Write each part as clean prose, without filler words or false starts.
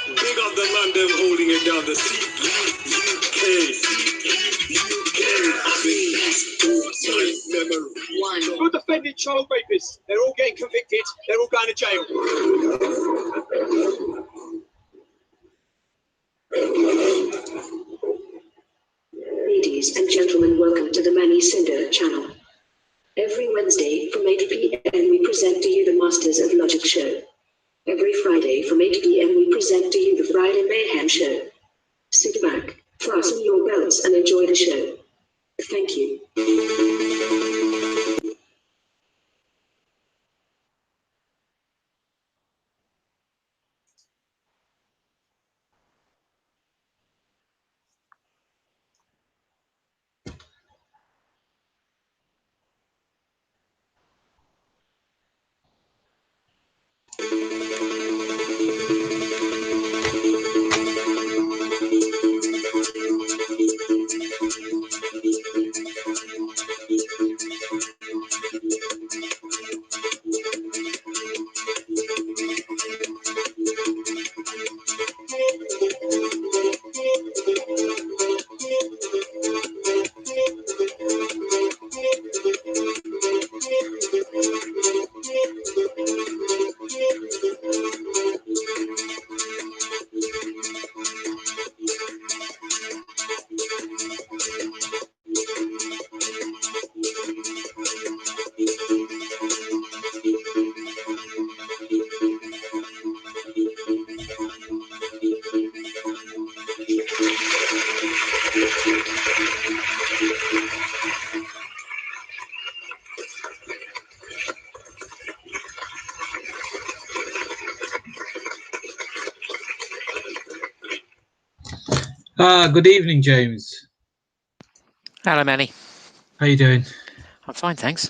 Big up the man, them holding it down. The C-U-K. Memory. Who defended child rapists? They're all getting convicted. They're all going to jail. Ladies and gentlemen, welcome to the Manny Sinder channel. Every Wednesday from 8 p.m. we present to you the Masters of Logic show. Every Friday from 8 p.m. we present to you the Friday Mayhem show. Sit back, fasten your belts and enjoy the show. Thank you. Good evening, James. Hello, Manny. How you doing? I'm fine, thanks.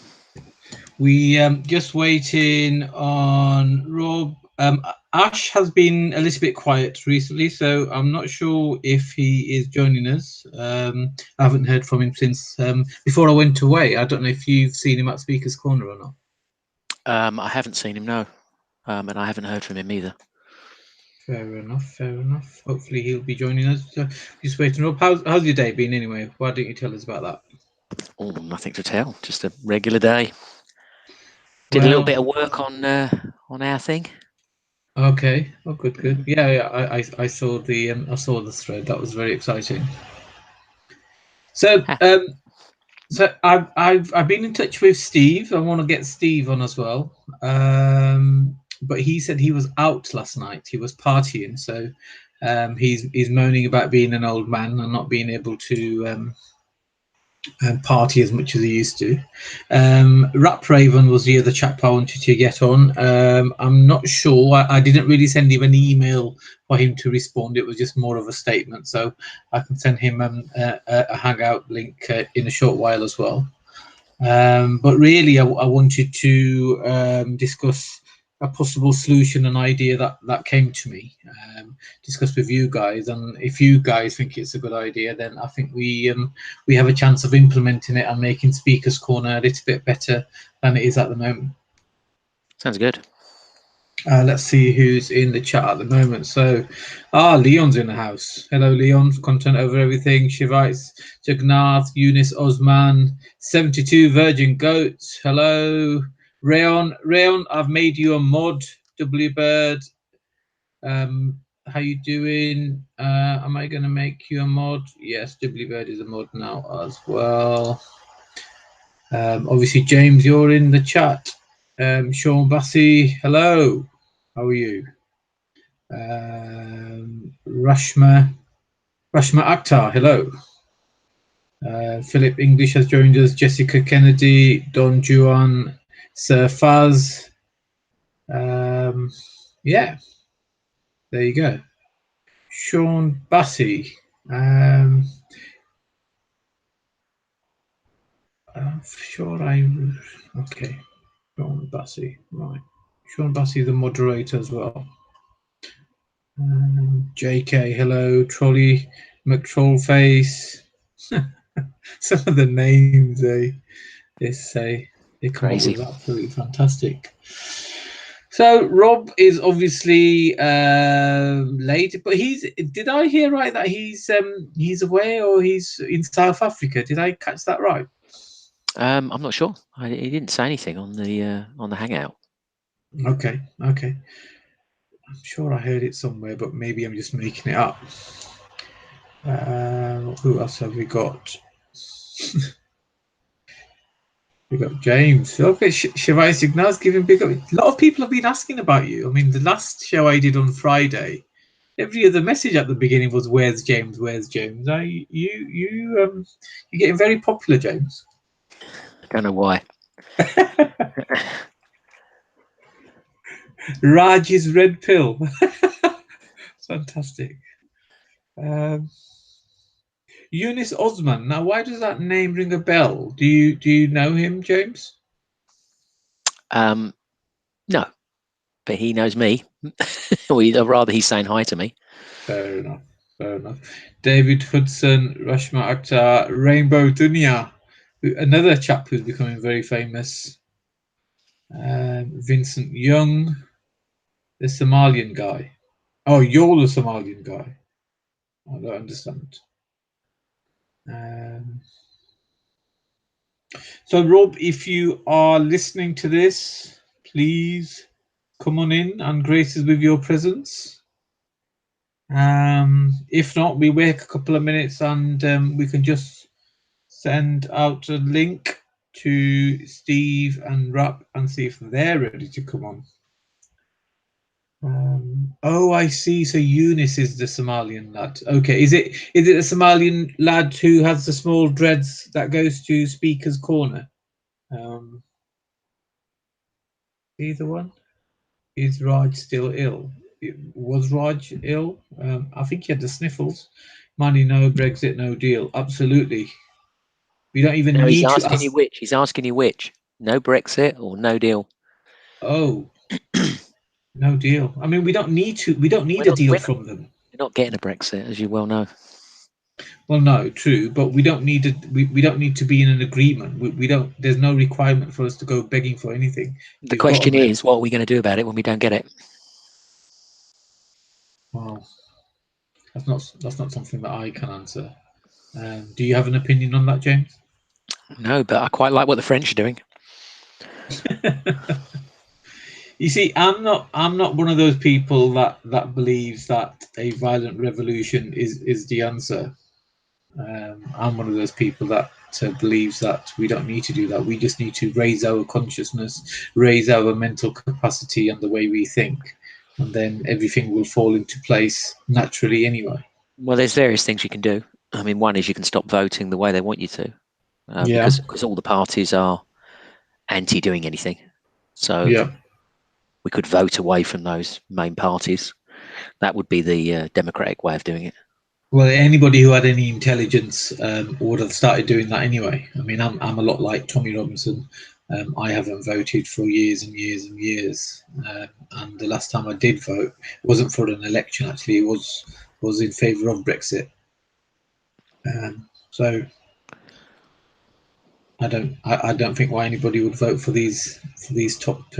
We just waiting on Rob. Ash has been a little bit quiet recently, so I'm not sure if he is joining us. I haven't heard from him since before I went away. I don't know if you've seen him at Speaker's Corner or not. I haven't seen him, no, and I haven't heard from him either. Fair enough, fair enough. Hopefully he'll be joining us. Just waiting up. How's your day been anyway? Why don't you tell us about that? Oh, nothing to tell. Just a regular day. Did a little bit of work on our thing. Okay. Oh, good. Yeah. I saw the thread. That was very exciting. So I've been in touch with Steve. I want to get Steve on as well. But he said he was out last night. He was partying, so he's moaning about being an old man and not being able to party as much as he used to. Rap Raven was the other chap I wanted to get on. I'm not sure. I didn't really send him an email for him to respond. It was just more of a statement, so I can send him a hangout link in a short while as well. But really, I wanted to discuss a possible solution, an idea that came to me, discuss with you guys, and if you guys think it's a good idea, then I think we have a chance of implementing it and making Speaker's Corner a little bit better than it is at the moment. Sounds good. Let's see who's in the chat at the moment. So, Leon's in the house. Hello, Leon. Content over everything. Shivites, Jagnath, Eunice Osman, 72 Virgin Goats. Hello, Rayon, I've made you a mod. W Bird. How you doing? Am I going to make you a mod? Yes, W Bird is a mod now as well. Obviously, James, you're in the chat. Sean Bassey, hello. How are you? Rashma Akhtar, hello. Philip English has joined us. Jessica Kennedy, Don Juan, Sir Faz. Yeah, there you go. Sean Bassey. I'm sure okay. Sean Bassey, right. Sean Bassey, the moderator as well. JK, hello. Trolley, McTrollface. Some of the names they say they come Crazy. up with absolutely fantastic. So Rob is obviously late, but did I hear right that he's away or he's in South Africa? Did I catch that right? I'm not sure. He didn't say anything on the Hangout. Okay. I'm sure I heard it somewhere, but maybe I'm just making it up. Who else have we got? We got James. Okay, Shivai Signal's giving big up. A lot of people have been asking about you. I mean, the last show I did on Friday, every other message at the beginning was "Where's James? Where's James?" You're getting very popular, James. I don't know why. Raj's red pill. Fantastic. Eunice Osman. Now, why does that name ring a bell? Do you know him, James? No, but he knows me. Or rather, he's saying hi to me. Fair enough. David Hudson, Rashma Akhtar, Rainbow Dunya, another chap who's becoming very famous. Vincent Young, the Somalian guy. Oh, you're the Somalian guy. I don't understand. So, Rob, if you are listening to this, please come on in and grace us with your presence. If not, we wait a couple of minutes and we can just send out a link to Steve and Rap and see if they're ready to come on. Oh, I see. So Eunice is the Somalian lad. Okay, is it a Somalian lad who has the small dreads that goes to Speaker's Corner? Either one. Is Raj still ill? Was Raj ill? I think he had the sniffles. Manny, no Brexit, no deal. Absolutely. We don't even No, he's need to asking ask. you which. He's asking you which. No Brexit or no deal. Oh, no deal. I mean, we don't need to. We don't We're need a not. deal We're not, from them. we're not getting a Brexit, as you well know. Well, no, true, but we don't need it. We don't need to be in an agreement. We don't. There's no requirement for us to go begging for anything. The You've got a question is, what are we going to do about it when we don't get it? well, that's not something that I can answer. Do you have an opinion on that, James? No, but I quite like what the French are doing. You see, I'm not one of those people that believes that a violent revolution is the answer. I'm one of those people that believes that we don't need to do that. We just need to raise our consciousness, raise our mental capacity and the way we think, and then everything will fall into place naturally anyway. Well, there's various things you can do. I mean, one is you can stop voting the way they want you to, Yeah, because all the parties are anti doing anything. So yeah. we could vote away from those main parties. That would be the democratic way of doing it. Well, anybody who had any intelligence would have started doing that anyway. I mean, I'm a lot like Tommy Robinson. I haven't voted for years and years and years, and the last time I did vote wasn't for an election. Actually, it was in favour of Brexit. So I don't think why anybody would vote for these top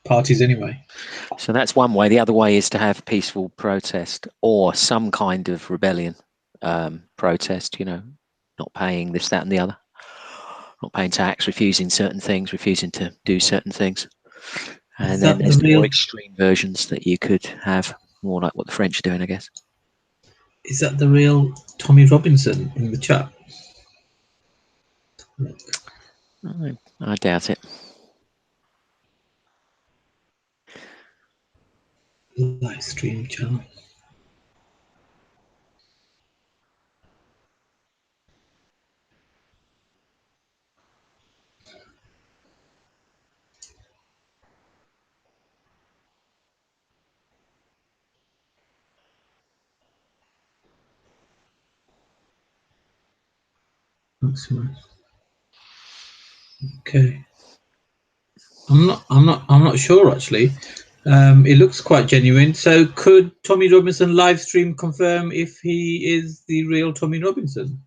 parties anyway. So that's one way. The other way is to have peaceful protest or some kind of rebellion protest. You know, not paying this, that, and the other. Not paying tax, refusing certain things, refusing to do certain things. Is And then that the there's the more real? extreme versions that you could have, more like what the French are doing, I guess. Is that the real Tommy Robinson in the chat? I doubt it. Live stream channel. Maximize. Okay. I'm not sure actually. It looks quite genuine. So could Tommy Robinson live stream confirm if he is the real Tommy Robinson?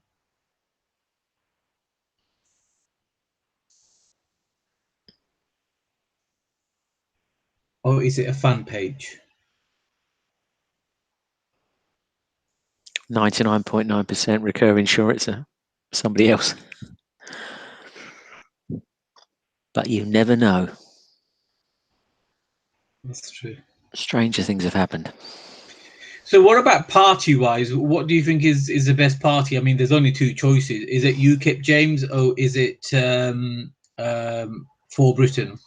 Or is it a fan page? 99.9% recurring sure it's somebody else. But you never know. That's true. Stranger things have happened. So what about party-wise? What do you think is the best party? I mean, there's only two choices. Is it UKIP, James, or is it For Britain?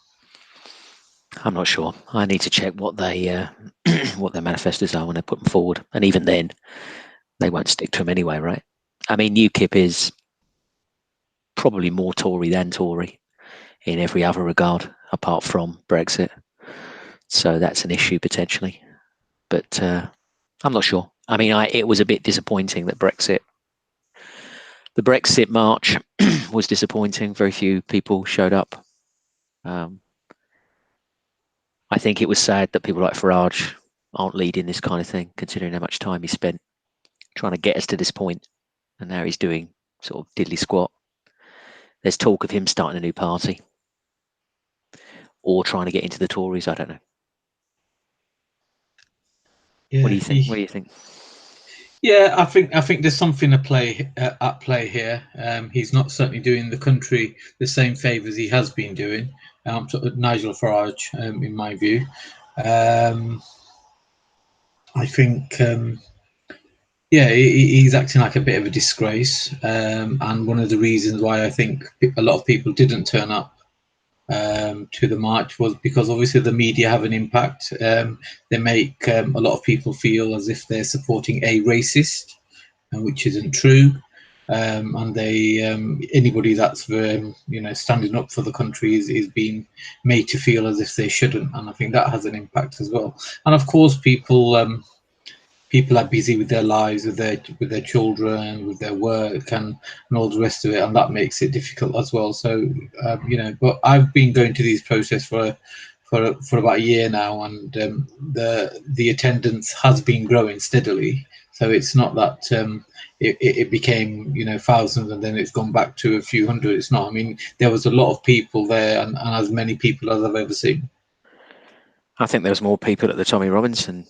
I'm not sure. I need to check what they what their manifestos are when they put them forward, and even then, they won't stick to them anyway, right? I mean, UKIP is probably more Tory than Tory in every other regard, apart from Brexit. So that's an issue potentially, but I'm not sure. I mean, it was a bit disappointing that the Brexit march was disappointing. Very few people showed up. I think it was sad that people like Farage aren't leading this kind of thing, considering how much time he spent trying to get us to this point, and now he's doing sort of diddly squat. There's talk of him starting a new party or trying to get into the Tories. I don't know. Yeah, What do you think? What do you think? Yeah, I think there's something at play here. He's not certainly doing the country the same favours he has been doing. Nigel Farage, in my view. I think, he's acting like a bit of a disgrace. And one of the reasons why I think a lot of people didn't turn up to the march was because obviously the media have an impact. They make a lot of people feel as if they're supporting a racist, which isn't true. And they anybody that's standing up for the country is being made to feel as if they shouldn't, and I think that has an impact as well. And of course, people are busy with their lives, with their children, with their work, and all the rest of it, and that makes it difficult as well. So but I've been going to these protests for about a year now, and the attendance has been growing steadily. So it's not that it became thousands and then it's gone back to a few hundred. It's not. I mean, there was a lot of people there, and as many people as I've ever seen. I think there was more people at the Tommy Robinson.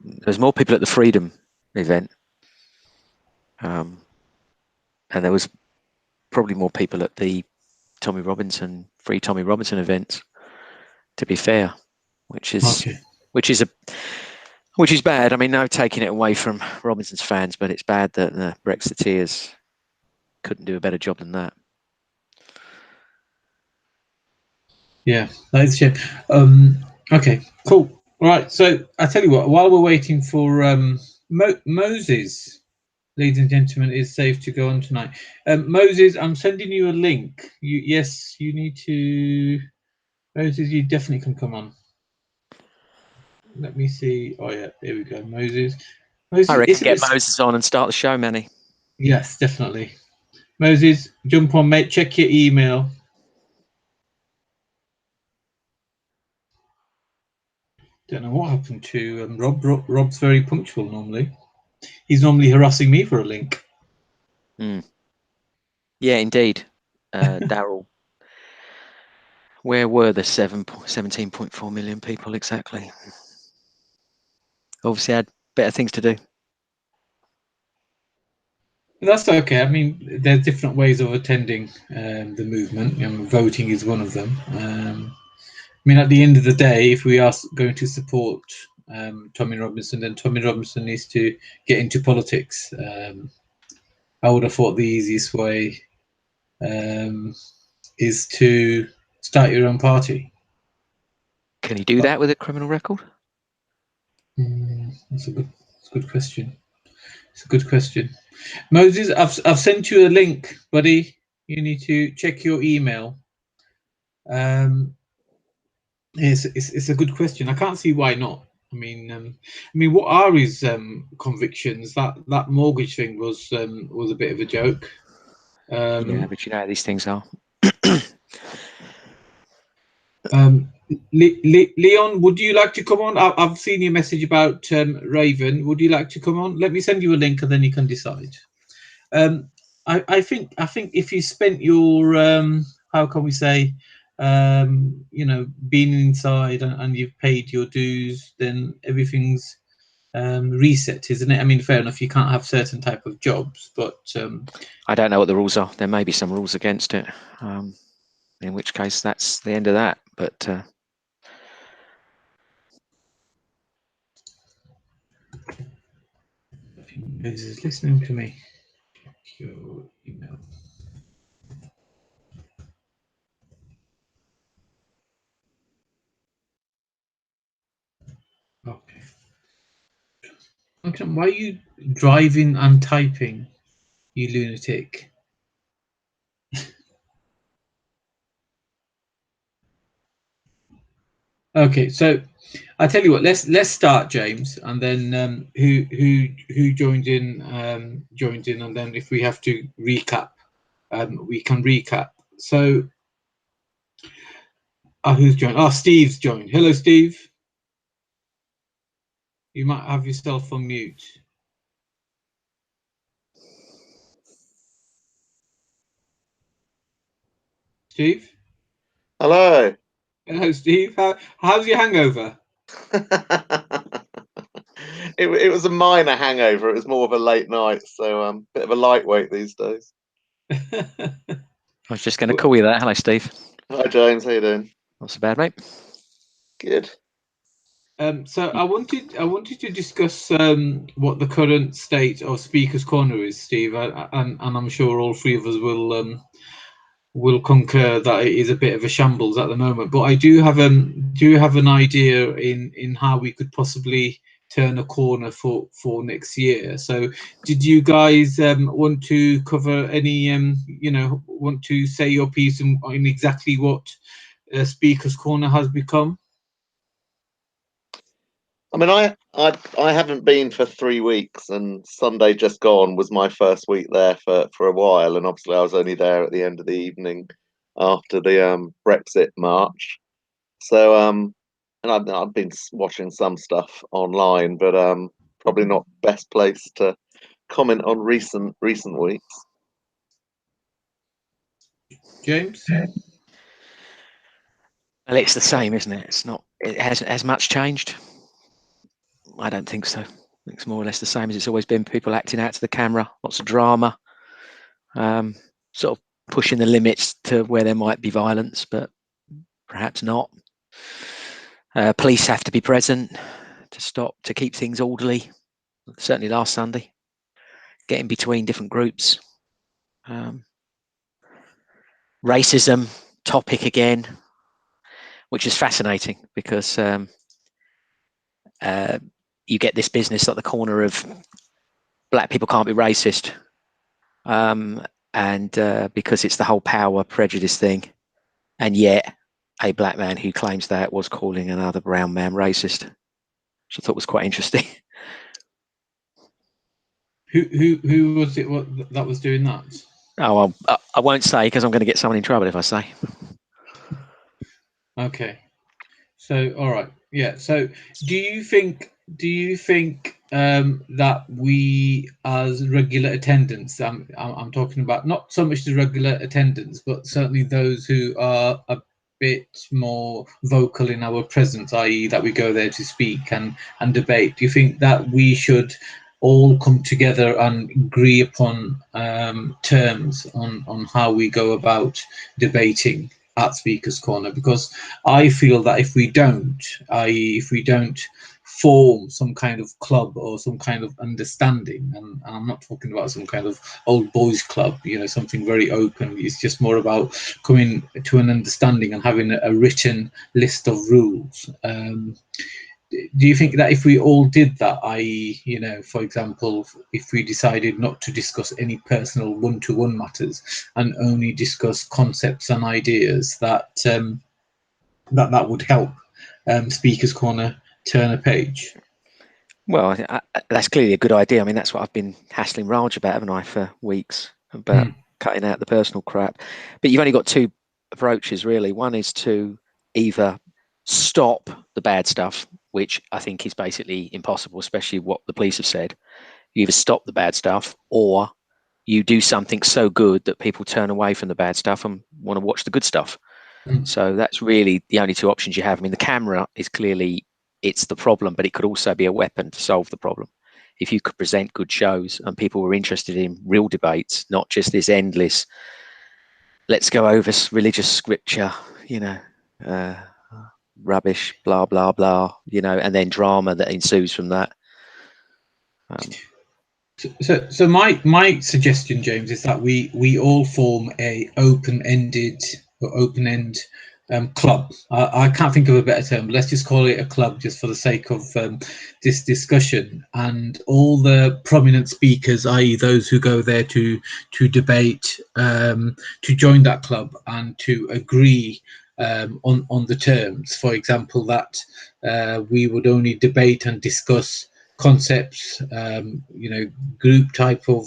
There's more people at the Freedom event, and there was probably more people at the Free Tommy Robinson event. To be fair, which is bad. I mean, no taking it away from Robinson's fans, but it's bad that the Brexiteers couldn't do a better job than that. Yeah, that's a shame. Okay, cool. All right, so I tell you what, while we're waiting for Moses, ladies and gentlemen, is safe to go on tonight. Moses, I'm sending you a link. You need to. Moses, you definitely can come on. Let me see. Oh yeah, there we go. Moses, I reckon get Moses on and start the show, Manny. Yes, definitely. Moses, jump on, mate. Check your email. Don't know what happened to Rob. Rob's very punctual normally. He's normally harassing me for a link. Yeah, indeed. Daryl, where were the 17.4 million people exactly? Obviously had better things to do. That's okay. I mean, there's different ways of attending the movement, and voting is one of them. I mean, at the end of the day, if we are going to support Tommy Robinson, then Tommy Robinson needs to get into politics. I would have thought the easiest way is to start your own party. Can he do that with a criminal record? That's a good question. It's a good question. Moses, I've sent you a link, buddy. You need to check your email. It's a good question. I can't see why not. I mean, what are his convictions? That mortgage thing was a bit of a joke. Yeah, but you know how these things are. Leon, would you like to come on? I've seen your message about Raven. Would you like to come on? Let me send you a link and then you can decide. I think if you spent your how can we say being inside and you've paid your dues, then everything's reset, isn't it? I mean, fair enough, you can't have certain type of jobs, but I don't know what the rules are. There may be some rules against it, in which case that's the end of that. But is listening to me. Check your email. Okay. Why are you driving and typing, you lunatic? Okay, so I tell you what, let's start, James, and then who joined in, and then if we have to recap, we can recap. So, who's joined? Oh, Steve's joined. Hello, Steve. You might have yourself on mute. Steve? Hello. Hello, Steve. How's your hangover? It was a minor hangover. It was more of a late night, so bit of a lightweight these days. I was just going to call you that. Hello, Steve. Hi, James. How you doing? Not so bad, mate. Good. So I wanted to discuss what the current state of Speaker's Corner is, Steve, and I'm sure all three of us will concur that it is a bit of a shambles at the moment. But I do have an idea in how we could possibly turn a corner for next year. So, did you guys want to cover any want to say your piece in exactly what Speaker's Corner has become? I mean, I haven't been for 3 weeks, and Sunday just gone was my first week there for a while, and obviously I was only there at the end of the evening after the Brexit march. So and I've been watching some stuff online, but probably not best place to comment on recent weeks. James? Well, it's the same, isn't it? It's not. It hasn't as much changed. I don't think so. It's more or less the same as it's always been. People acting out to the camera, lots of drama, sort of pushing the limits to where there might be violence, but perhaps not. Police have to be present to keep things orderly. Certainly last Sunday, getting between different groups. Racism topic again, which is fascinating because you get this business at the corner of black people can't be racist, and because it's the whole power prejudice thing, and yet a black man who claims that was calling another brown man racist, which I thought was quite interesting. Who was it that was doing that? Oh, I won't say because I'm going to get someone in trouble if I say. Okay. So, all right. Yeah. So, do you think that we as regular attendants, I'm talking about not so much the regular attendants, but certainly those who are a bit more vocal in our presence, i.e., that we go there to speak and debate. Do you think that we should all come together and agree upon terms on how we go about debating at Speaker's Corner? Because I feel that if we don't, i.e., if we don't form some kind of club or some kind of understanding, and I'm not talking about some kind of old boys club, something very open. It's just more about coming to an understanding and having a written list of rules. Do you think that if we all did that, i.e., for example, if we decided not to discuss any personal one-to-one matters and only discuss concepts and ideas, that that would help Speaker's Corner turn a page? Well, that's clearly a good idea. I mean, that's what I've been hassling Raj about, haven't I, for weeks, about cutting out the personal crap. But you've only got two approaches really. One is to either stop the bad stuff, which I think is basically impossible, especially what the police have said. You either stop the bad stuff, or you do something so good that people turn away from the bad stuff and want to watch the good stuff. So that's really the only two options you have. I mean, the camera is clearly, it's the problem, but it could also be a weapon to solve the problem. If you could present good shows and people were interested in real debates, not just this endless, let's go over religious scripture, rubbish, blah, blah, blah, and then drama that ensues from that. So my suggestion, James, is that we all form a open-ended or open-end club. I can't think of a better term. Let's just call it a club, just for the sake of this discussion. And all the prominent speakers, i.e., those who go there to debate, to join that club and to agree on the terms. For example, that we would only debate and discuss concepts, group type of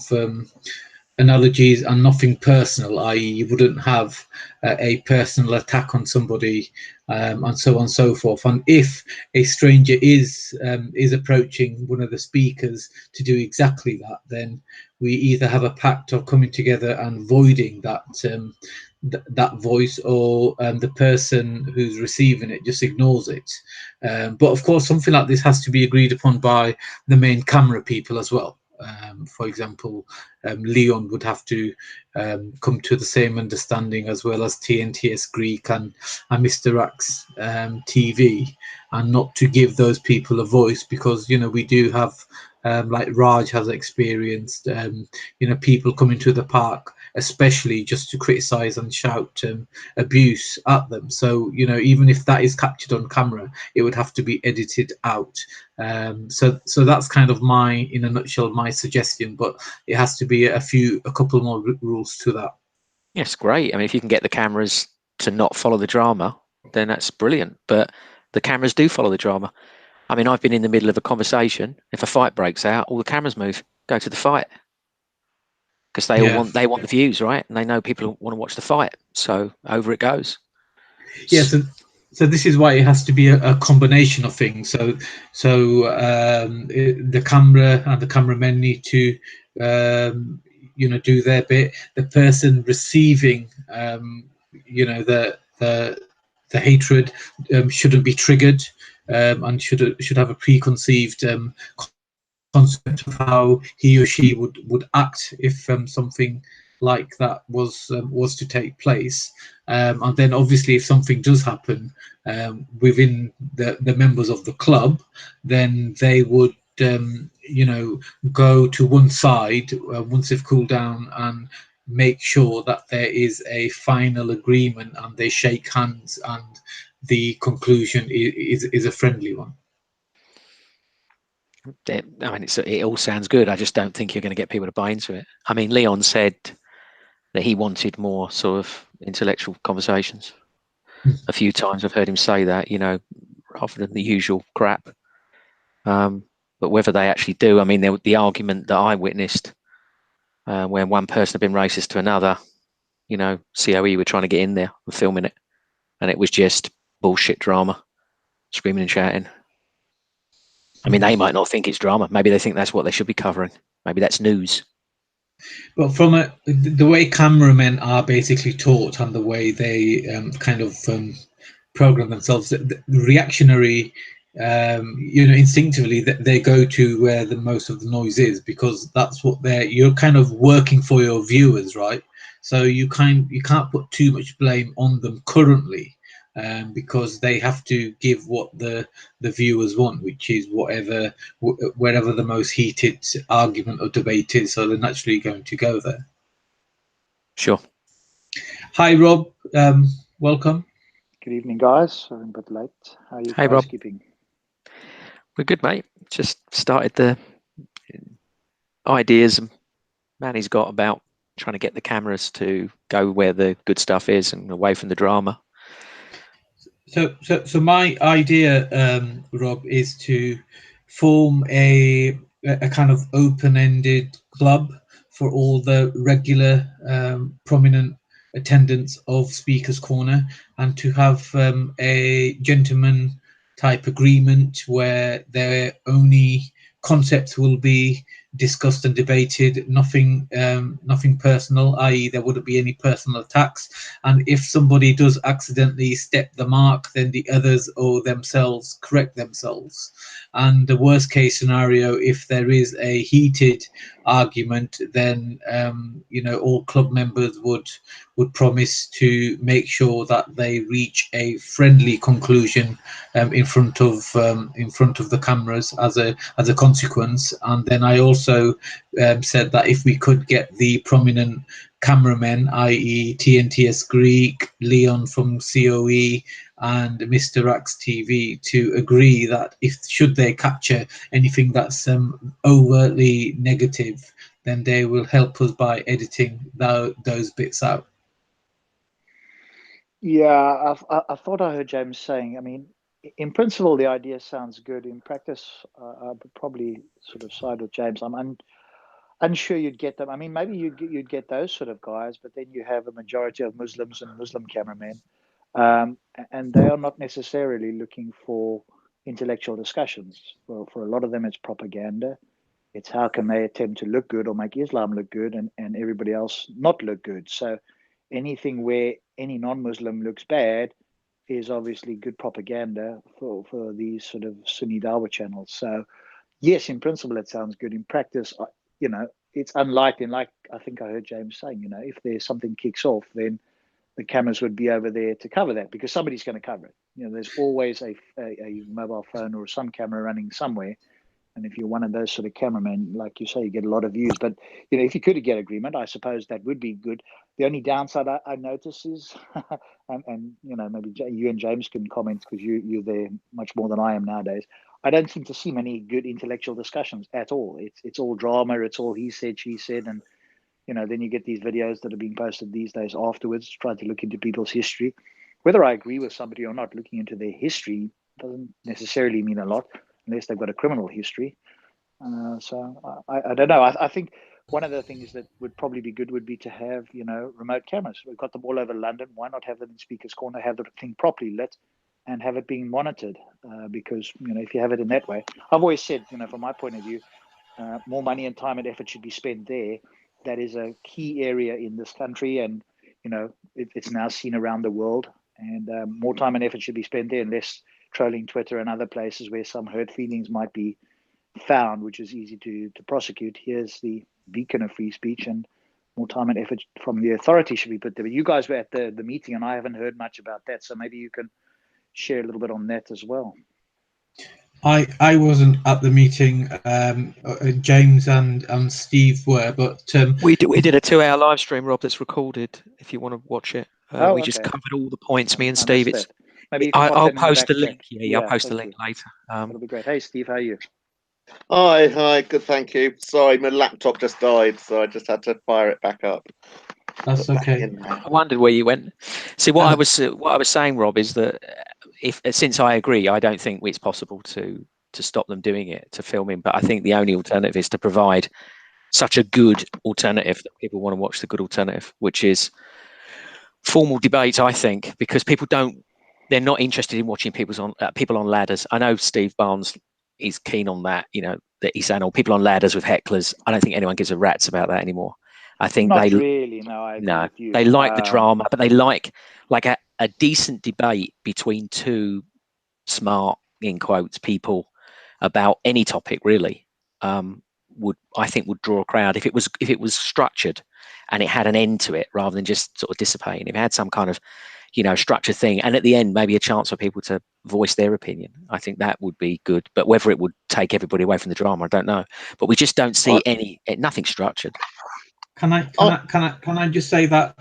analogies, and nothing personal, i.e. you wouldn't have a personal attack on somebody, and so on and so forth. And if a stranger is approaching one of the speakers to do exactly that, then we either have a pact of coming together and voiding that that voice, or the person who's receiving it just ignores it. But of course, something like this has to be agreed upon by the main camera people as well. For example, Leon would have to come to the same understanding, as well as TNTS Greek and Mr. Axe TV, and not to give those people a voice, because we do have, like Raj has experienced, people coming to the park especially just to criticize and shout abuse at them. So even if that is captured on camera, it would have to be edited out. So that's kind of in a nutshell, my suggestion, but it has to be a couple more rules to that. Yes, great. I mean, if you can get the cameras to not follow the drama, then that's brilliant. But the cameras do follow the drama. I mean, I've been in the middle of a conversation. If a fight breaks out, all the cameras move, go to the fight, because they all want the views, right? And they know people want to watch the fight, so over it goes. Yeah. So this is why it has to be a combination of things. So the camera and the cameramen need to do their bit. The person receiving the hatred shouldn't be triggered, and should have a preconceived concept of how he or she would act if something like that was to take place. And then obviously, if something does happen within the members of the club, then they would go to one side once they've cooled down, and make sure that there is a final agreement, and they shake hands, and the conclusion is a friendly one. I mean, it all sounds good. I just don't think you're going to get people to buy into it. I mean, Leon said that he wanted more sort of intellectual conversations. A few times I've heard him say that, rather than the usual crap. But whether they actually do, I mean, the argument that I witnessed, when one person had been racist to another, COE were trying to get in there and filming it, and it was just bullshit drama, screaming and shouting. I mean, they might not think it's drama. Maybe they think that's what they should be covering. Maybe that's news. But from the way cameramen are basically taught, and the way they kind of program themselves, the reactionary, instinctively, they go to where the most of the noise is, because that's what you're kind of working for your viewers, right? So you can't put too much blame on them currently, because they have to give what the viewers want, which is wherever the most heated argument or debate is. So they're naturally going to go there. Sure. Hi, Rob. Welcome. Good evening, guys. I'm a bit late. How are you guys Rob. keeping? We're good, mate. Just started the ideas Manny's got about trying to get the cameras to go where the good stuff is and away from the drama. So my idea, Rob, is to form a kind of open-ended club for all the regular prominent attendants of Speaker's Corner, and to have a gentleman type agreement where their only concepts will be discussed and debated, nothing personal, i.e. there wouldn't be any personal attacks, and if somebody does accidentally step the mark, then the others or themselves correct themselves. And the worst case scenario, if there is a heated argument, then all club members would promise to make sure that they reach a friendly conclusion in front of the cameras as a consequence. And then I also said that if we could get the prominent cameramen, i.e. TNTS Greek, Leon from COE, and Mr. Axe TV, to agree that if should they capture anything that's overtly negative, then they will help us by editing those bits out. Yeah, I thought I heard James saying, I mean, in principle, the idea sounds good. In practice, I would probably sort of side with James. I'm unsure you'd get them. I mean, maybe you'd get those sort of guys, but then you have a majority of Muslims and Muslim cameramen, and they are not necessarily looking for intellectual discussions. For a lot of them, it's propaganda. It's how can they attempt to look good or make Islam look good and everybody else not look good. So anything where any non-Muslim looks bad is obviously good propaganda for these sort of Sunni Dawah channels. So yes, in principle, it sounds good. In practice, it's unlikely. Like I think I heard James saying, if there's something kicks off, then the cameras would be over there to cover that because somebody's going to cover it. There's always a mobile phone or some camera running somewhere. And if you're one of those sort of cameramen, like you say, you get a lot of views. But, if you could get agreement, I suppose that would be good. The only downside I notice is, and maybe you and James can comment because you're there much more than I am nowadays. I don't seem to see many good intellectual discussions at all. It's all drama. It's all he said, she said. And, then you get these videos that are being posted these days afterwards, trying to look into people's history. Whether I agree with somebody or not, looking into their history doesn't necessarily mean a lot unless they've got a criminal history. So I don't know. I think one of the things that would probably be good would be to have, remote cameras. We've got them all over London. Why not have them in Speaker's Corner, have the thing properly lit and have it being monitored? Because, if you have it in that way, I've always said, from my point of view, more money and time and effort should be spent there. That is a key area in this country. And, it's now seen around the world. And more time and effort should be spent there and less trolling Twitter and other places where some hurt feelings might be found, which is easy to prosecute. Here's the beacon of free speech, and more time and effort from the authority should be put there. But you guys were at the meeting, and I haven't heard much about that, so maybe you can share a little bit on that as well. I wasn't at the meeting. James and Steve were, but we did a 2-hour live stream, Rob, that's recorded. If you want to watch it, we just covered all the points. Me and Steve. Maybe you can I'll post the link. Yeah, I'll post the link later. That'll be great. Hey, Steve, how are you? Hi, good, thank you. Sorry, my laptop just died, so I just had to fire it back up. That's okay. I wondered where you went. See, what I was saying, Rob, is that since I agree, I don't think it's possible to stop them doing it, to filming. But I think the only alternative is to provide such a good alternative that people want to watch the good alternative, which is formal debate. I think because they're not interested in watching people on ladders. I know Steve Barnes is keen on that. That he's saying, people on ladders with hecklers. I don't think anyone gives a rat's about that anymore. I think not really. No, I agree with you. They like the drama, but they like a decent debate between two smart, in quotes, people about any topic. Really, would draw a crowd if it was structured and it had an end to it rather than just sort of dissipating. If it had some kind of structured thing, and at the end maybe a chance for people to voice their opinion, I think that would be good. But whether it would take everybody away from the drama, I don't know. But we just don't see nothing structured. Can I just say that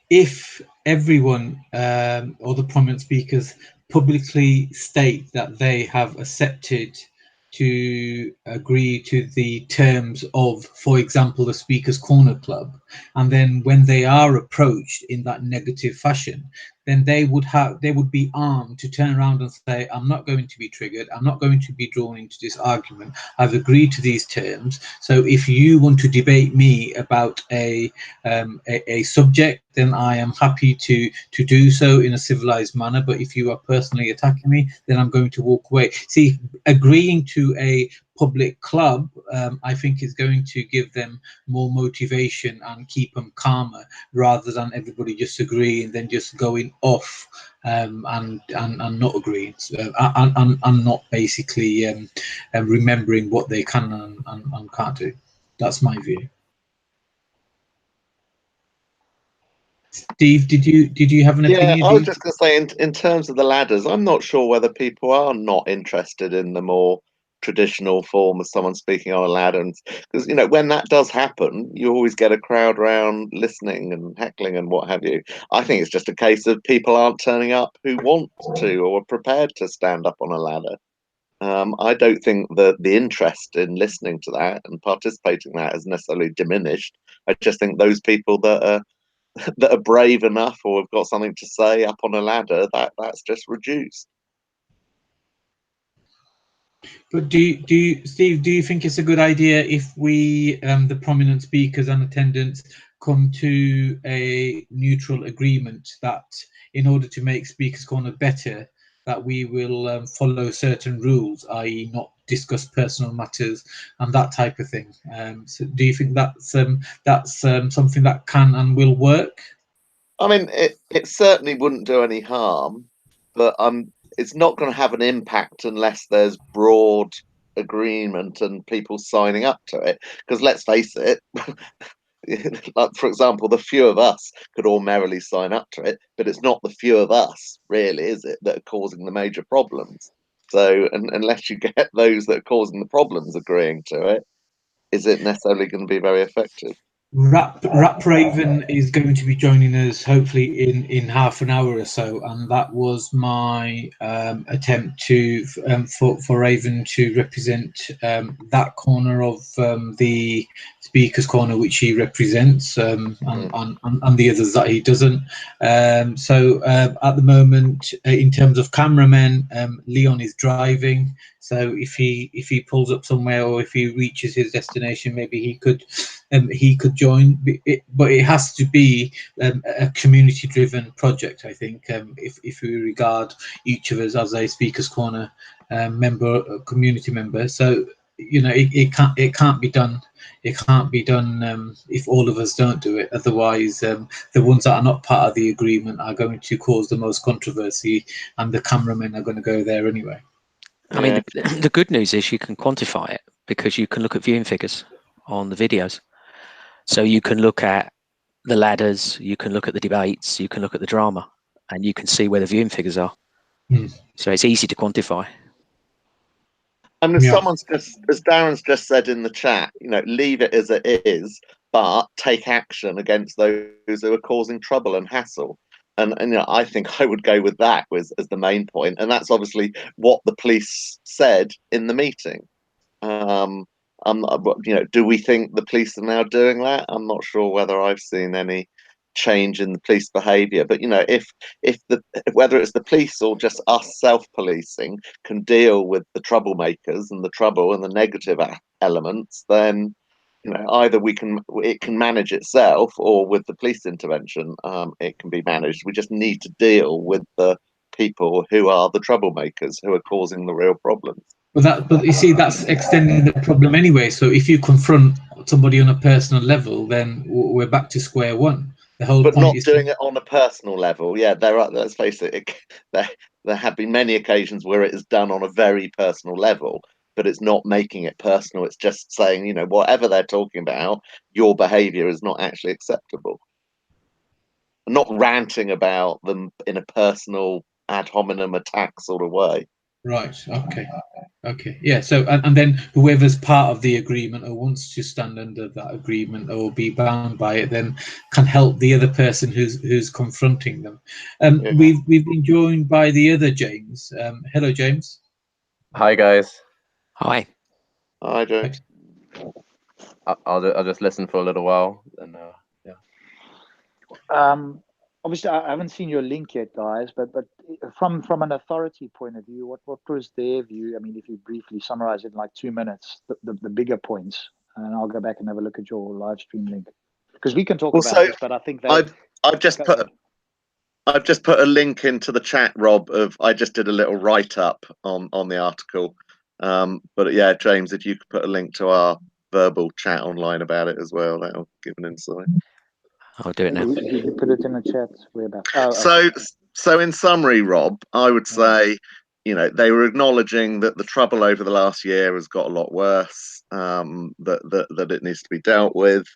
if everyone or the prominent speakers publicly state that they have accepted to agree to the terms of, for example, the Speaker's Corner Club, and then when they are approached in that negative fashion, then they would be armed to turn around and say, I'm not going to be triggered, I'm not going to be drawn into this argument, I've agreed to these terms. So if you want to debate me about a subject, then I am happy to do so in a civilized manner, but if you are personally attacking me, then I'm going to walk away. See, agreeing to a public club, I think is going to give them more motivation and keep them calmer, rather than everybody just agreeing and then just going off and not agreeing, and not basically remembering what they can and can't do. That's my view. Steve, did you have an opinion? I was just going to say, in terms of the ladders, I'm not sure whether people are not interested in the more traditional form of someone speaking on a ladder, because when that does happen, you always get a crowd around listening and heckling and what have you. I think it's just a case of people aren't turning up who want to or are prepared to stand up on a ladder. I don't think that the interest in listening to that and participating in that has necessarily diminished. I just think those people that are brave enough or have got something to say up on a ladder, that's just reduced. But Steve, do you think it's a good idea if we, the prominent speakers and attendants, come to a neutral agreement that in order to make Speakers Corner better, that we will follow certain rules, i.e. not discuss personal matters and that type of thing? So do you think that's something that can and will work? I mean, it certainly wouldn't do any harm, but it's not going to have an impact unless there's broad agreement and people signing up to it. Because let's face it, like for example, the few of us could all merrily sign up to it, but it's not the few of us, really, is it, that are causing the major problems? So, unless you get those that are causing the problems agreeing to it, is it necessarily going to be very effective? Rap Raven is going to be joining us hopefully in half an hour or so, and that was my attempt to for Raven to represent that corner of the Speakers Corner which he represents, and the others that he doesn't. So at the moment, in terms of cameramen, Leon is driving. So if he pulls up somewhere or if he reaches his destination, maybe he could join. But it has to be a community-driven project, I think. If we regard each of us as a Speakers Corner member, community member, so it can't be done. It can't be done if all of us don't do it. Otherwise, the ones that are not part of the agreement are going to cause the most controversy, and the cameramen are going to go there anyway. I mean, the good news is you can quantify it because you can look at viewing figures on the videos. So you can look at the ladders, you can look at the debates, you can look at the drama, and you can see where the viewing figures are. So it's easy to quantify. I mean, someone's just, as Darren's just said in the chat, leave it as it is, but take action against those who are causing trouble and hassle. And I think I would go with that as the main point, and that's obviously what the police said in the meeting. Do we think the police are now doing that? I'm not sure whether I've seen any change in the police behaviour. But whether it's the police or just us self-policing can deal with the troublemakers and the trouble and the negative elements, then either it can manage itself, or with the police intervention, it can be managed. We just need to deal with the people who are the troublemakers, who are causing the real problems. But you see, that's extending the problem anyway. So if you confront somebody on a personal level, then we're back to square one. The whole but point not is doing it on a personal level. Yeah, there are. Let's face it. There have been many occasions where it is done on a very personal level, but it's not making it personal. It's just saying, whatever they're talking about, your behaviour is not actually acceptable. Not ranting about them in a personal ad hominem attack sort of way. Right. Okay. Yeah. So and then whoever's part of the agreement or wants to stand under that agreement or be bound by it, then can help the other person who's confronting them. We've been joined by the other James. Hello, James. Hi guys. Hi, James. I'll just listen for a little while and Obviously, I haven't seen your link yet, guys. But from an authority point of view, what was their view? I mean, if you briefly summarize it in like 2 minutes, the bigger points, and I'll go back and have a look at your live stream link, because we can talk Well, about so this. But I think they I've just go put ahead. I've just put a link into the chat, Rob. Of I just did a little write up on the article. But yeah, James, if you could put a link to our verbal chat online about it as well, that'll give an insight. I'll do it now. Did you put it in the chat? Where about? Oh, So, okay. so in summary, Rob, I would say, they were acknowledging that the trouble over the last year has got a lot worse. That it needs to be dealt with.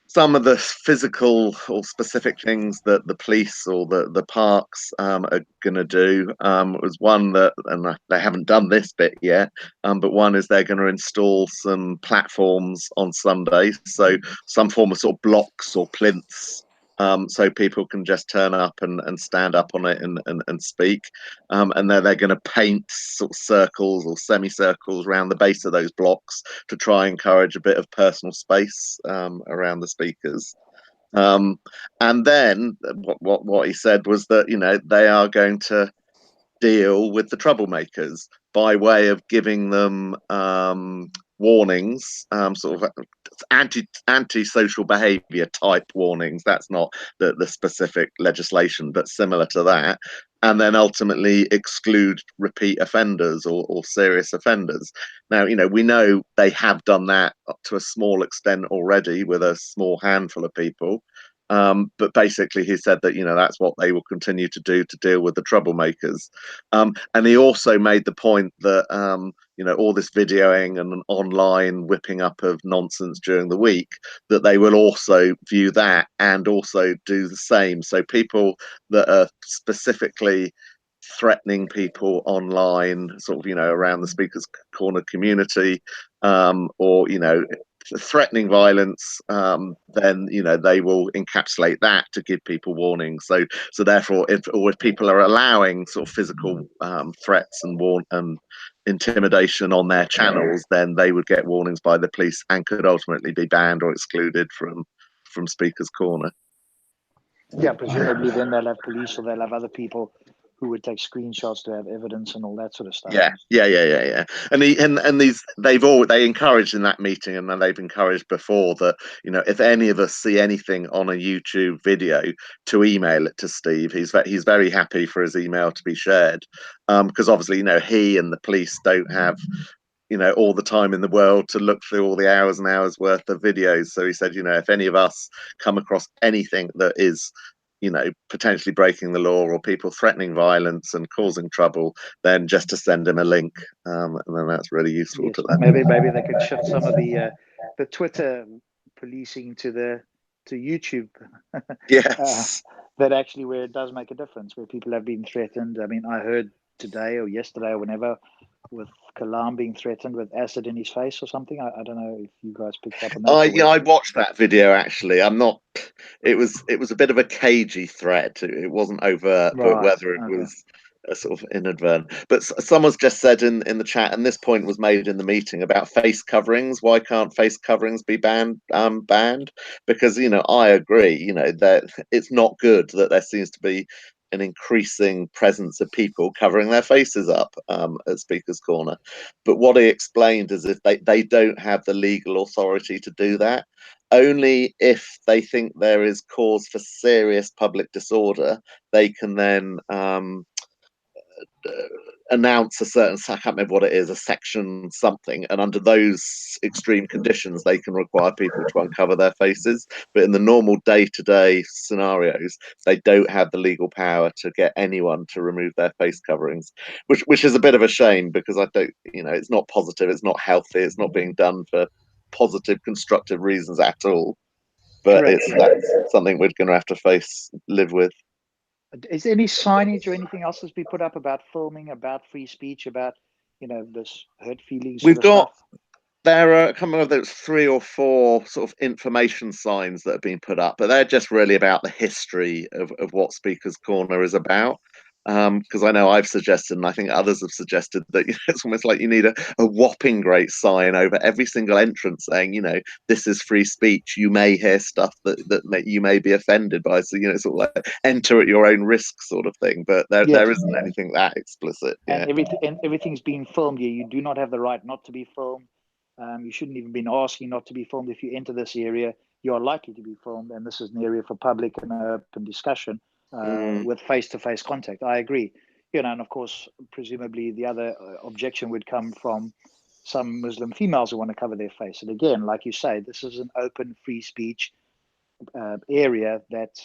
Some of the physical or specific things that the police or the parks are going to do was one that, and they haven't done this bit yet, but one is they're going to install some platforms on Sundays, so some form of sort of blocks or plinths. So people can just turn up and stand up on it and speak. And then they're going to paint sort of circles or semicircles around the base of those blocks to try and encourage a bit of personal space around the speakers. And then what he said was that they are going to deal with the troublemakers by way of giving them warnings, sort of anti-social behavior type warnings. That's not the specific legislation, but similar to that. And then ultimately exclude repeat offenders or serious offenders. Now, we know they have done that up to a small extent already with a small handful of people. But basically, he said that that's what they will continue to do to deal with the troublemakers. And he also made the point that all this videoing and an online whipping up of nonsense during the week, that they will also view that and also do the same. So people that are specifically threatening people online, sort of around the Speakers Corner community, or threatening violence, then they will encapsulate that to give people warnings. So therefore, if people are allowing sort of physical threats and intimidation on their channels, then they would get warnings by the police and could ultimately be banned or excluded from Speakers Corner. Yeah, presumably then they'll have police or they'll have other people who would take screenshots to have evidence and all that sort of stuff. Yeah. And they encouraged in that meeting, and then they've encouraged before that if any of us see anything on a YouTube video, to email it to Steve. He's very happy for his email to be shared, because obviously he and the police don't have all the time in the world to look through all the hours and hours worth of videos. So he said, if any of us come across anything that is potentially breaking the law or people threatening violence and causing trouble, then just to send him a link, and then that's really useful to them. Maybe they could shift some of the Twitter policing to YouTube. Yes. That actually where it does make a difference, where people have been threatened. I mean, I heard today or yesterday or whenever, with Kalam being threatened with acid in his face or something. I don't know if you guys picked up on that. I watched that video actually. It was a bit of a cagey threat. It wasn't overt, but whether it was a sort of inadvertent. But someone's just said in the chat, and this point was made in the meeting, about face coverings. Why can't face coverings be banned? Because I agree. That it's not good that there seems to be an increasing presence of people covering their faces up at Speaker's Corner. But what he explained is if they don't have the legal authority to do that. Only if they think there is cause for serious public disorder, they can then announce a certain, I can't remember what it is, a section something, and under those extreme conditions they can require people to uncover their faces. But in the normal day-to-day scenarios, they don't have the legal power to get anyone to remove their face coverings, which is a bit of a shame, because I don't, it's not positive, it's not healthy, it's not being done for positive, constructive reasons at all. But that's something we're going to have to live with. Is there any signage or anything else that's been put up about filming, about free speech, about this hurt feelings? We've got stuff? There are, I can't remember, there's 3 or 4 sort of information signs that have been put up, but they're just really about the history of what Speaker's Corner is about. because I know I've suggested, and I think others have suggested that it's almost like you need a whopping great sign over every single entrance saying, this is free speech. You may hear stuff that you may be offended by. So, sort of like enter at your own risk sort of thing. But there isn't anything that explicit. And everything's being filmed here. You do not have the right not to be filmed. You shouldn't even been asking not to be filmed. If you enter this area, you are likely to be filmed, and this is an area for public and open discussion with face-to-face contact. I agree. And of course, presumably the other objection would come from some Muslim females who want to cover their face. And again, like you say, this is an open, free speech area that,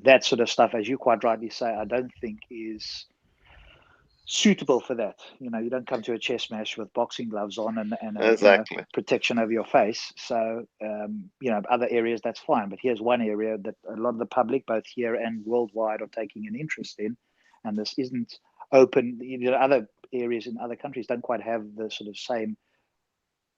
that sort of stuff, as you quite rightly say, I don't think is suitable for that. You don't come to a chess match with boxing gloves on and Exactly. protection over your face. So, other areas, that's fine. But here's one area that a lot of the public, both here and worldwide, are taking an interest in. And this isn't open. Other areas in other countries don't quite have the sort of same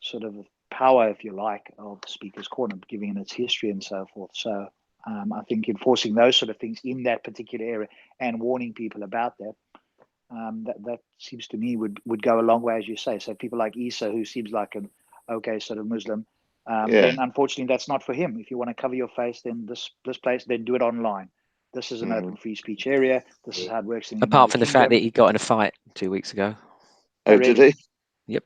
sort of power, if you like, of Speaker's Corner, given its history and so forth. So I think enforcing those sort of things in that particular area and warning people about that, that seems to me would go a long way, as you say. So people like Isa, who seems like an okay sort of Muslim, then unfortunately that's not for him. If you want to cover your face, then this place, then do it online. This is an open free speech area. This is how it works in the Apart from the fact Kingdom. that he got in a fight 2 weeks ago. Oh, did he? Yep.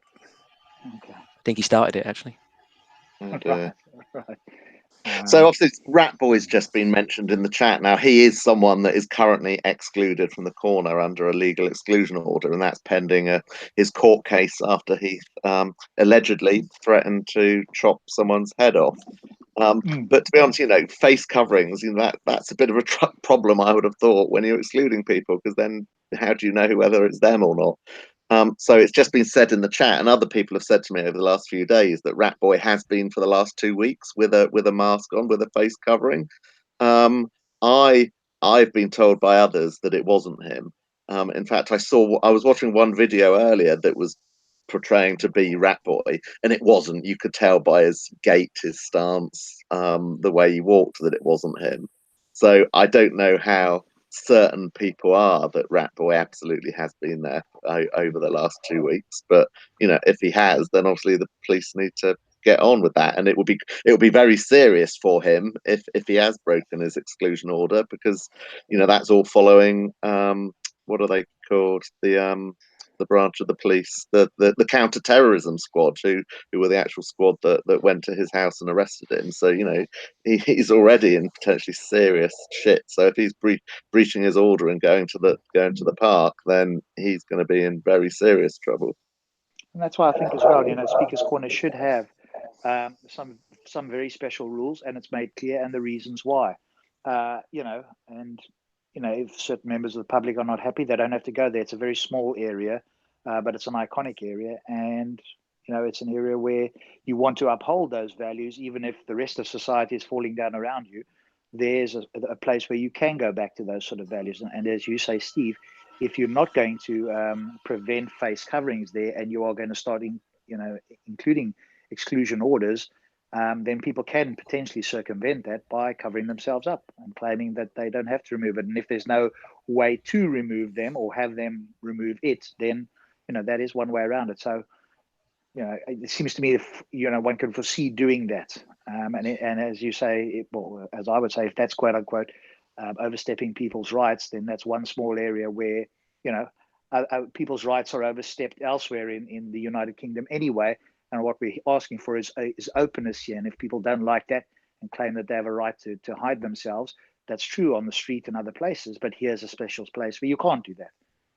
Okay. I think he started it, actually. Okay. Right. So obviously Rat Boy's just been mentioned in the chat. Now he is someone that is currently excluded from the corner under a legal exclusion order, and that's pending his court case after he allegedly threatened to chop someone's head off. But to be honest, face coverings, that's a bit of a problem, I would have thought, when you're excluding people, because then how do you know whether it's them or not? So it's just been said in the chat, and other people have said to me over the last few days that Rat Boy has been for the last 2 weeks with a mask on, with a face covering. I've been told by others that it wasn't him. In fact, I was watching one video earlier that was portraying to be Rat Boy, and it wasn't. You could tell by his gait, his stance, the way he walked, that it wasn't him. So I don't know how certain people are that Rat Boy absolutely has been there over the last 2 weeks. But if he has, then obviously the police need to get on with that, and it will be very serious for him if he has broken his exclusion order, because that's all following what are they called, the branch of the police, the counter-terrorism squad, who were the actual squad that went to his house and arrested him. So he's already in potentially serious shit. So if he's breaching his order and going to the park, then he's going to be in very serious trouble. And that's why I think as well, Speaker's Corner should have some very special rules, and it's made clear, and the reasons why. If certain members of the public are not happy, they don't have to go there. It's a very small area, but it's an iconic area, and it's an area where you want to uphold those values, even if the rest of society is falling down around you. There's a place where you can go back to those sort of values, and as you say, Steve, if you're not going to prevent face coverings there, and you are going to start including exclusion orders, then people can potentially circumvent that by covering themselves up and claiming that they don't have to remove it. And if there's no way to remove them or have them remove it, then that is one way around it. So it seems to me if one can foresee doing that, and as you say, as I would say, if that's quote unquote overstepping people's rights, then that's one small area where people's rights are overstepped elsewhere in the United Kingdom anyway. And what we're asking for is openness here. And if people don't like that and claim that they have a right to hide themselves, that's true on the street and other places. But here's a special place where you can't do that.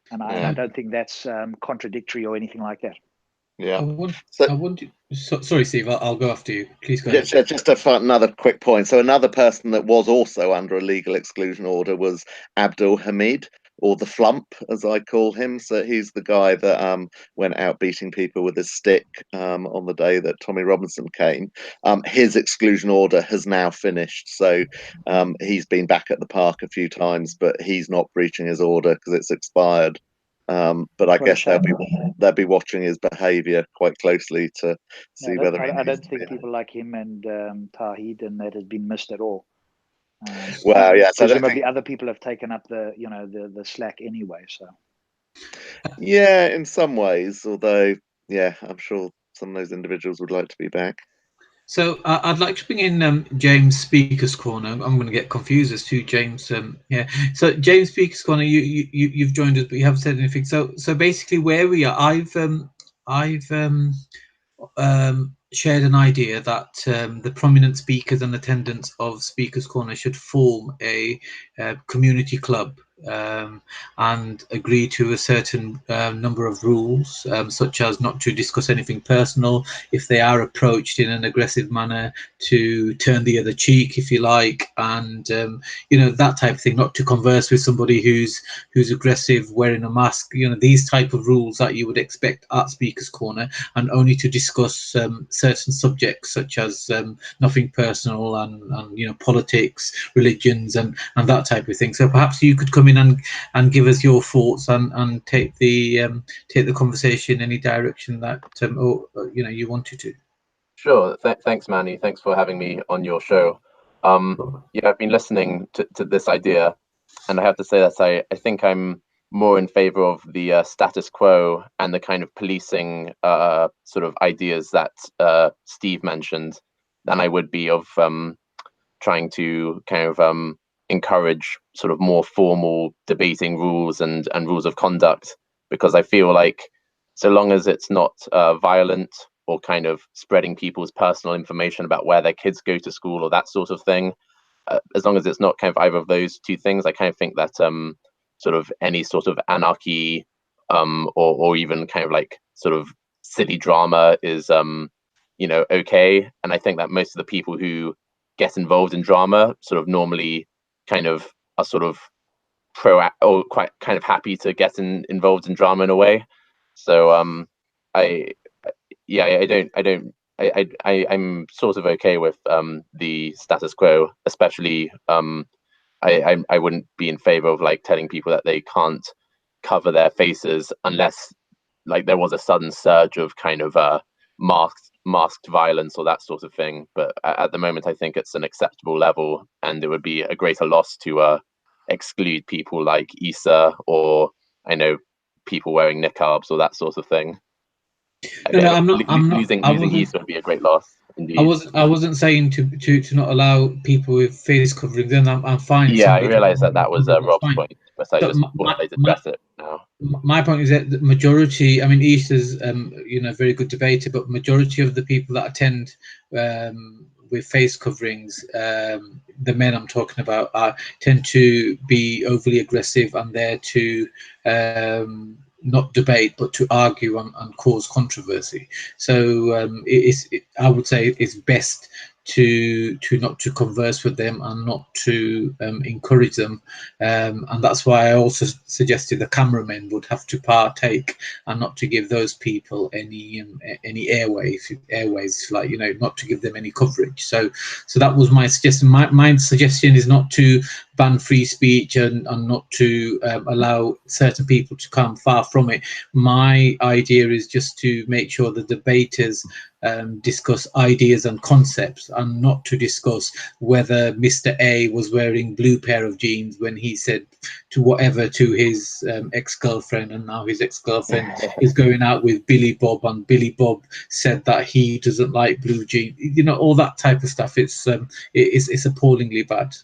And I don't think that's contradictory or anything like that. Yeah. Sorry, Steve, I'll go after you. Please go ahead. Just another quick point. So another person that was also under a legal exclusion order was Abdul Hamid, or the Flump, as I call him. So he's the guy that went out beating people with his stick on the day that Tommy Robinson came. His exclusion order has now finished. So he's been back at the park a few times, but he's not breaching his order because it's expired. But I guess they'll be watching his behaviour quite closely to see whether. I don't think people like him and Tawhid and that has been missed at all. Well, yeah. So I don't presumably think, other people have taken up the slack anyway. So yeah, in some ways, although, yeah, I'm sure some of those individuals would like to be back. So I'd like to bring in James Speaker's Corner. I'm going to get confused as to James. Yeah. So James Speaker's Corner, you've joined us, but you haven't said anything. So basically, where we are, I've shared an idea that the prominent speakers and attendants of Speaker's Corner should form a community club, and agree to a certain number of rules, such as not to discuss anything personal. If they are approached in an aggressive manner, to turn the other cheek, if you like, and that type of thing. Not to converse with somebody who's aggressive, wearing a mask. These type of rules that you would expect at Speaker's Corner, and only to discuss certain subjects such as nothing personal, and politics, religions, and that type of thing. So perhaps you could come in and give us your thoughts, and take the conversation any direction that you wanted to. Sure. Thanks, Manny. Thanks for having me on your show. Yeah, I've been listening to this idea, and I have to say that I think I'm more in favor of the status quo and the kind of policing sort of ideas that Steve mentioned than I would be of trying to kind of encourage sort of more formal debating rules and rules of conduct, because I feel like so long as it's not violent or kind of spreading people's personal information about where their kids go to school or that sort of thing, as long as it's not kind of either of those two things, I kind of think that sort of any sort of anarchy or even kind of like sort of silly drama is okay. And I think that most of the people who get involved in drama sort of normally kind of are sort of pro or quite kind of happy to get involved in drama in a way. So I yeah, I'm sort of okay with the status quo, especially I wouldn't be in favor of like telling people that they can't cover their faces unless like there was a sudden surge of kind of masked violence or that sort of thing. But at the moment, I think it's an acceptable level, and it would be a greater loss to exclude people like Issa, or I know people wearing niqabs or that sort of thing. No, no, Okay, I'm not. losing Issa would be a great loss I indeed. wasn't. I wasn't saying to not allow people with face covering. Then I'm fine if Yeah, I somebody doesn't realized have that it. was That's Rob's fine. point, but I So just thought I'd address it now. my point is that the majority, I mean, Easter's, very good debater, but majority of the people that attend with face coverings, the men I'm talking about, tend to be overly aggressive and there to not debate, but to argue and cause controversy. So I would say it's best to not to converse with them and not to encourage them, and that's why I also suggested the cameramen would have to partake and not to give those people any airways, like not to give them any coverage. So that was my suggestion. My suggestion is not to ban free speech and not to allow certain people to come. Far from it. My idea is just to make sure the debaters discuss ideas and concepts, and not to discuss whether Mr. A was wearing blue pair of jeans when he said to his ex-girlfriend, and now his ex-girlfriend is going out with Billy Bob, and Billy Bob said that he doesn't like blue jeans. All that type of stuff. It's appallingly bad.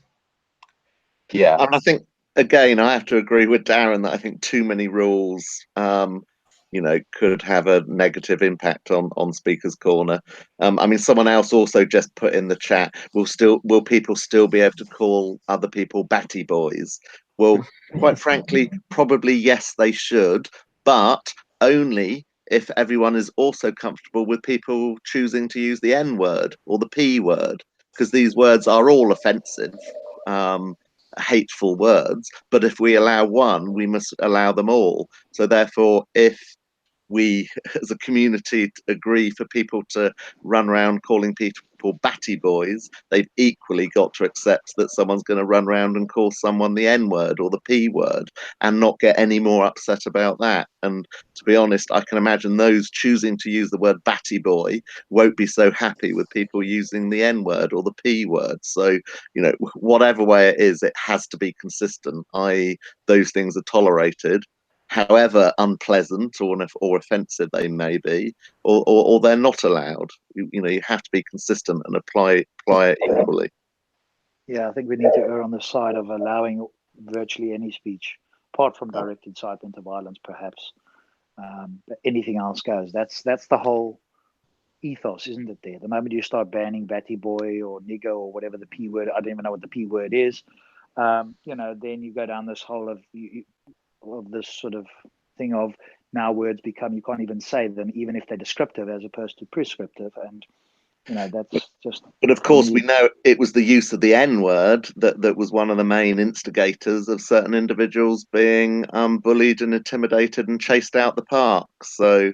Yeah, And I think, again, I have to agree with Darren that I think too many rules, could have a negative impact on Speaker's Corner. I mean, someone else also just put in the chat: will people still be able to call other people batty boys? Well, quite frankly, probably yes, they should, but only if everyone is also comfortable with people choosing to use the N word or the P word, because these words are all offensive. Hateful words, but if we allow one, we must allow them all. So therefore, if we as a community agree for people to run around calling people people batty boys, they've equally got to accept that someone's going to run around and call someone the N word or the P word and not get any more upset about that. And to be honest, I can imagine those choosing to use the word batty boy won't be so happy with people using the N word or the P word. So, whatever way it is, it has to be consistent, i.e., those things are tolerated, however unpleasant or offensive they may be, or they're not allowed. You have to be consistent and apply it equally. Yeah, I think we need to err on the side of allowing virtually any speech, apart from direct incitement to violence, perhaps. But anything else goes. That's the whole ethos, isn't it? There, the moment you start banning batty boy or nigger or whatever the P word, I don't even know what the P word is. Then you go down this whole of this sort of thing of now words become, you can't even say them, even if they're descriptive as opposed to prescriptive, and that's just. But of course, we know it was the use of the N word that was one of the main instigators of certain individuals being bullied and intimidated and chased out the park. So,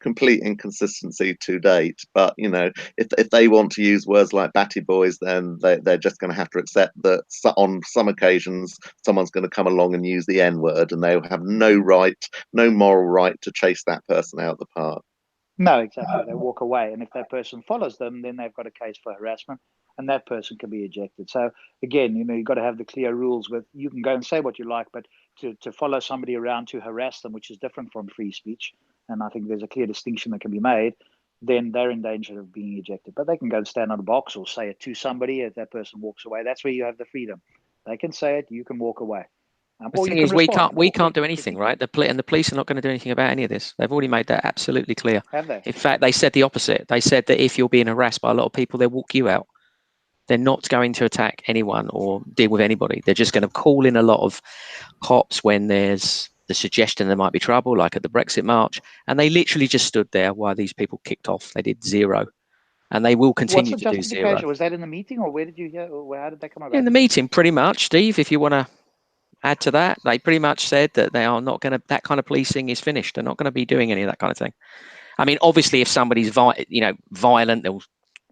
complete inconsistency to date. But if they want to use words like batty boys, then they're just going to have to accept that on some occasions someone's going to come along and use the N word, and they'll have no moral right to chase that person out the park. No, exactly. They walk away, and if that person follows them, then they've got a case for harassment, and that person can be ejected. So again, you've got to have the clear rules. With you can go and say what you like, but to follow somebody around to harass them, which is different from free speech, and I think there's a clear distinction that can be made, then they're in danger of being ejected. But they can go and stand on a box or say it to somebody. If that person walks away, that's where you have the freedom. They can say it, you can walk away. The thing is, we can't do anything, right? The police are not going to do anything about any of this. They've already made that absolutely clear. Have they? In fact, they said the opposite. They said that if you're being harassed by a lot of people, they'll walk you out. They're not going to attack anyone or deal with anybody. They're just going to call in a lot of cops when there's the suggestion there might be trouble, like at the Brexit march. And they literally just stood there while these people kicked off. They did zero. And they will continue to do zero. Was that in the meeting, or where did you hear, or how did that come about? In the meeting, pretty much, Steve, if you want to add to that, they pretty much said that they are not going to, that kind of policing is finished. They're not going to be doing any of that kind of thing. I mean, obviously, if somebody's violent,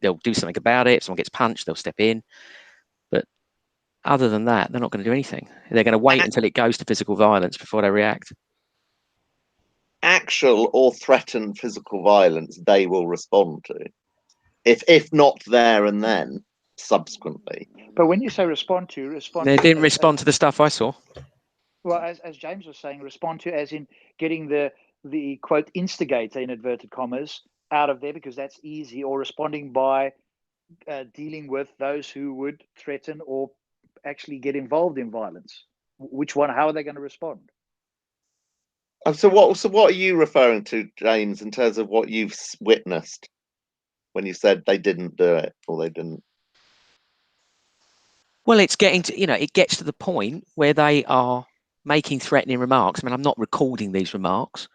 they'll do something about it. If someone gets punched, they'll step in. But other than that, they're not going to do anything. They're going to wait until it goes to physical violence before they react. Actual or threatened physical violence, they will respond to. If not there and then, subsequently. But when you say respond they didn't respond to the stuff I saw. Well, as James was saying, respond to as in getting the quote instigator in inverted commas out of there, because that's easy, or responding by dealing with those who would threaten or actually get involved in violence. Which one? How are they going to respond? So what are you referring to, James, in terms of what you've witnessed when you said they didn't do it or they didn't? Well, it's getting to, it gets to the point where they are making threatening remarks. I mean, I'm not recording these remarks,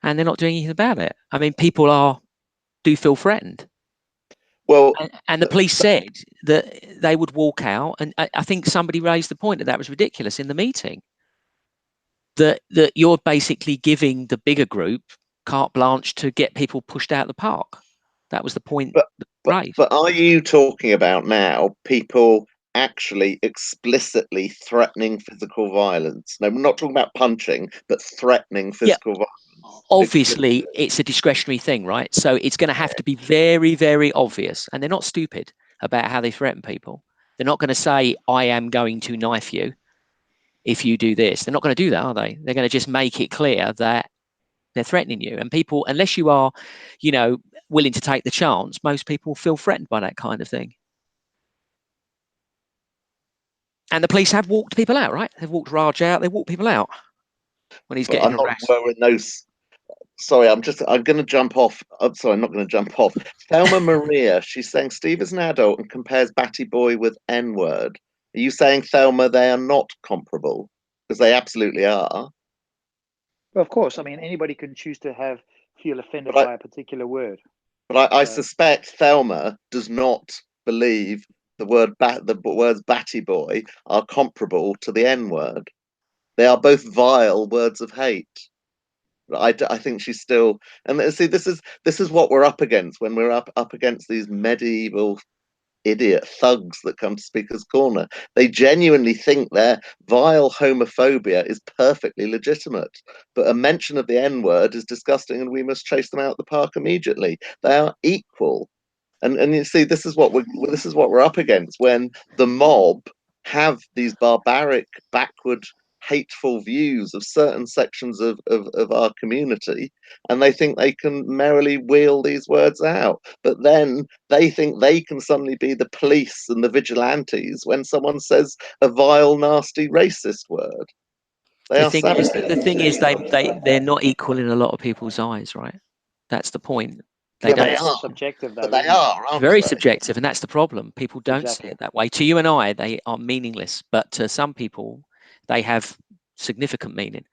and they're not doing anything about it. I mean, people do feel threatened. Well, and the police said that they would walk out, and I think somebody raised the point that was ridiculous in the meeting. That you're basically giving the bigger group carte blanche to get people pushed out of the park. That was the point. But are you talking about now people actually explicitly threatening physical violence? No, we're not talking about punching, but threatening physical violence. Obviously, it's a discretionary thing, right? So it's going to have to be very, very obvious. And they're not stupid about how they threaten people. They're not going to say, I am going to knife you if you do this. They're not going to do that, are they? They're going to just make it clear that they're threatening you. And people, unless you are, willing to take the chance, most people feel threatened by that kind of thing. And the police have walked people out, right? They've walked Raj out. They walked people out when he's getting harassed. Sorry, I'm going to jump off. I'm sorry, I'm not going to jump off. Thelma Maria, she's saying Steve is an adult and compares Batty Boy with N-word. Are you saying, Thelma, they are not comparable? Because they absolutely are. Well, of course. I mean, anybody can choose to feel offended by a particular word. But I suspect Thelma does not believe the words Batty Boy are comparable to the N-word. They are both vile words of hate. I think she's still, and see, this is what we're up against when we're up against these medieval idiot thugs that come to Speaker's Corner. They genuinely think their vile homophobia is perfectly legitimate, but a mention of the N-word is disgusting, and we must chase them out the park immediately. They are equal. And you see, this is what we're up against when the mob have these barbaric, backward, hateful views of certain sections of our community, and they think they can merrily wheel these words out. But then they think they can suddenly be the police and the vigilantes when someone says a vile, nasty, racist word. They The are thing is, savages. the thing is, they're not equal in a lot of people's eyes, right? That's the point. They Yeah, but don't. They it's all are, subjective, but though, they isn't it? are, aren't Very they? subjective, and that's the problem. People don't see Exactly. it that way. To you and I, they are meaningless, but to some people, they have significant meaning.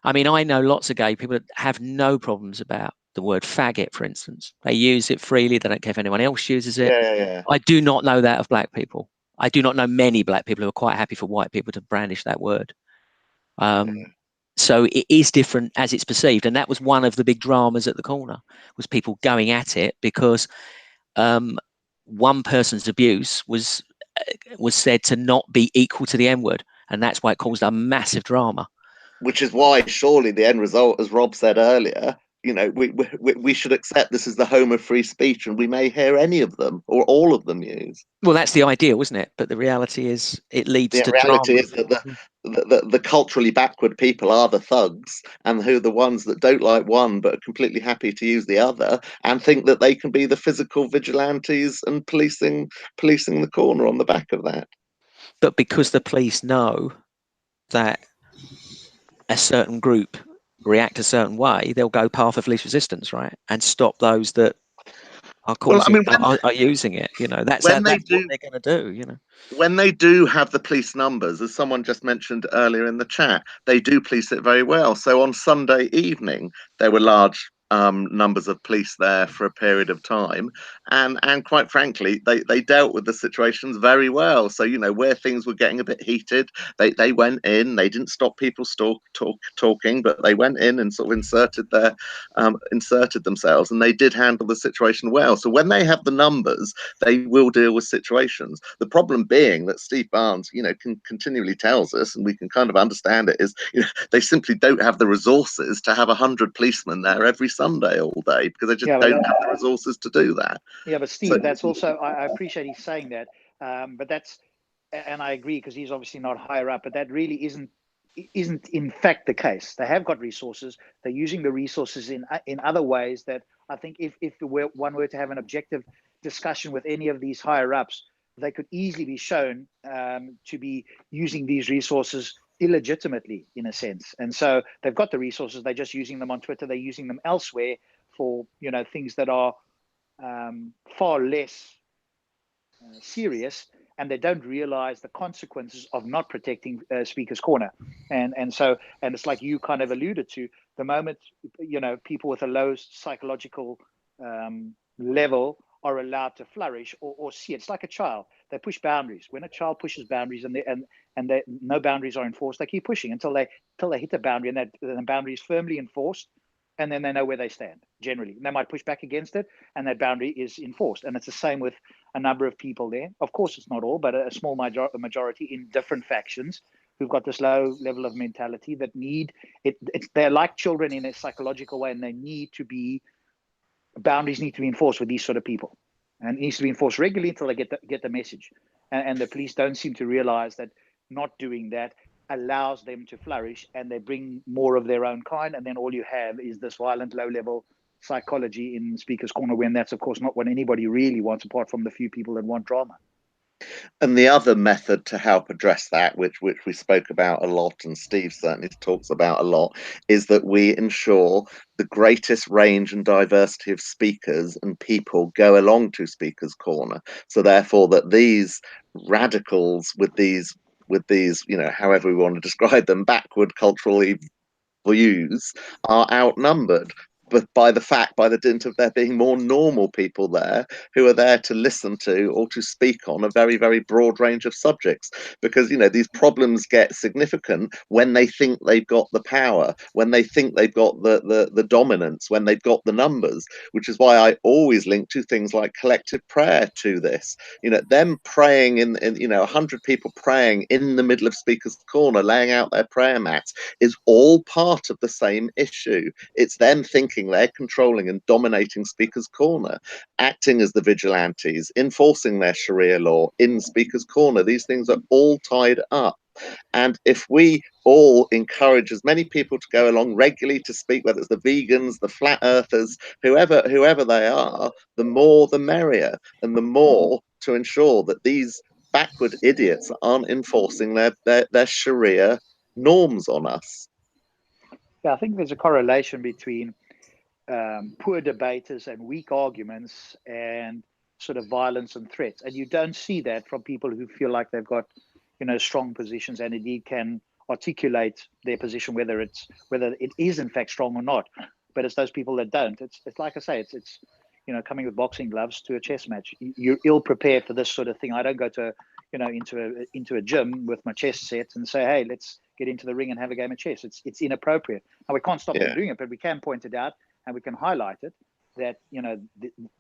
I mean, I know lots of gay people that have no problems about the word faggot, for instance. They use it freely. They don't care if anyone else uses it. Yeah. I do not know that of black people. I do not know many black people who are quite happy for white people to brandish that word. So it is different as it's perceived, and that was one of the big dramas at the corner, was people going at it because one person's abuse was said to not be equal to the N word, and that's why it caused a massive drama. Which is why surely the end result, as Rob said earlier, we should accept this is the home of free speech, and we may hear any of them or all of them used. Well, that's the ideal, isn't it? But the reality is, it leads The to reality drama. is that the culturally backward people are the thugs, and who are the ones that don't like one but are completely happy to use the other, and think that they can be the physical vigilantes and policing the corner on the back of that. But because the police know that a certain group react a certain way, they'll go path of least resistance, right, and stop those that are Well, I causing mean, are using it. You know, that's when they that's what do they're going to do. You know, when they do have the police numbers, as someone just mentioned earlier in the chat, they do police it very well. So on Sunday evening, there were large numbers of police there for a period of time, and quite frankly, they dealt with the situations very well. So where things were getting a bit heated, they went in. They didn't stop people talking, but they went in and sort of inserted themselves, and they did handle the situation well. So when they have the numbers, they will deal with situations. The problem being that Steve Barnes, continually tells us, and we can kind of understand it, is they simply don't have the resources to have 100 policemen there every Sunday all day, because they just don't have the resources to do that. Yeah, but Steve, that's also, I appreciate he's saying that, but that's, and I agree, because he's obviously not higher up, but that really isn't in fact the case. They have got resources. They're using the resources in other ways that I think if one were to have an objective discussion with any of these higher ups, they could easily be shown to be using these resources illegitimately, in a sense. And so they've got the resources. They're just using them on Twitter. They're using them elsewhere for things that are far less serious, and they don't realize the consequences of not protecting Speaker's Corner. And it's like you kind of alluded to, the moment people with a low psychological level are allowed to flourish or see it. It's like a child. They push boundaries. When a child pushes boundaries and no boundaries are enforced, they keep pushing until they hit a boundary, and the boundary is firmly enforced, and then they know where they stand. Generally, and they might push back against it, and that boundary is enforced. And it's the same with a number of people there. Of course, it's not all, but a small majority in different factions who've got this low level of mentality that need it. They're like children in a psychological way, and they need to be boundaries need to be enforced with these sort of people, and it needs to be enforced regularly until they get the message. And the police don't seem to realize that not doing that allows them to flourish, and they bring more of their own kind, and then all you have is this violent low-level psychology in Speaker's Corner, when that's of course not what anybody really wants, apart from the few people that want drama. And the other method to help address that, which we spoke about a lot, and Steve certainly talks about a lot, is that we ensure the greatest range and diversity of speakers and people go along to Speaker's Corner. So therefore, that these radicals with these, however we want to describe them, backward cultural views are outnumbered. but by the dint of there being more normal people there who are there to listen to or to speak on a very, very broad range of subjects. Because, you know, these problems get significant when they think they've got the power, when they think they've got the dominance, when they've got the numbers, which is why I always link to things like collective prayer to this. You know, them praying in 100 people praying in the middle of Speaker's Corner, laying out their prayer mats, is all part of the same issue. It's them thinking they're controlling and dominating Speaker's Corner, acting as the vigilantes, enforcing their Sharia law in Speaker's Corner. These things are all tied up. And if we all encourage as many people to go along regularly to speak, whether it's the vegans, the flat earthers, whoever they are, the more the merrier, and the more to ensure that these backward idiots aren't enforcing their Sharia norms on us. Yeah, I think there's a correlation between poor debaters and weak arguments and sort of violence and threats. And you don't see that from people who feel like they've got, you know, strong positions and indeed can articulate their position, whether it is in fact strong or not. But it's those people that don't. It's like I say, it's you know, coming with boxing gloves to a chess match. You're ill prepared for this sort of thing. I don't go to, you know, into a gym with my chess set and say, hey, let's get into the ring and have a game of chess. It's inappropriate. And we can't stop them doing it, but we can point it out and we can highlight it, that, you know,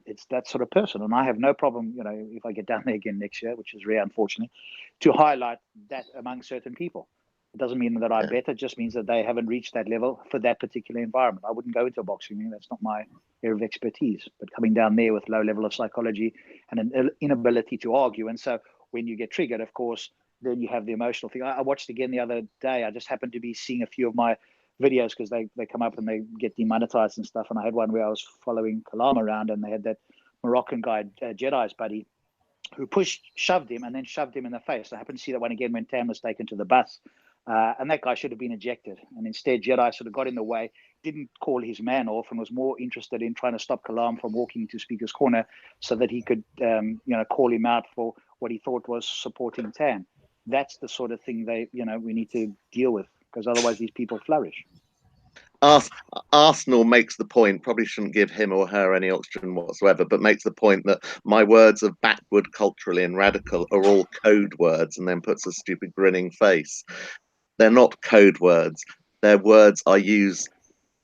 it's that sort of person. And I have no problem, you know, if I get down there again next year, which is rare, unfortunately, to highlight that among certain people. It doesn't mean that I'm better, it just means that they haven't reached that level for that particular environment. I wouldn't go into a boxing ring, that's not my area of expertise. But coming down there with low level of psychology and an inability to argue. And so when you get triggered, of course, then you have the emotional thing. I watched again the other day. I just happened to be seeing a few of my videos because they come up and they get demonetized and stuff. And I had one where I was following Kalam around and they had that Moroccan guy, Jedi's buddy, who shoved him and then shoved him in the face. I happened to see that one again when Tam was taken to the bus. And that guy should have been ejected. And instead, Jedi sort of got in the way, didn't call his man off, and was more interested in trying to stop Kalam from walking into Speaker's Corner so that he could, you know, call him out for what he thought was supporting Tam. That's the sort of thing we need to deal with, because otherwise these people flourish. Arsenal makes the point, probably shouldn't give him or her any oxygen whatsoever, but makes the point that my words of backward, culturally and radical are all code words, and then puts a stupid grinning face. They're not code words. They're words I use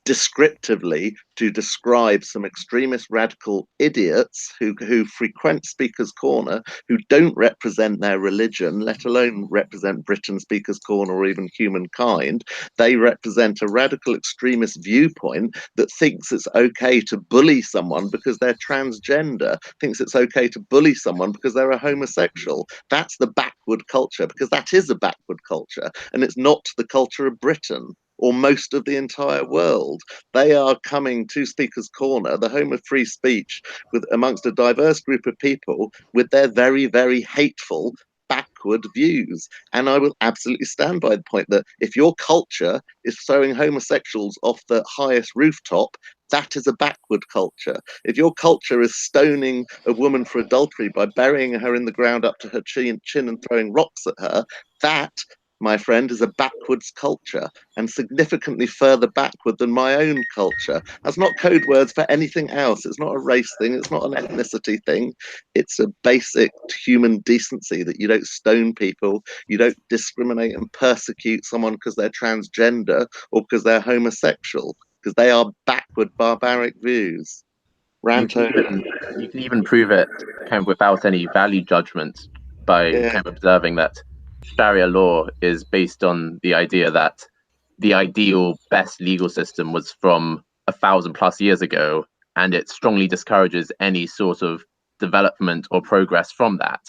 descriptively to describe some extremist radical idiots who frequent Speaker's Corner, who don't represent their religion, let alone represent Britain, Speaker's Corner, or even humankind. They represent a radical extremist viewpoint that thinks it's okay to bully someone because they're transgender, thinks it's okay to bully someone because they're a homosexual. That's the backward culture, because that is a backward culture, and it's not the culture of Britain or most of the entire world. They are coming to Speaker's Corner, the home of free speech, with amongst a diverse group of people with their very, very hateful, backward views. And I will absolutely stand by the point that if your culture is throwing homosexuals off the highest rooftop, that is a backward culture. If your culture is stoning a woman for adultery by burying her in the ground up to her chin and throwing rocks at her, that, my friend, is a backwards culture, and significantly further backward than my own culture. That's not code words for anything else. It's not a race thing. It's not an ethnicity thing. It's a basic human decency that you don't stone people. You don't discriminate and persecute someone because they're transgender or because they're homosexual, because they are backward, barbaric views. You can even prove it kind of without any value judgment by kind of observing that Sharia law is based on the idea that the ideal best legal system was from 1,000+ years ago, and it strongly discourages any sort of development or progress from that.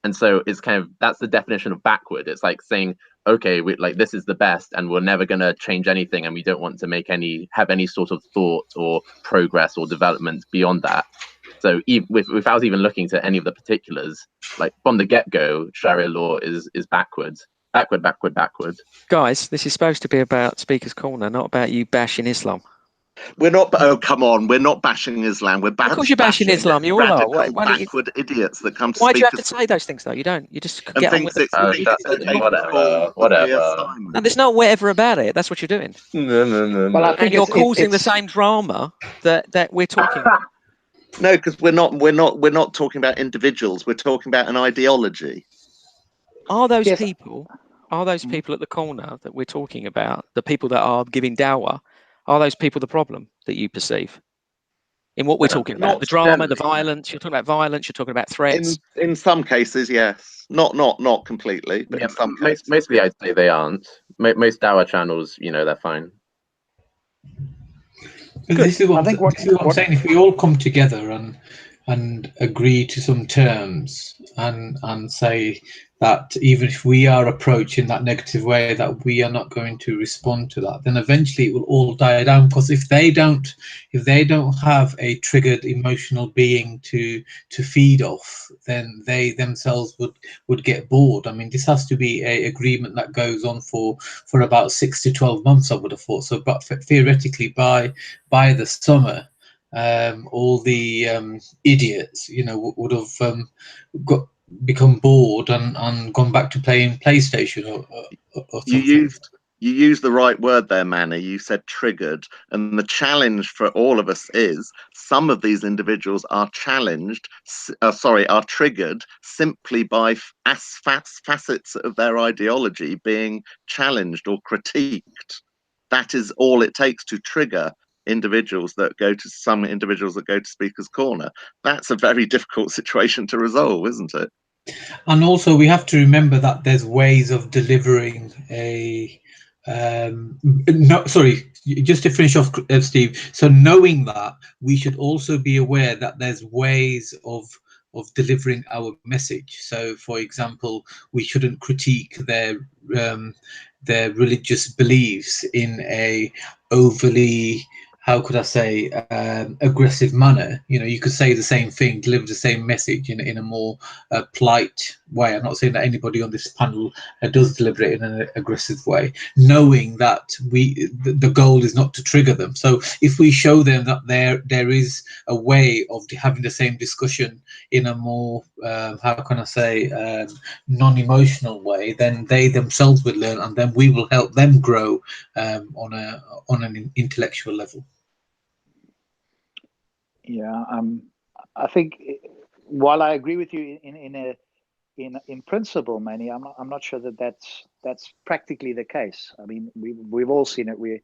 And so it's kind of, that's the definition of backward. It's like saying, okay, this is the best and we're never going to change anything, and we don't want to have any sort of thought or progress or development beyond that. So without even looking to any of the particulars, like from the get-go, Sharia law is backwards. Backward. Guys, this is supposed to be about Speaker's Corner, not about you bashing Islam. We're not. Oh, come on. We're not bashing Islam. We're Of course you're bashing Islam. You all are. radical, Why don't you? backward idiots that come to Why do you speak have to say those things though? You don't. You just and get on with thinks it. it's okay to perform whatever. No, there's no whatever about it. That's what you're doing. Well, I And think you're it's causing the same drama that we're talking about. No, because we're not talking about individuals. We're talking about an ideology. Are those Yes. people at the corner that we're talking about, the people that are giving dawah, are those people the problem that you perceive? In what we're talking about, Not the drama, the generally. violence. You're talking about violence. You're talking about threats. In some cases, yes. Not completely, but in some cases. Mostly I'd say they aren't. Most Dawa channels, they're fine. This is what I think I'm saying. If we all come together and agree to some terms and say that even if we are approached in that negative way, that we are not going to respond to that, then eventually it will all die down. Because if they don't have a triggered emotional being to feed off, then they themselves would get bored. I mean, this has to be a agreement that goes on for about 6 to 12 months, I would have thought. So, but theoretically, by the summer, all the idiots, would have become bored and gone back to playing PlayStation or something. You used the right word there, Manny. You said triggered, and the challenge for all of us is some of these individuals are are triggered simply by facets of their ideology being challenged or critiqued. That is all it takes to trigger individuals that go to Speaker's Corner. That's a very difficult situation to resolve, isn't it? And also, we have to remember that there's ways of delivering no, sorry, just to finish off, Steve. So knowing that, we should also be aware that there's ways of delivering our message. So, for example, we shouldn't critique their religious beliefs in a overly, how could I say, aggressive manner. You could say the same thing, deliver the same message in a more polite way. I'm not saying that anybody on this panel does deliver it in an aggressive way, knowing that the goal is not to trigger them. So if we show them that there is a way of having the same discussion in a more, how can I say, non-emotional way, then they themselves will learn, and then we will help them grow on an intellectual level. Yeah, I think while I agree with you in principle, Manny, I'm not sure that that's practically the case. I mean, we've all seen it. We're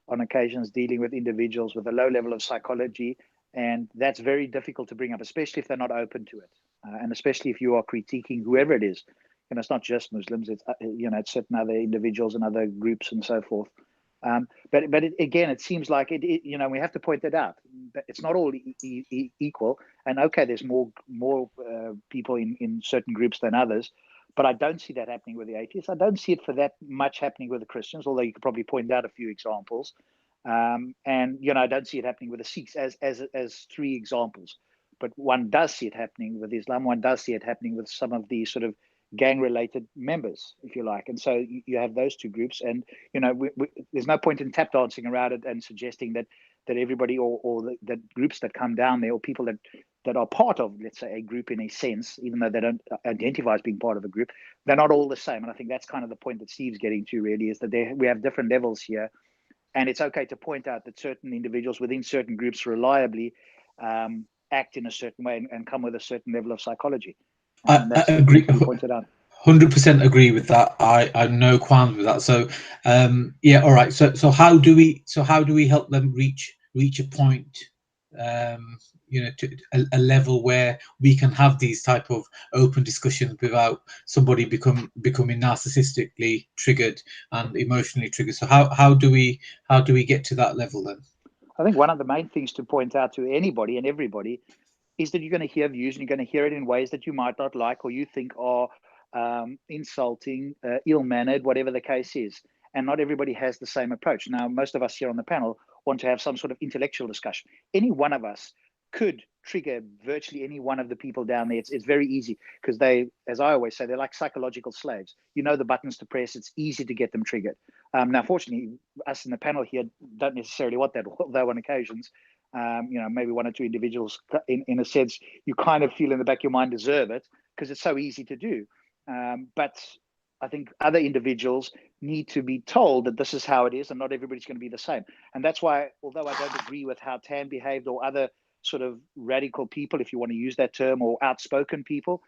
on occasions dealing with individuals with a low level of psychology, and that's very difficult to bring up, especially if they're not open to it, and especially if you are critiquing whoever it is. It's not just Muslims. It's it's certain other individuals and other groups and so forth. But again, it seems like we have to point that out. It's not all equal. And okay, there's more people in certain groups than others, but I don't see that happening with the atheists. I don't see it for that much happening with the Christians, although you could probably point out a few examples. And I don't see it happening with the Sikhs as three examples. But one does see it happening with Islam. One does see it happening with some of the sort of gang-related members, if you like. And so you have those two groups, and there's no point in tap dancing around it and suggesting that everybody or that groups that come down there, or people that are part of, let's say, a group in a sense, even though they don't identify as being part of a group, they're not all the same. And I think that's kind of the point that Steve's getting to, really, is that we have different levels here, and it's okay to point out that certain individuals within certain groups reliably act in a certain way and come with a certain level of psychology. I agree. Pointed out. 100% agree with that. I have no qualms with that. So, yeah, all right. So how do we help them reach a point, to a level where we can have these type of open discussions without somebody becoming narcissistically triggered and emotionally triggered? So how do we get to that level then? I think one of the main things to point out to anybody and everybody is that you're going to hear views, and you're going to hear it in ways that you might not like, or you think are insulting, ill-mannered, whatever the case is. And not everybody has the same approach. Now, most of us here on the panel want to have some sort of intellectual discussion. Any one of us could trigger virtually any one of the people down there. It's very easy because they, as I always say, they're like psychological slaves. You know the buttons to press. It's easy to get them triggered. Now, fortunately, us in the panel here don't necessarily want that, although on occasions, maybe one or two individuals, in a sense, you kind of feel in the back of your mind deserve it because it's so easy to do. But I think other individuals need to be told that this is how it is and not everybody's going to be the same. And that's why, although I don't agree with how Tan behaved or other sort of radical people, if you want to use that term, or outspoken people,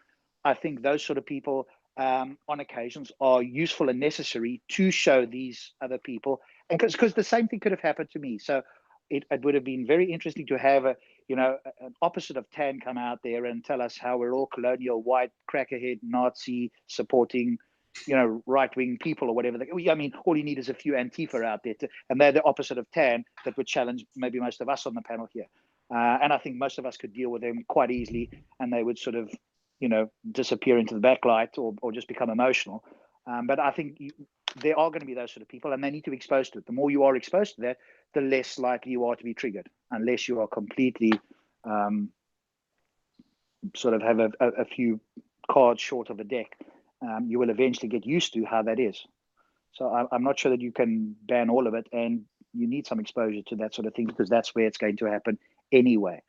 I think those sort of people on occasions are useful and necessary to show these other people. And because the same thing could have happened to me. So it would have been very interesting to have an opposite of Tan come out there and tell us how we're all colonial, white, crackerhead, Nazi supporting, right-wing people or whatever. I mean, all you need is a few Antifa out there, and they're the opposite of Tan that would challenge maybe most of us on the panel here. And I think most of us could deal with them quite easily, and they would sort of, disappear into the backlight or just become emotional. But I think there are going to be those sort of people, and they need to be exposed to it. The more you are exposed to that, the less likely you are to be triggered, unless you are completely sort of have a few cards short of a deck. You will eventually get used to how that is. So I'm not sure that you can ban all of it, and you need some exposure to that sort of thing because that's where it's going to happen anyway.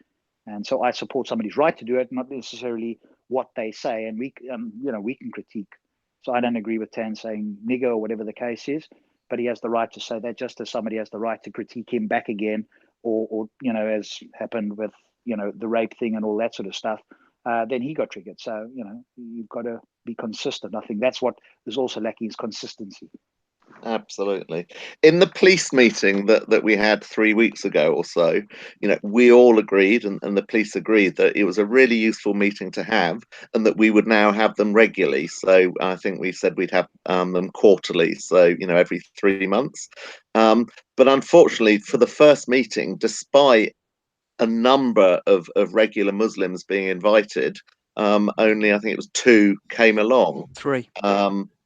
And so I support somebody's right to do it, not necessarily what they say, and we can critique. So I don't agree with Tan saying nigger or whatever the case is, but he has the right to say that, just as somebody has the right to critique him back again, or as happened with the rape thing and all that sort of stuff. Then he got triggered. So you've got to be consistent. I think that's what is also lacking, is consistency. Absolutely. In the police meeting that we had 3 weeks ago or so, we all agreed, and the police agreed, that it was a really useful meeting to have, and that we would now have them regularly. So I think we said we'd have them quarterly, so every 3 months. But unfortunately, for the first meeting, despite a number of regular Muslims being invited, only I think it was 2 came along. 3.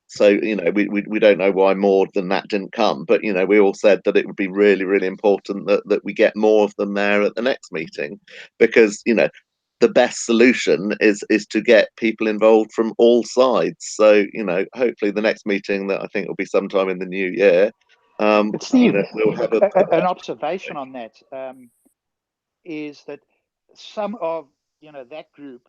So we don't know why more than that didn't come, but we all said that it would be really, really important that we get more of them there at the next meeting, because the best solution is to get people involved from all sides. So hopefully the next meeting, that I think will be sometime in the new year, But Steve, we'll have an observation on that is that some of that group,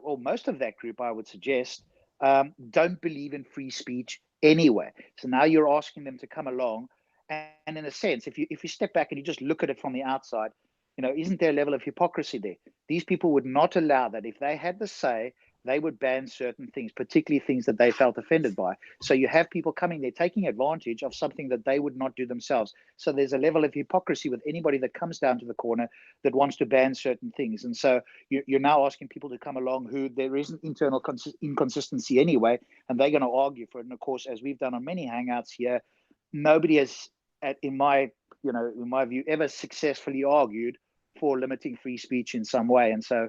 or most of that group, I would suggest, don't believe in free speech anyway. So now you're asking them to come along, and in a sense, if you step back and you just look at it from the outside, isn't there a level of hypocrisy there? These people would not allow that. If they had the say, they would ban certain things, particularly things that they felt offended by. So you have people coming there taking advantage of something that they would not do themselves. So there's a level of hypocrisy with anybody that comes down to the corner that wants to ban certain things. And so you're now asking people to come along who there is an internal inconsistency anyway, and they're going to argue for it. And of course, as we've done on many hangouts here, nobody has, in my view, ever successfully argued for limiting free speech in some way. And so,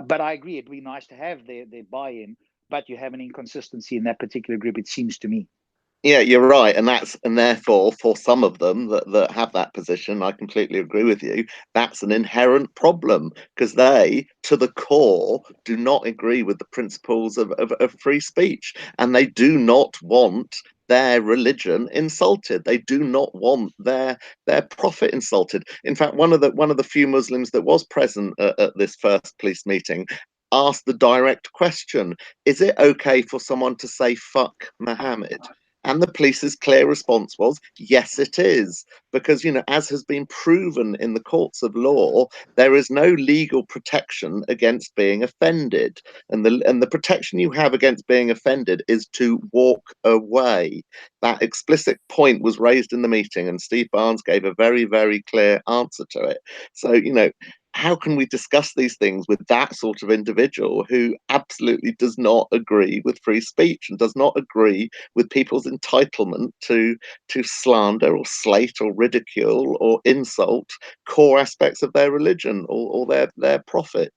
but I agree, it'd be nice to have their buy-in, but you have an inconsistency in that particular group, it seems to me. Yeah, you're right, and therefore, for some of them that have that position, I completely agree with you. That's an inherent problem, because they, to the core, do not agree with the principles of free speech, and they do not want their religion insulted. They do not want their prophet insulted. In fact, one of the few Muslims that was present at this first police meeting asked the direct question: is it okay for someone to say "fuck Muhammad"? And the police's clear response was, yes, it is. Because, as has been proven in the courts of law, there is no legal protection against being offended. And the protection you have against being offended is to walk away. That explicit point was raised in the meeting, and Steve Barnes gave a very, very clear answer to it. So, how can we discuss these things with that sort of individual who absolutely does not agree with free speech and does not agree with people's entitlement to slander or slate or ridicule or insult core aspects of their religion or their prophet?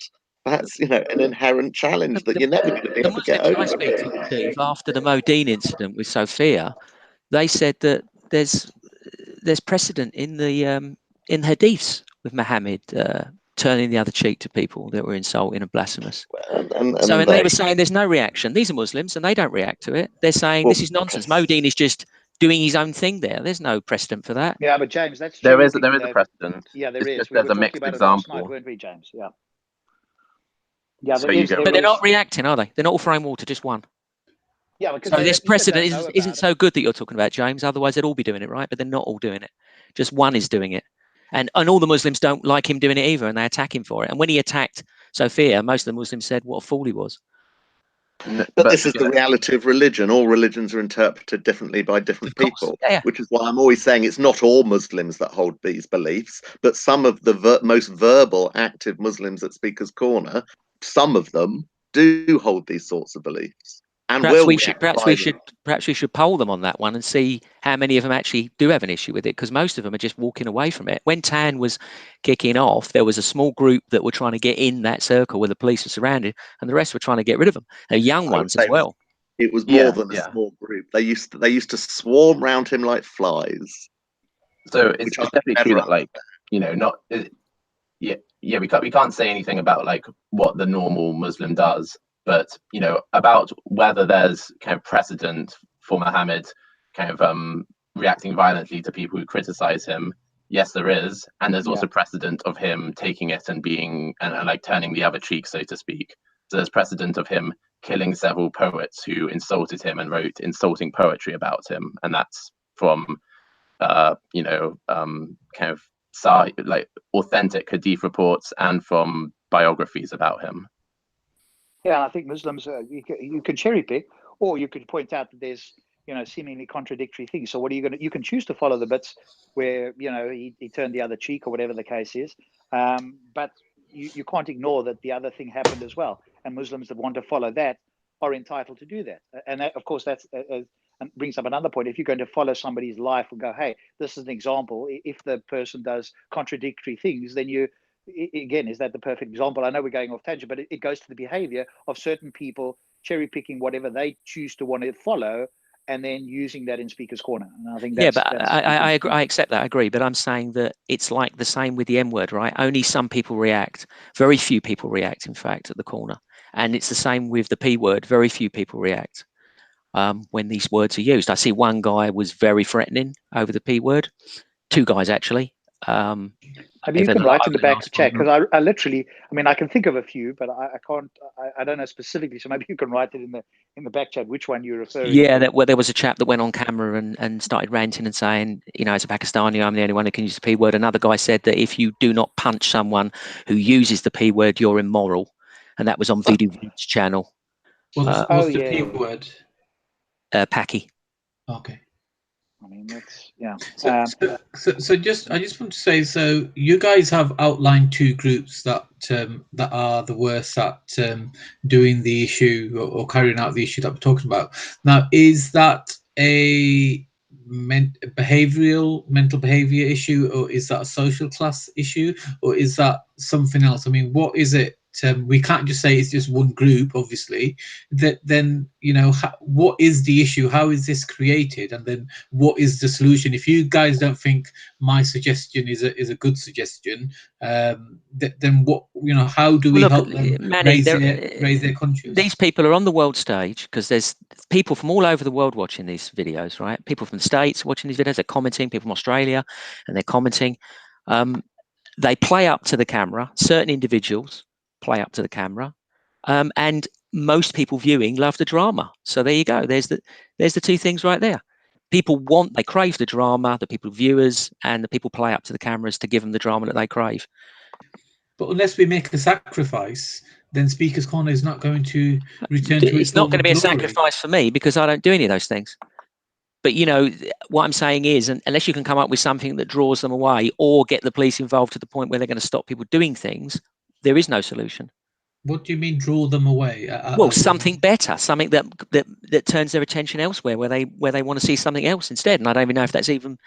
That's an inherent challenge that you're never going to be able to get over. I speak to, Steve, after the Modine incident with Sophia, they said that there's precedent in the in hadiths with Muhammad turning the other cheek to people that were insulting and blasphemous. And And they were saying there's no reaction. These are Muslims and they don't react to it. They're saying this is nonsense. Modine is just doing his own thing there. There's no precedent for that. Yeah, but James, that's there is cherry-picking, a though. precedent. Yeah, there It's is. just We were there's a talking mixed about it last night, example. weren't we, James? Yeah. Yeah, So there you is. go. But they're not reacting, are they? They're not all throwing water, just one. Yeah, because So this people precedent don't know isn't about so good that you're talking about, James. Otherwise, they'd all be doing it, right? But they're not all doing it. Just one is doing it. And all the Muslims don't like him doing it either, and they attack him for it. And when he attacked Sophia, most of the Muslims said what a fool he was. But this is the reality of religion. All religions are interpreted differently by different people, which is why I'm always saying it's not all Muslims that hold these beliefs, but some of the most verbal, active Muslims at Speaker's Corner, some of them do hold these sorts of beliefs. And Perhaps we should poll them on that one and see how many of them actually do have an issue with it, because most of them are just walking away from it. When Tan was kicking off, there was a small group that were trying to get in that circle where the police were surrounded, and the rest were trying to get rid of them. They're young ones as well. It was more than a small group. They used to swarm around him like flies. So it's definitely true that, like, you know, we can't say anything about like what the normal Muslim does. But, you know, about whether there's kind of precedent for Muhammad kind of reacting violently to people who criticize him, yes, there is. And there's also precedent of him taking it and being and like turning the other cheek, so to speak. So there's precedent of him killing several poets who insulted him and wrote insulting poetry about him. And that's from, kind of like authentic hadith reports and from biographies about him. Yeah, I think Muslims, you can cherry pick, or you could point out that there's, seemingly contradictory things. So what are you going to? You can choose to follow the bits where he turned the other cheek or whatever the case is, but you can't ignore that the other thing happened as well. And Muslims that want to follow that are entitled to do that. And that, of course, that's and brings up another point. If you're going to follow somebody's life and go, hey, this is an example. If the person does contradictory things, then again, is that the perfect example? I know we're going off tangent, but it goes to the behavior of certain people cherry picking whatever they choose to want to follow and then using that in Speaker's Corner. And I think that's, I agree. I accept that. I agree. But I'm saying that it's like the same with the M word, right? Only some people react. Very few people react, in fact, at the corner. And it's the same with the P word. Very few people react when these words are used. I see one guy was very threatening over the P word. Two guys, actually. Maybe you can write in the back to chat, because I literally, I can think of a few, but I can't. I don't know specifically. So maybe you can write it in the back chat which one you're referring to. Yeah, where there was a chap that went on camera and started ranting and saying, as a Pakistani, I'm the only one who can use the P word. Another guy said that if you do not punch someone who uses the P word, you're immoral, and that was on Video View's channel. What's the P word? Paki. Okay. That's So I just want to say, so you guys have outlined two groups that are the worst at doing the issue or carrying out the issue that we're talking about. Now, is that a mental behavior issue, or is that a social class issue, or is that something else? What is it? We can't just say it's just one group, obviously. Then what is the issue? How is this created? And then what is the solution? If you guys don't think my suggestion is a good suggestion, then what? How do we help them Manny, raise their conscience? These people are on the world stage because there's people from all over the world watching these videos, right? People from the States watching these videos, they're commenting. People from Australia, and they're commenting. They play up to the camera. Certain individuals play up to the camera, and most people viewing love the drama. So there you go. There's the two things right there. People they crave the drama. The people viewers and the people play up to the cameras to give them the drama that they crave. But unless we make a sacrifice, then Speaker's Corner is not going to return to its It's not going to be glory. a sacrifice for me because I don't do any of those things. But what I'm saying is, unless you can come up with something that draws them away or get the police involved to the point where they're going to stop people doing things, there is no solution. What do you mean, draw them away? Well, something better, something that turns their attention elsewhere, where they want to see something else instead. And I don't even know if that's even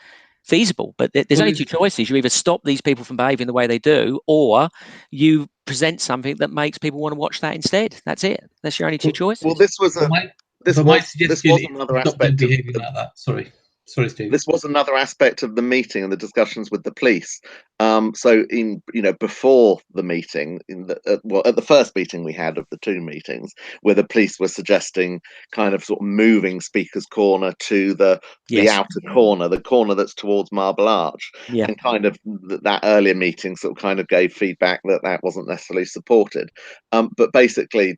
feasible. But there's only two choices. You either stop these people from behaving the way they do, or you present something that makes people want to watch that instead. That's it. That's your only two choices. Well, this was my suggestion is stop them behaving like that. Sorry. Sorry, Steve. This was another aspect of the meeting and the discussions with the police. So before the meeting, at the first meeting we had of the two meetings, where the police were suggesting kind of sort of moving Speaker's Corner to the outer corner, the corner that's towards Marble Arch, and kind of that earlier meeting sort of kind of gave feedback that wasn't necessarily supported. But basically,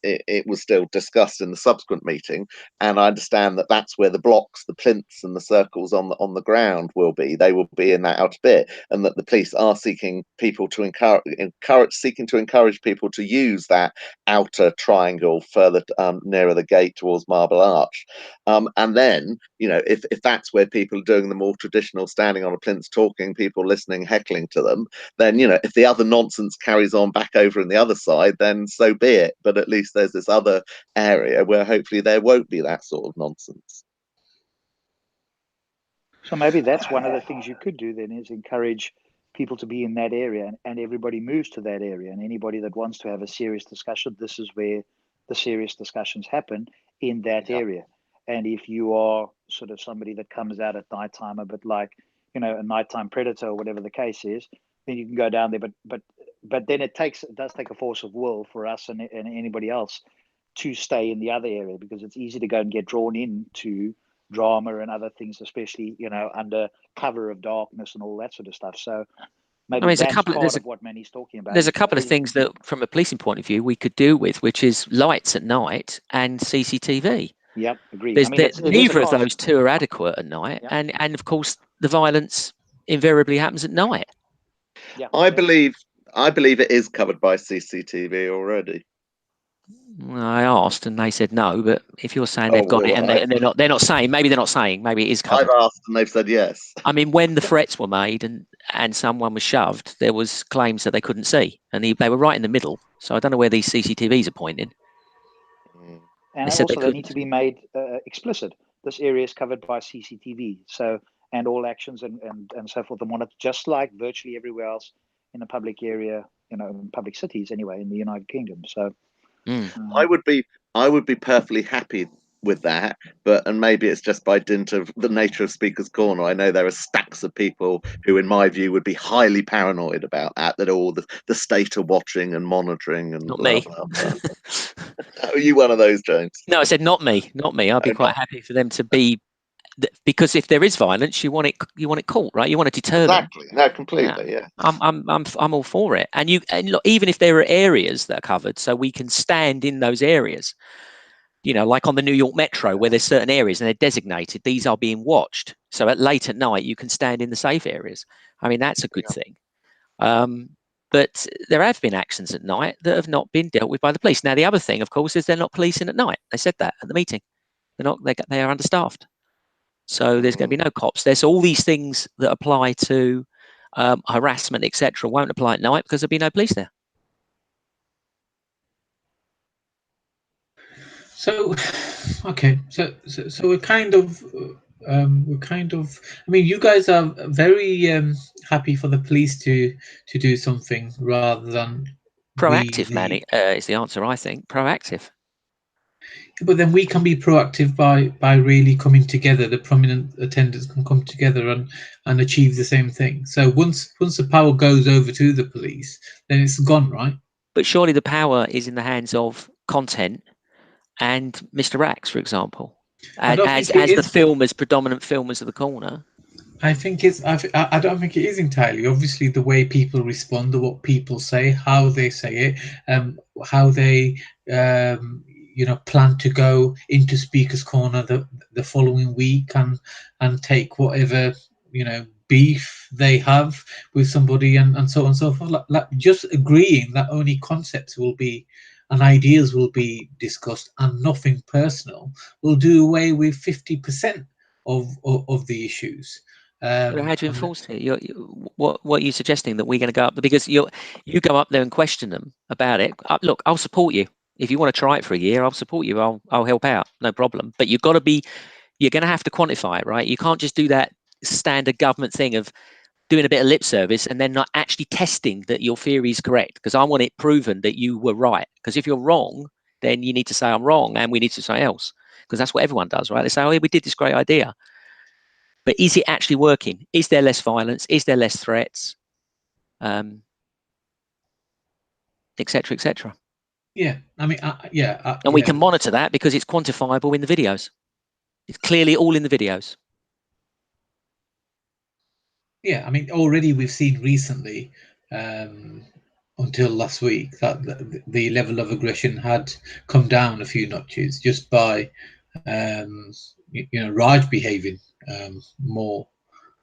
it was still discussed in the subsequent meeting, and I understand that that's where the blocks, the plinths, and the circles on the ground will be. They will be in that outer bit, and that the police are seeking people to encourage people to use that outer triangle further nearer the gate towards Marble Arch. And then, if that's where people are doing the more traditional standing on a plinth, talking, people listening, heckling to them, then if the other nonsense carries on back over in the other side, then so be it. But at least there's this other area where hopefully there won't be that sort of nonsense. So maybe that's one of the things you could do then, is encourage people to be in that area, and everybody moves to that area, and anybody that wants to have a serious discussion, this is where the serious discussions happen, in that area. And if you are sort of somebody that comes out at nighttime, a bit like, a nighttime predator or whatever the case is, then you can go down there. But then it does take a force of will for us and anybody else to stay in the other area, because it's easy to go and get drawn into drama and other things, especially under cover of darkness and all that sort of stuff. So maybe that's part of what Manny's talking about. There's a couple of things that, from a policing point of view, we could do with, which is lights at night and CCTV. Yep, agreed. Neither of those two are adequate at night, and of course the violence invariably happens at night. Yeah, I believe it is covered by CCTV already. I asked and they said no, but if you're saying they've got it and they're not saying, maybe they're not saying, maybe it is covered. I've asked and they've said yes. I mean, when the threats were made and someone was shoved, there was claims that they couldn't see, and they were right in the middle. So I don't know where these CCTVs are pointing. And they need to be made explicit. This area is covered by CCTV. So, and all actions and so forth are monitored, just like virtually everywhere else in a public area, in public cities anyway, in the United Kingdom. So. I would be perfectly happy with that, and maybe it's just by dint of the nature of Speaker's Corner. I know there are stacks of people who, in my view, would be highly paranoid about that all the state are watching and monitoring and not blah, me. blah, blah. Are you one of those, James? No, I said not me. I'd be quite happy for them to be, because if there is violence, you want it caught, right? You want to deter them. Exactly. No, completely. Yeah. I'm all for it. And look, even if there are areas that are covered, so we can stand in those areas, like on the New York Metro, where there's certain areas and they're designated, these are being watched. So late at night, you can stand in the safe areas. I mean, that's a good thing. But there have been actions at night that have not been dealt with by the police. Now, the other thing, of course, is they're not policing at night. They said that at the meeting. They are understaffed. So there's going to be no cops. There's all these things that apply to harassment, etc., won't apply at night because there'll be no police there. So, okay, so we're kind of. I mean, you guys are very happy for the police to do something rather than proactive. Manny is the answer, I think. Proactive. But then we can be proactive by really coming together. The prominent attendants can come together and achieve the same thing. So once the power goes over to the police, then it's gone, right? But surely the power is in the hands of content and Mr. Axe, for example, as the predominant filmers of the corner. I don't think it is entirely. Obviously, the way people respond to what people say, how they say it, how they plan to go into Speaker's Corner the following week and take whatever beef they have with somebody and so on and so forth. Like just agreeing that only concepts will be and ideas will be discussed and nothing personal will do away with 50% of the issues. How do you enforce it? What are you suggesting, that we're going to go up? Because you go up there and question them about it. Look, I'll support you. If you want to try it for a year, I'll support you. I'll help out, no problem. But you're going to have to quantify it, right? You can't just do that standard government thing of doing a bit of lip service and then not actually testing that your theory is correct. Because I want it proven that you were right. Because if you're wrong, then you need to say I'm wrong, and we need to say else. Because that's what everyone does, right? They say, oh, yeah, we did this great idea. But is it actually working? Is there less violence? Is there less threats? Et cetera, et cetera. Yeah, I mean, And we can monitor that because it's quantifiable in the videos. It's clearly all in the videos. Yeah, I mean, already we've seen recently, until last week, that the level of aggression had come down a few notches just by, Raj behaving more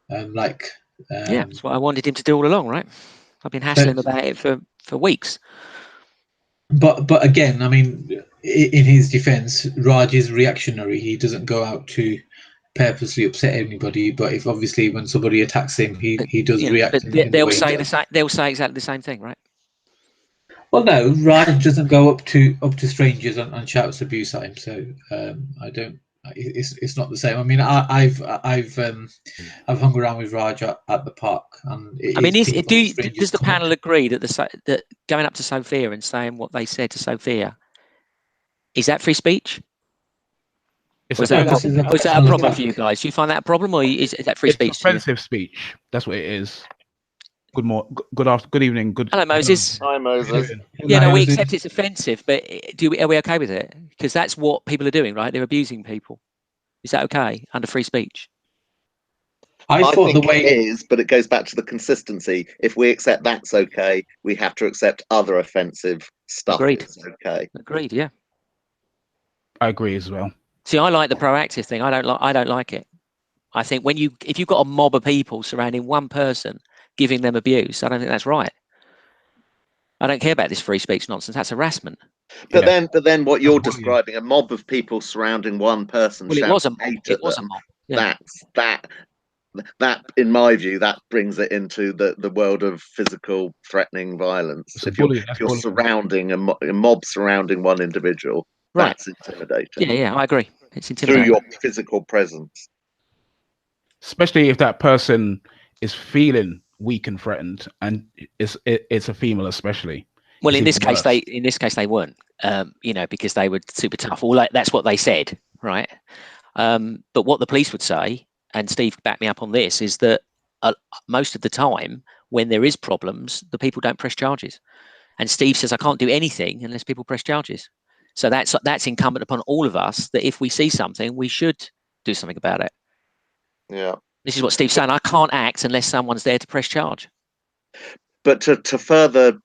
like. Yeah, that's what I wanted him to do all along, right? I've been hassling about it for weeks. But again, I mean, in his defense, Raj is reactionary. He doesn't go out to purposely upset anybody, but if obviously when somebody attacks him, he does react. But they'll say the same. They'll say exactly the same thing, right? Well, no, Raj doesn't go up to strangers and shouts abuse at him. So I don't. It's not the same. I mean, I've hung around with Raj at the park, and I mean, does the panel agree that that going up to Sophia and saying what they said to Sophia, is that free speech? Was that a problem for you guys? Do you find that a problem, or is that free speech? Offensive speech. That's what it is. Good morning. Good evening. Hello, Moses. Hi, Moses. Yeah, no, we accept it's offensive, but are we okay with it? Because that's what people are doing, right? They're abusing people. Is that okay under free speech? I thought the way it is, but it goes back to the consistency. If we accept that's okay, we have to accept other offensive stuff. Agreed. Is okay. Agreed. Yeah. I agree as well. See, I like the proactive thing. I don't like it. I think if you've got a mob of people surrounding one person giving them abuse, I don't think that's right. I don't care about this free speech nonsense. That's harassment. But then what you're describing, a mob of people surrounding one person. Well, it was a mob. It was a mob. Yeah. That, in my view, that brings it into the world of physical threatening violence. If you're surrounding a mob surrounding one individual, right, that's intimidating. Yeah, I agree. It's intimidating. Through your physical presence. Especially if that person is feeling weak and threatened, and it's a female especially. Well, in this case they weren't, because they were super tough. That's what they said, right? But what the police would say, and Steve backed me up on this, is that most of the time when there is problems, the people don't press charges. And Steve says, I can't do anything unless people press charges. So that's incumbent upon all of us that if we see something, we should do something about it. Yeah. This is what Steve's saying. I can't act unless someone's there to press charge. But to further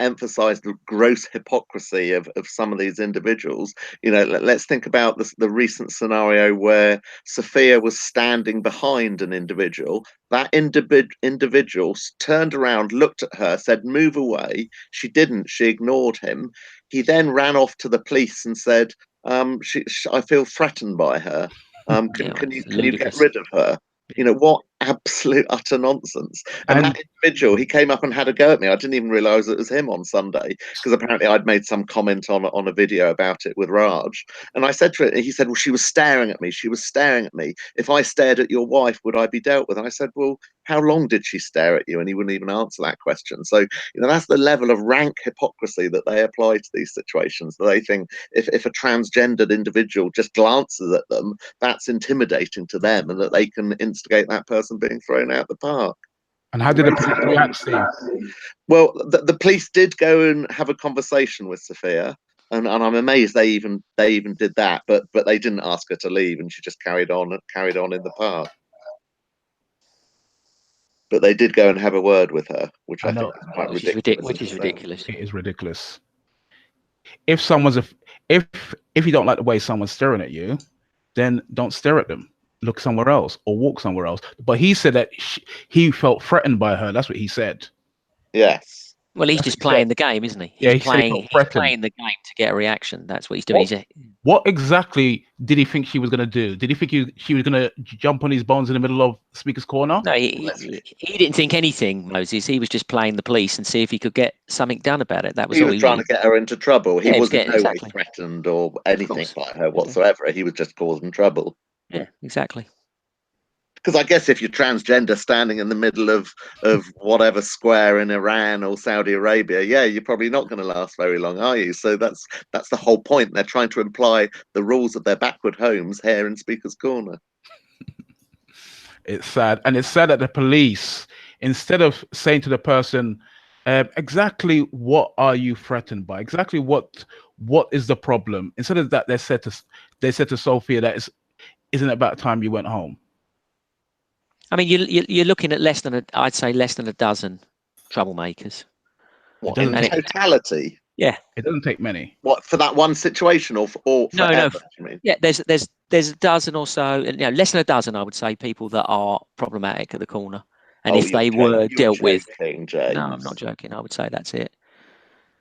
emphasize the gross hypocrisy of some of these individuals, let's think about the recent scenario where Sophia was standing behind an individual. That individual turned around, looked at her, said, "Move away." She didn't. She ignored him. He then ran off to the police and said, I feel threatened by her. Can you get rid of her? What absolute utter nonsense. And that individual, he came up and had a go at me. I didn't even realize it was him on Sunday, because apparently I'd made some comment on a video about it with Raj. And I said to it, he said, well, she was staring at me. She was staring at me. If I stared at your wife, would I be dealt with? And I said, well, how long did she stare at you? And he wouldn't even answer that question. So, that's the level of rank hypocrisy that they apply to these situations. That they think if a transgendered individual just glances at them, that's intimidating to them, and that they can instigate that person being thrown out the park. And how did the police react, Steve? Well, the police did go and have a conversation with Sophia. And I'm amazed they even did that, but they didn't ask her to leave, and she just carried on in the park. But they did go and have a word with her, which I think is quite ridiculous. Which is ridiculous. It is ridiculous. If if you don't like the way someone's staring at you, then don't stare at them. Look somewhere else or walk somewhere else. But he said that he felt threatened by her. That's what he said. Yes. Well, he's just playing the game, isn't he? He's playing the game to get a reaction. That's what he's doing. What exactly did he think she was going to do? Did he think she was going to jump on his bones in the middle of Speaker's Corner? No, he didn't think anything, Moses. He was just playing the police and see if he could get something done about it. That was all he was trying to get her into trouble. He wasn't no way exactly. threatened or anything like her whatsoever. Yeah. He was just causing trouble. Yeah, exactly. Because I guess if you're transgender standing in the middle of whatever square in Iran or Saudi Arabia, you're probably not going to last very long, are you? So that's the whole point. They're trying to imply the rules of their backward homes here in Speaker's Corner. It's sad, and it's sad that the police, instead of saying to the person, exactly what are you threatened by, exactly what is the problem, instead of that, they said to Sophia that isn't it about time you went home? I mean, you're looking at I'd say less than a dozen troublemakers. What, doesn't in take- totality? Yeah. It doesn't take many. What, for that one situation, or forever? You mean? Yeah, there's a dozen or so, and less than a dozen, I would say, people that are problematic at the corner. And if they were dealt with, joking, James. no, I'm not joking. I would say that's it.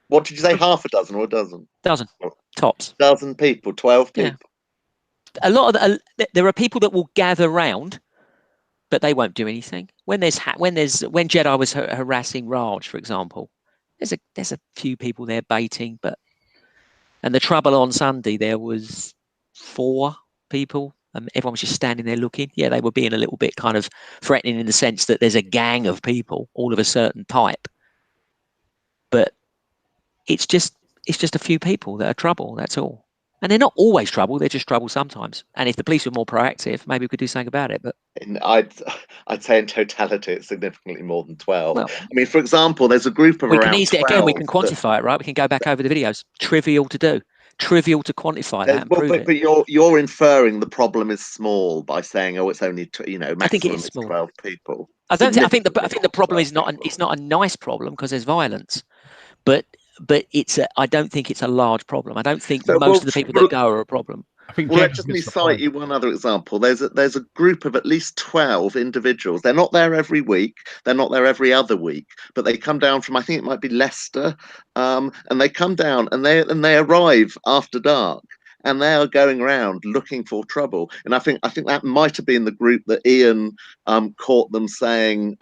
What did you say? Half a dozen or a dozen? Dozen tops. Dozen people, 12 Yeah. people. A lot of there are people that will gather round, but they won't do anything. When Jedi was harassing Raj, for example, there's a few people there baiting, and the trouble on Sunday, there was 4 people. Everyone was just standing there looking. Yeah, they were being a little bit kind of threatening in the sense that there's a gang of people, all of a certain type. But it's just a few people that are trouble. That's all. And they're not always trouble. They're just trouble sometimes. And if the police were more proactive, maybe we could do something about it. But I'd say in totality, it's significantly more than 12. Well, I mean, for example, there's a group of we around can easily 12 again. We can quantify it, right? We can go back over the videos. Trivial to do. Trivial to quantify that and prove it. But you're inferring the problem is small by saying, oh, it's only I think it maximum is small. 12 people. I think the problem is it's not a nice problem because there's violence, but I don't think it's a large problem. I don't think most of the people that go are a problem. I think let me cite you one other example. There's a group of at least 12 individuals. They're not there every week. They're not there every other week, but they come down from, I think it might be Leicester, and they come down and they arrive after dark, and they are going around looking for trouble. And I think that might have been the group that Ian caught them saying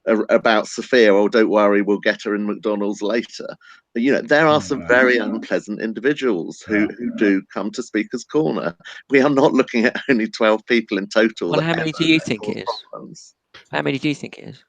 about Sophia, oh, don't worry, we'll get her in McDonald's later. But, there are some very unpleasant individuals who do come to Speaker's Corner. We are not looking at only 12 people in total. Well, how many do you think it is? Problems. How many do you think it is?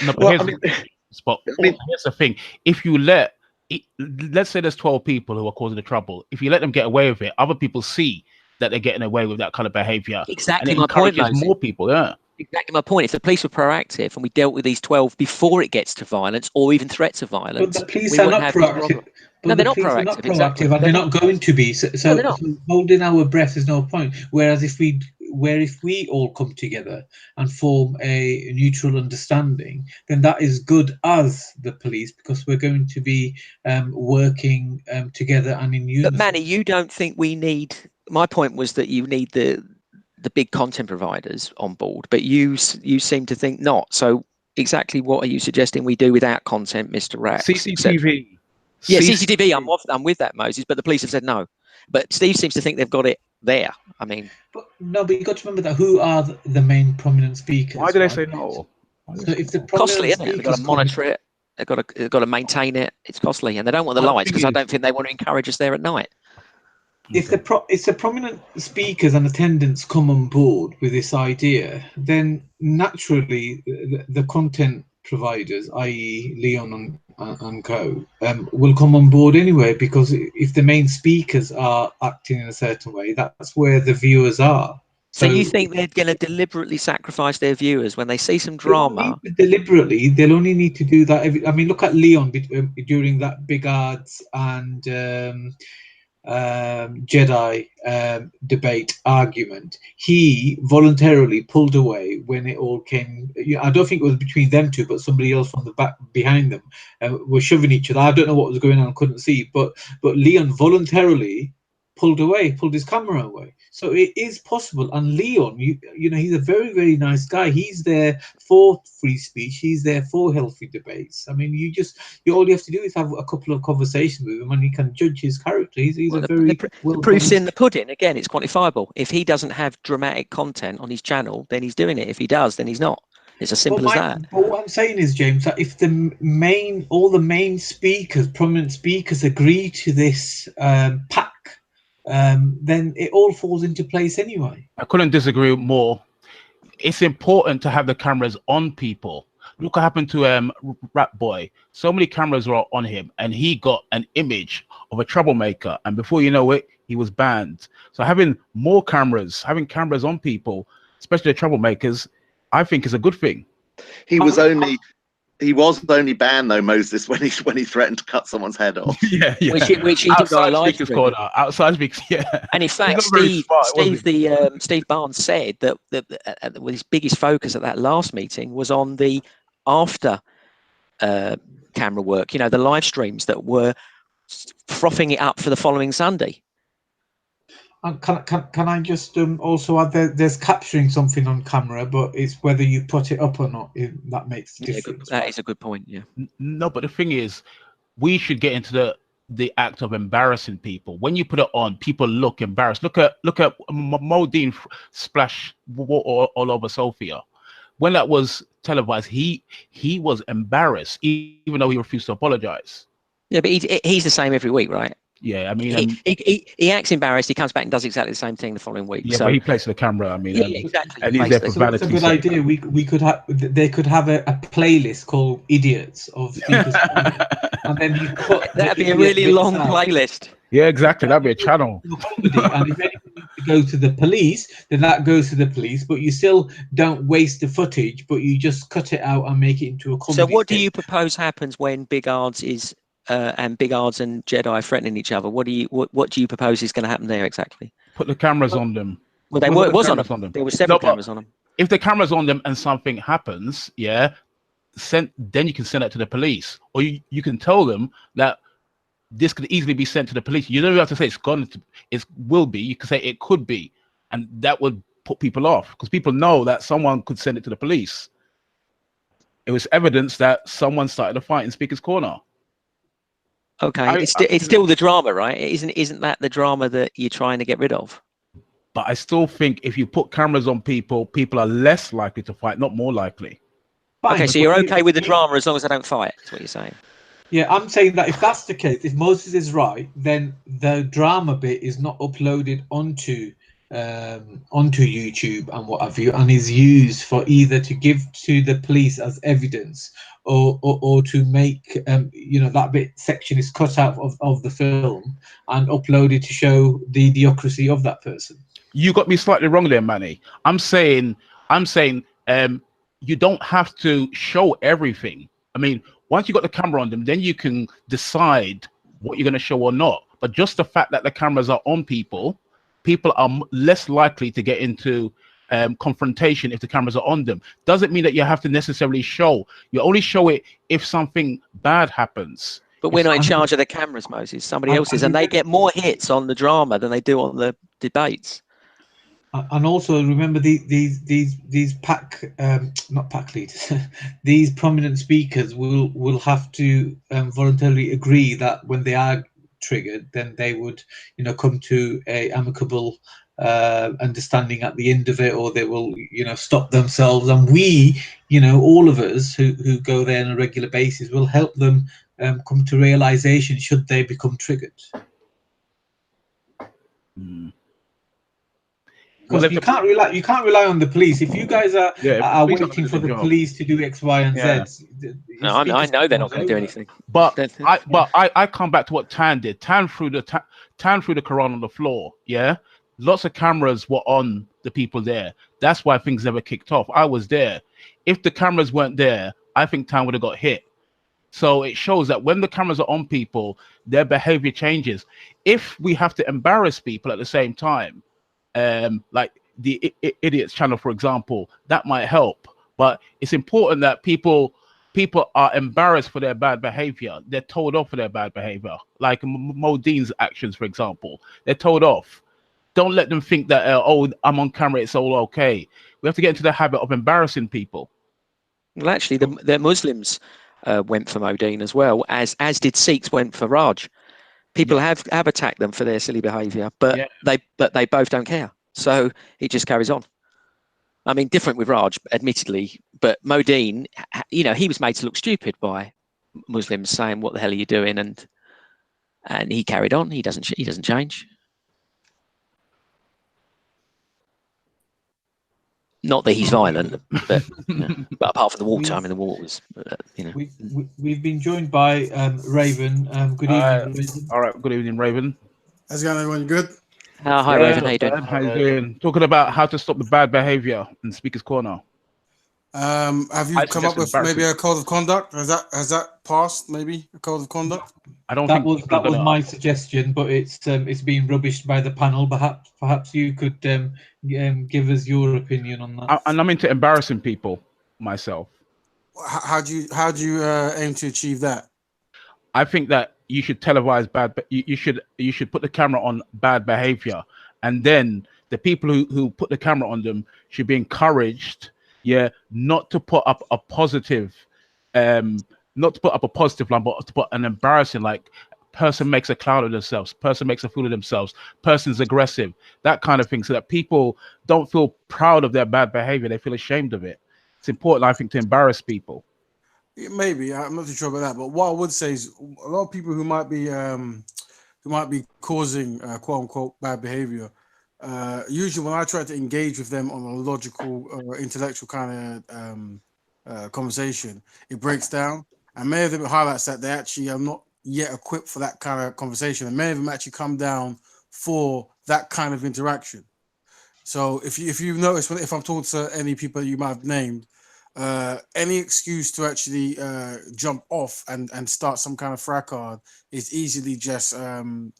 No, but here's the thing. If you let's say there's 12 people who are causing the trouble. If you let them get away with it, other people see that they're getting away with that kind of behavior. Exactly and it my point, encourages more people, yeah. Exactly my point. If the police were proactive and we dealt with these 12 before it gets to violence or even threats of violence, but the police are not proactive. No, they're not proactive. Exactly. And they're not going to be. So they're not. Holding our breath is no point. Whereas if we all come together and form a neutral understanding, then that is good as the police, because we're going to be working together and in unison. But Manny, you don't think we need? My point was that you need the big content providers on board, but you seem to think not. So exactly what are you suggesting we do without content, Mr. Rax? CCTV. Yeah, CCTV. I'm with that, Moses. But the police have said no. But Steve seems to think they've got it there. I mean, but you've got to remember that who are the main prominent speakers? Why do they say no? So if the costly, isn't it? They've got to monitor it. They've got to maintain it. It's costly, and they don't want the lights because I don't think they want to encourage us there at night. If the prominent speakers and attendants come on board with this idea, then naturally the content providers, i.e. Leon and co, will come on board anyway, because if the main speakers are acting in a certain way, that's where the viewers are. So you think they're going to deliberately sacrifice their viewers when they see some drama? Deliberately, they'll only need to do that. Look at Leon during that Big Ads and Jedi debate argument. He voluntarily pulled away when it all came. I don't think it was between them two, but somebody else from the back behind them were shoving each other. I don't know what was going on, couldn't see, but Leon voluntarily pulled his camera away. So it is possible. And Leon, he's a very, very nice guy. He's there for free speech. He's there for healthy debates. I mean, all you have to do is have a couple of conversations with him, and you can judge his character. He's the proof's in the pudding. Again, it's quantifiable. If he doesn't have dramatic content on his channel, then he's doing it. If he does, then he's not. It's as simple as that. But what I'm saying is, James, that if all the main speakers, prominent speakers, agree to this pack, then it all falls into place anyway. I couldn't disagree more. It's important to have the cameras on people Look what happened to Rat Boy. So many cameras were on him, and he got an image of a troublemaker, and before you know it, he was banned. So having more cameras, having cameras on people, especially the troublemakers, I think is a good thing. He was only banned though, Moses, when he threatened to cut someone's head off. Yeah. Which he did on a live Speaker's stream. Corner. Outside speakers, yeah. And in fact, Steve Barnes said that his biggest focus at that last meeting was on the after camera work. You know, the live streams that were frothing it up for the following Sunday. Can I just also add there's capturing something on camera, but it's whether you put it up or not that makes the difference. That is a good point. Yeah. No, but the thing is, we should get into the act of embarrassing people. When you put it on, people look embarrassed. Look at Modine splash all over Sophia. When that was televised, he was embarrassed, even though he refused to apologize. Yeah, but he's the same every week, right? Yeah, I mean, he acts embarrassed. He comes back and does exactly the same thing the following week. Yeah, so but he plays to the camera. I mean, exactly. And he's there for vanity. It's a good idea. We could have they could have a playlist called "Idiots" of speakers, and then you cut. That'd be a really long playlist. Yeah, exactly. That'd be a channel. And if anyone needs to go to the police, then that goes to the police. But you still don't waste the footage, but you just cut it out and make it into a comedy. So, what do you propose happens when Big Ards is? And Big Ards and Jedi are threatening each other. What do you propose is going to happen there exactly? Put the cameras on them. Well, they were on them. There were several cameras on them. If the camera's on them and something happens, then you can send it to the police, or you can tell them that this could easily be sent to the police. You don't have to say it will be. You can say it could be, and that would put people off because people know that someone could send it to the police. It was evidence that someone started a fight in Speaker's Corner. Okay, it's still the drama, right? Isn't that the drama that you're trying to get rid of? But I still think if you put cameras on people, people are less likely to fight, not more likely. Okay, so you're okay with the drama as long as they don't fight. That's what you're saying. Yeah, I'm saying that if that's the case, if Moses is right, then the drama bit is not uploaded onto YouTube and what have you, and is used for either to give to the police as evidence or to make that bit section is cut out of the film and uploaded to show the idiocracy of that person. You got me slightly wrong there, Manny. I'm saying you don't have to show everything. I mean, once you got the camera on them, then you can decide what you're going to show or not. But just the fact that the cameras are on people are less likely to get into confrontation if the cameras are on them. Doesn't mean that you have to necessarily show. You only show it if something bad happens. But we're not in charge of the cameras, Moses. Somebody else is, and they get more hits on the drama than they do on the debates. And also remember these not pack leaders, these prominent speakers will have to voluntarily agree that when they are triggered, then they would come to a amicable understanding at the end of it, or they will stop themselves, and we all of us who go there on a regular basis will help them come to realization should they become triggered. Because you can't rely on the police. If you guys are waiting for the police to do X, Y, and Z, no, I know they're not going to do anything. But I come back to what Tan did. Tan threw the Quran on the floor. Yeah, lots of cameras were on the people there. That's why things never kicked off. I was there. If the cameras weren't there, I think Tan would have got hit. So it shows that when the cameras are on people, their behavior changes. If we have to embarrass people at the same time, like the Idiots channel, for example, that might help. But it's important that people are embarrassed for their bad behavior. They're told off for their bad behavior. Like Modine's actions, for example, they're told off. Don't let them think that, I'm on camera, it's all okay. We have to get into the habit of embarrassing people. Well, actually, the Muslims went for Modine as well, as did Sikhs went for Raj. People have attacked them for their silly behaviour, but they both don't care. So it just carries on. I mean, different with Raj, admittedly, but Modine, he was made to look stupid by Muslims saying, "What the hell are you doing?" and he carried on. He doesn't change. Not that he's violent, but but apart from the water, I mean, the water was, We've been joined by Raven. Good evening, Raven. All right, good evening, Raven. How's it going, everyone? Good? Hi, Raven. How you doing? How you doing? Talking about how to stop the bad behavior in Speaker's Corner. Have you come up with maybe a code of conduct? Has that passed? Maybe a code of conduct? I don't that think was my suggestion, but it's been rubbished by the panel. Perhaps you could give us your opinion on that. And I'm into embarrassing people myself. How do you aim to achieve that? I think that you should televise bad. You should put the camera on bad behavior, and then the people who put the camera on them should be encouraged, not to put up a positive, line, but to put an embarrassing, like, person makes a clown of themselves, person makes a fool of themselves, person's aggressive, that kind of thing, so that people don't feel proud of their bad behavior, they feel ashamed of it. It's important, I think, to embarrass people. Maybe I'm not too sure about that, but what I would say is a lot of people who might be causing quote unquote bad behavior. Usually, when I try to engage with them on a logical or intellectual kind of conversation, it breaks down, and many of them highlights that they actually are not yet equipped for that kind of conversation, and many of them actually come down for that kind of interaction. So if you notice, if I'm talking to any people you might have named, any excuse to actually jump off and start some kind of fracas is easily just gone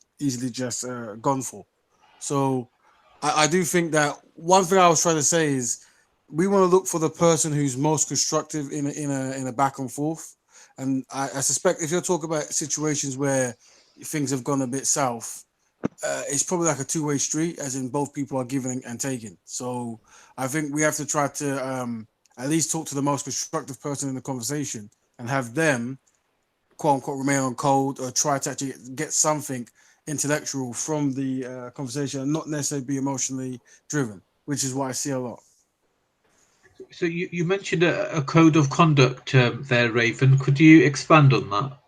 for. So I do think that one thing I was trying to say is we want to look for the person who's most constructive in a back and forth. And I suspect if you're talking about situations where things have gone a bit south, it's probably like a two-way street, as in both people are giving and taking. So I think we have to try to at least talk to the most constructive person in the conversation and have them, quote unquote, remain on code or try to actually get something intellectual from the conversation and not necessarily be emotionally driven, which is what I see a lot. So you mentioned a code of conduct there, Raven. Could you expand on that?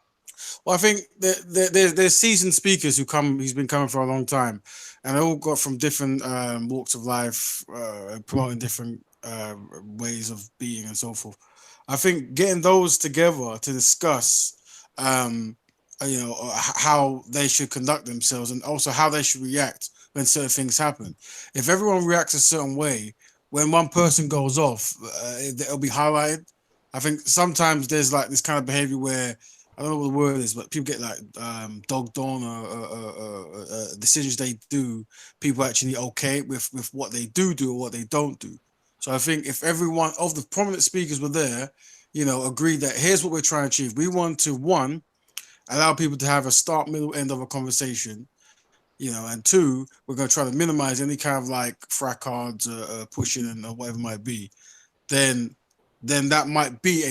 Well, I think there's seasoned speakers who's been coming for a long time, and they all got from different walks of life, promoting different ways of being and so forth. I think getting those together to discuss, how they should conduct themselves and also how they should react when certain things happen. If everyone reacts a certain way, when one person goes off, it'll be highlighted. I think sometimes there's like this kind of behavior where I don't know what the word is, but people get like dogged on or decisions they do. People actually okay with what they do or what they don't do. So I think if everyone of the prominent speakers were there, agreed that here's what we're trying to achieve. We want to, one, allow people to have a start, middle, end of a conversation, and two, we're going to try to minimize any kind of like fracas, pushing and whatever it might be. Then that might be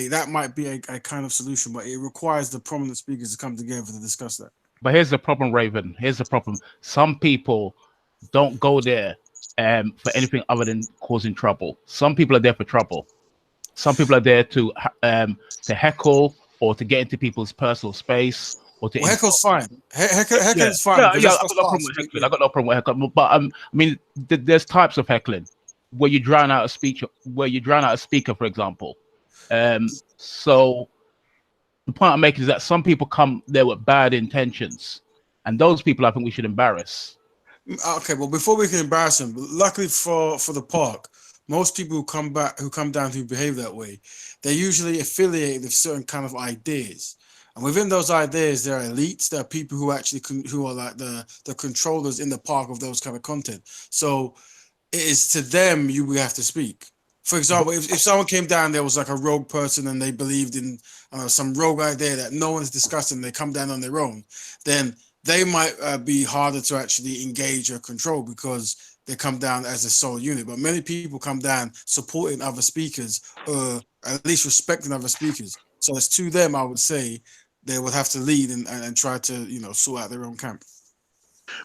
a kind of solution, but it requires the prominent speakers to come together to discuss that. But here's the problem, Raven. Here's the problem. Some people don't go there for anything other than causing trouble. Some people are there for trouble. Some people are there to heckle or to get into people's personal space. Heckle's fine. Heckle's fine. I got no problem with heckling. I got no problem with heckling. But I mean, there's types of heckling where you drown out a speaker, for example. So the point I'm making is that some people come there with bad intentions, and those people I think we should embarrass. Okay, well, before we can embarrass them, luckily for the park, most people who come down who behave that way, they're usually affiliated with certain kind of ideas. And within those ideas, there are elites, there are people who actually who are like the controllers in the park of those kind of content. So it is to them we have to speak. For example, if someone came down, there was like a rogue person and they believed in some rogue idea that no one's discussing, they come down on their own, then they might be harder to actually engage or control because they come down as a sole unit. But many people come down supporting other speakers, or at least respecting other speakers. So it's to them, I would say, they would have to lead and try to, sort out their own camp.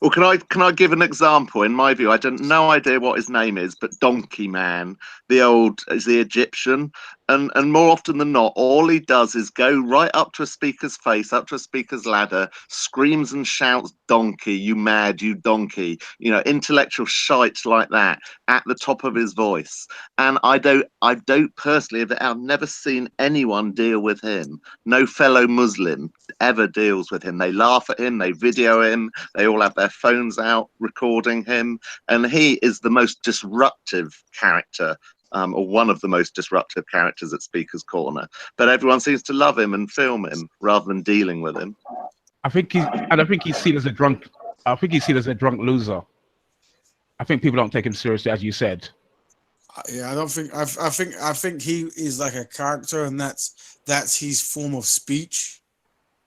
Well, can I give an example? In my view, I don't no idea what his name is, but Donkey Man, the Egyptian. and more often than not, all he does is go right up to a speaker's face, up to a speaker's ladder, screams and shouts, "Donkey, you mad, you donkey," intellectual shite like that at the top of his voice. And I don't personally, I've never seen anyone deal with him. No fellow Muslim ever deals with him. They laugh at him, they video him, they all have their phones out recording him, and he is the most disruptive character. Or one of the most disruptive characters at Speaker's Corner, but everyone seems to love him and film him rather than dealing with him. I think he's seen as a drunk. I think he's seen as a drunk loser. I think people don't take him seriously, as you said. Yeah, I don't think. I think he is like a character, and that's his form of speech.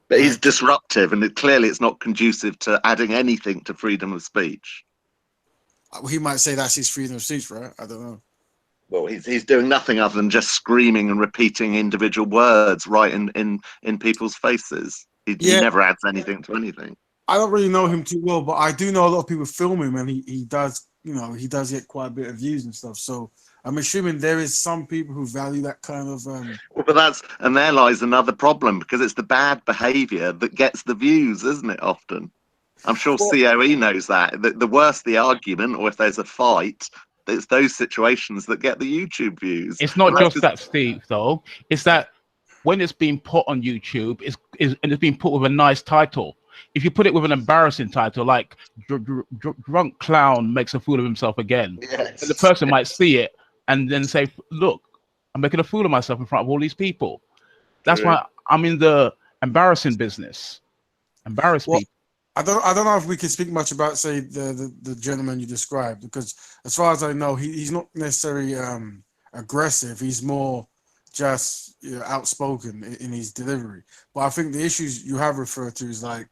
But he's disruptive, and clearly it's not conducive to adding anything to freedom of speech. He might say that's his freedom of speech, right? I don't know. Well, he's doing nothing other than just screaming and repeating individual words right in people's faces. He never adds anything to anything. I don't really know him too well, but I do know a lot of people film him, and he does, he does get quite a bit of views and stuff. So I'm assuming there is some people who value that kind of. Well, but there lies another problem, because it's the bad behaviour that gets the views, isn't it? Often, I'm sure COE knows that. The worse the argument, or if there's a fight, it's those situations that get the YouTube views. It's not just that, Steve, though. It's that when it's being put on YouTube, and it's being put with a nice title. If you put it with an embarrassing title, like "Drunk Clown Makes a Fool of Himself Again," yes, the person might see it and then say, "Look, I'm making a fool of myself in front of all these people." That's why I'm in the embarrassing business. Embarrass people. I don't know if we can speak much about, say, the gentleman you described, because as far as I know, he's not necessarily aggressive. He's more just outspoken in his delivery. But I think the issues you have referred to is like,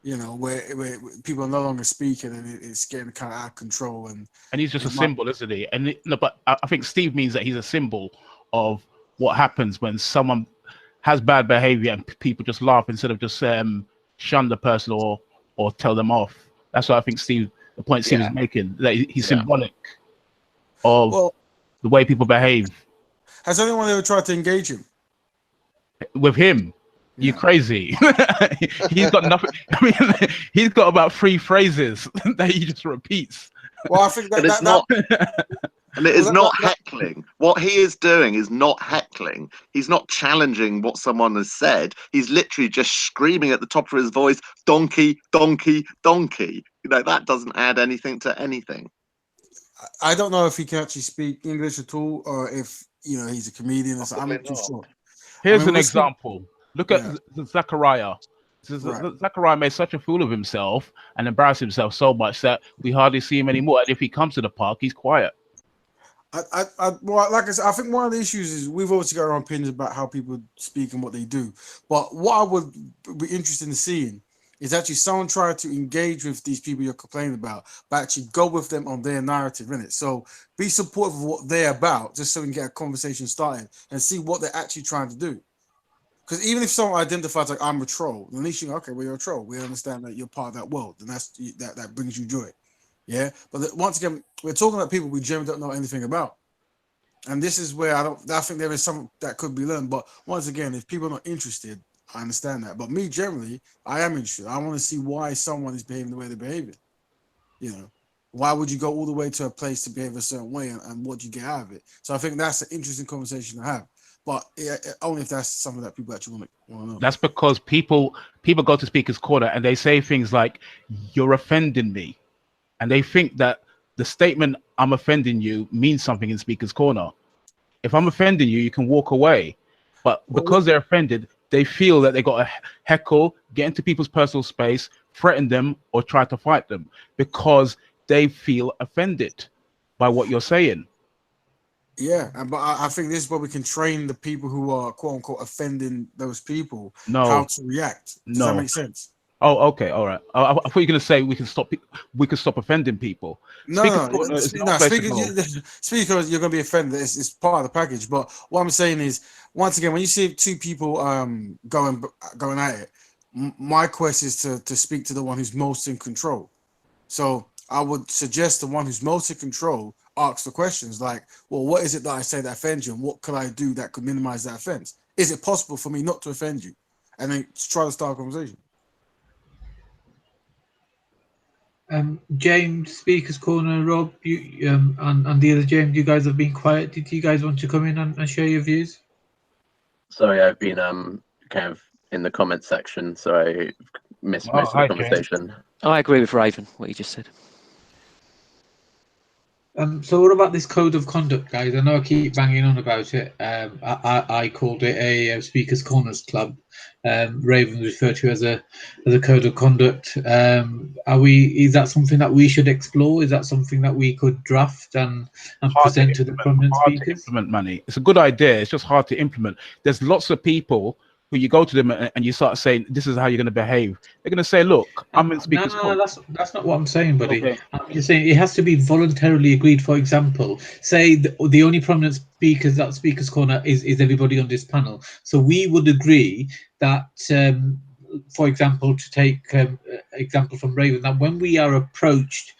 where people are no longer speaking and it's getting kind of out of control. And he's just a symbol, isn't he? And but I think Steve means that he's a symbol of what happens when someone has bad behavior and people just laugh instead of just shun the person or tell them off. That's what I think the point Steve is making, that he's symbolic of the way people behave. Has anyone ever tried to engage him? With him? You crazy? He's got nothing. I mean, he's got about 3 phrases that he just repeats. Well, I think and it is not heckling. What he is doing is not heckling. He's not challenging what someone has said. He's literally just screaming at the top of his voice, "Donkey, donkey, donkey." That doesn't add anything to anything. I don't know if he can actually speak English at all, or if he's a comedian or something. I'm not too sure. Here's an example. Look at Zachariah. Zachariah made such a fool of himself and embarrassed himself so much that we hardly see him anymore. And if he comes to the park, he's quiet. Well, like I said, I think one of the issues is we've obviously got our own opinions about how people speak and what they do. But what I would be interested in seeing is actually someone try to engage with these people you're complaining about, but actually go with them on their narrative, innit? So be supportive of what they're about, just so we can get a conversation started and see what they're actually trying to do. Because even if someone identifies like I'm a troll, at least okay, well, you're a troll. We understand that you're part of that world, and that brings you joy. Yeah, but once again, we're talking about people we generally don't know anything about, and this is where I think there is something that could be learned. But once again, if people are not interested, I understand that. But me generally, I am interested. I want to see why someone is behaving the way they're behaving. Why would you go all the way to a place to behave a certain way, and what do you get out of it? So I think that's an interesting conversation to have. But only if that's something that people actually want to know. That's because people go to Speaker's Corner and they say things like, "You're offending me," and they think that the statement "I'm offending you" means something in Speaker's Corner. If I'm offending you, you can walk away. But because they're offended, they feel that they got to heckle, get into people's personal space, threaten them, or try to fight them because they feel offended by what you're saying. Yeah, but I think this is where we can train the people who are quote unquote offending those people how to react. Does that make sense? Oh, okay, all right. I thought you were going to say we can stop offending people. Speaker, you're going to be offended. It's part of the package. But what I'm saying is, once again, when you see 2 people going at it, my quest is to speak to the one who's most in control. So I would suggest the one who's most in control ask the questions like, well, what is it that I say that offends you, and what could I do that could minimize that offense? Is it possible for me not to offend you? And then try to start a conversation. James, Speaker's Corner, Rob, you and the other James, you guys have been quiet. Did you guys want to come in and share your views? Sorry, I've been kind of in the comments section, so I missed most of the conversation. I agree with Raven, what you just said. So what about this code of conduct, guys? I know I keep banging on about it. I called it a Speaker's Corners Club. Raven referred to as a code of conduct. Is that something that we should explore? Is that something that we could draft and present to the prominent speakers? Implement, Manny. It's a good idea. It's just hard to implement. There's lots of people who you go to them and you start saying, "This is how you're going to behave." They're going to say, "Look, I'm in Speaker's Corner." That's not what I'm saying, buddy. Okay. I'm just saying it has to be voluntarily agreed. For example, say the only prominent speakers that Speaker's Corner is everybody on this panel. So we would agree that, for example, to take example from Raven, that when we are approached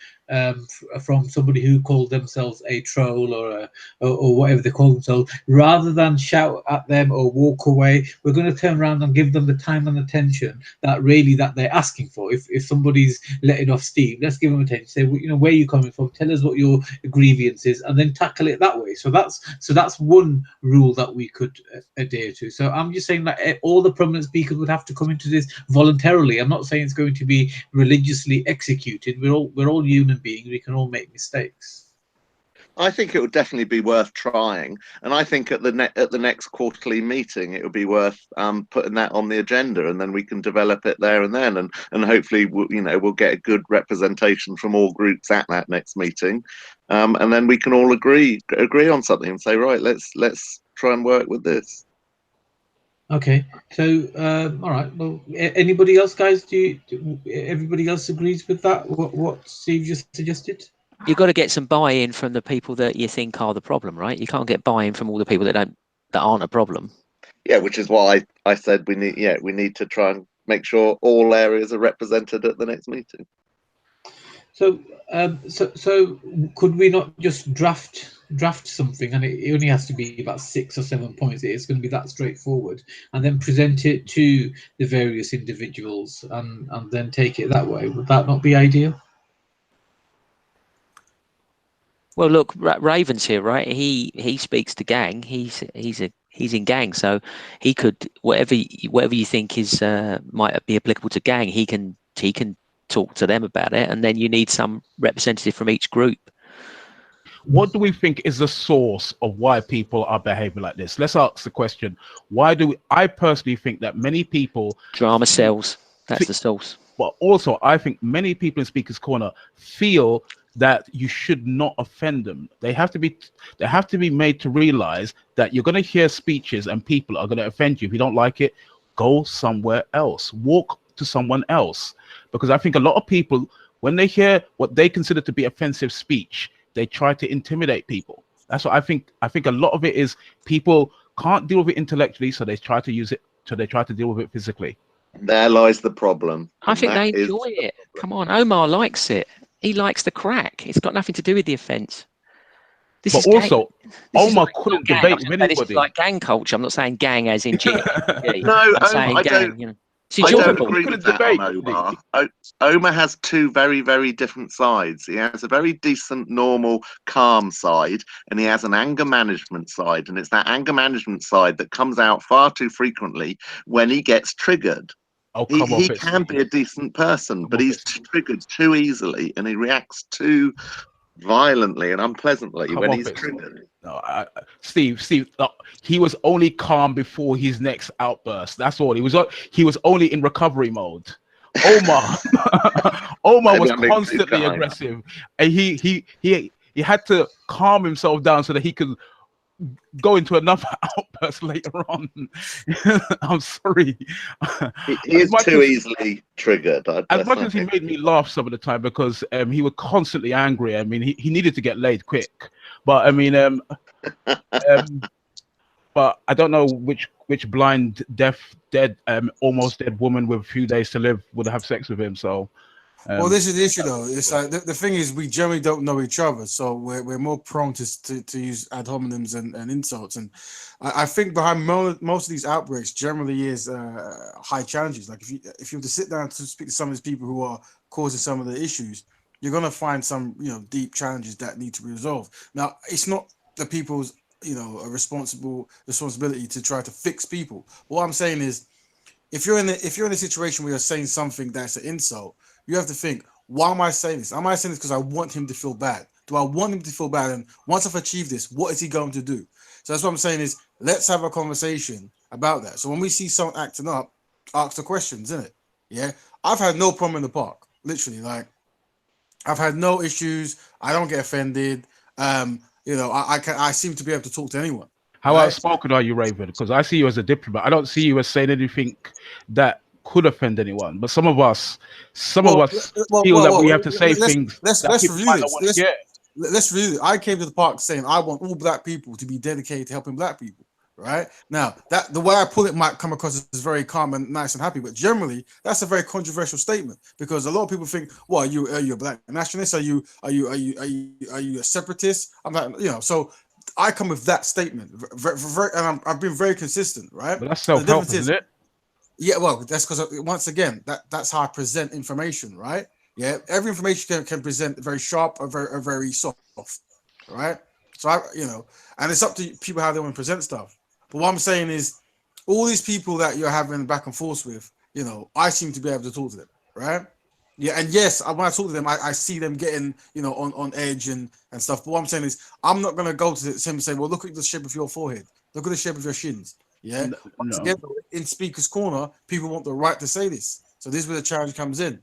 from somebody who called themselves a troll or whatever they call themselves, rather than shout at them or walk away, we're going to turn around and give them the time and attention that they're asking for. If somebody's letting off steam, let's give them attention. Say, well, where are you coming from? Tell us what your grievance is, and then tackle it that way. So that's one rule that we could adhere to. So I'm just saying that all the prominent speakers would have to come into this voluntarily. I'm not saying it's going to be religiously executed. We're all human beings. We can all make mistakes. I think it would definitely be worth trying, and I think at the next quarterly meeting it would be worth putting that on the agenda, and then we can develop it there and then, and hopefully we'll get a good representation from all groups at that next meeting, and then we can all agree on something and say, right, let's try and work with this. Okay, so all right. Well, anybody else, guys? Everybody else agrees with that? What Steve just suggested? You've got to get some buy-in from the people that you think are the problem, right? You can't get buy-in from all the people that aren't a problem. Yeah, which is why I said we need to try and make sure all areas are represented at the next meeting. So, so could we not just draft something, and it only has to be about 6 or 7 points. It's going to be that straightforward, and then present it to the various individuals, and then take it that way. Would that not be ideal? Well, look, Raven's here, right? He speaks to gang. He's in gang, so he could whatever you think is might be applicable to gang. He can talk to them about it, and then you need some representative from each group. What do we think is the source of why people are behaving like this? Let's ask the question. I personally think that many people drama sells. That's the source. But also, I think many people in Speaker's Corner feel that you should not offend them. They have to be made to realize that you're going to hear speeches and people are going to offend you. If you don't like it, go somewhere else. Walk to someone else. Because I think a lot of people, when they hear what they consider to be offensive speech, they try to intimidate people. That's what I think. I think a lot of it is people can't deal with it intellectually, so they try to use it. So they try to deal with it physically. There lies the problem. I think they enjoy it. Come on, Omar likes it. He likes the crack. It's got nothing to do with the offence. But also, Omar couldn't debate with anybody. This is like gang culture. I'm not saying gang as in G. No, I'm saying gang. I don't agree with that on Omar. Omar has two very, very different sides. He has a very decent, normal, calm side, and he has an anger management side. And it's that anger management side that comes out far too frequently when he gets triggered. Oh, he can be a decent person, but he's triggered too easily, and he reacts too violently and unpleasantly when he's triggered. No, Steve, he was only calm before his next outburst. That's all. He was only in recovery mode. Omar was constantly aggressive, and he had to calm himself down so that he could go into another outburst later on. I'm sorry. He is too easily triggered. As much as he made me laugh some of the time because he was constantly angry. I mean, he needed to get laid quick. But I mean, but I don't know which blind, deaf, dead, almost dead woman with a few days to live would have sex with him. So Well, this is the issue, though. It's like the thing is, we generally don't know each other, so we're more prone to use ad hominems and insults. And I think behind most of these outbreaks generally is high challenges. Like if you were to sit down to speak to some of these people who are causing some of the issues, you're gonna find some deep challenges that need to be resolved. Now, it's not the people's a responsibility to try to fix people. What I'm saying is, if you're in a situation where you're saying something that's an insult, you have to think, why am I saying this? Am I saying this because I want him to feel bad? Do I want him to feel bad? And once I've achieved this, what is he going to do? So that's what I'm saying is, let's have a conversation about that. So when we see someone acting up, ask the questions, isn't it? Yeah. I've had no problem in the park. Literally, like, I've had no issues. I don't get offended. I seem to be able to talk to anyone. How right? outspoken are you, Raven? Because I see you as a diplomat. I don't see you as saying anything that could offend anyone. But some of us feel that we have to say things that people might not want to get. Let's review it. I came to the park saying I want all black people to be dedicated to helping black people. Right now, that the way I put it might come across as very calm and nice and happy, but generally that's a very controversial statement because a lot of people think, "Well, are you a black nationalist? Are you a separatist?" I'm like, so I come with that statement, and I've been very consistent, right? But that's self-help, isn't it? Yeah, well, that's because once again, that's how I present information, right? Yeah, every information can present very sharp or very soft, right? So and it's up to people how they want to present stuff. But what I'm saying is, all these people that you're having back and forth with, I seem to be able to talk to them, right? Yeah, and yes, when I talk to them, I see them getting, on edge and stuff. But what I'm saying is, I'm not going to go to him and say, well, look at the shape of your forehead. Look at the shape of your shins. Yeah. Once again, in Speaker's Corner, people want the right to say this. So this is where the challenge comes in.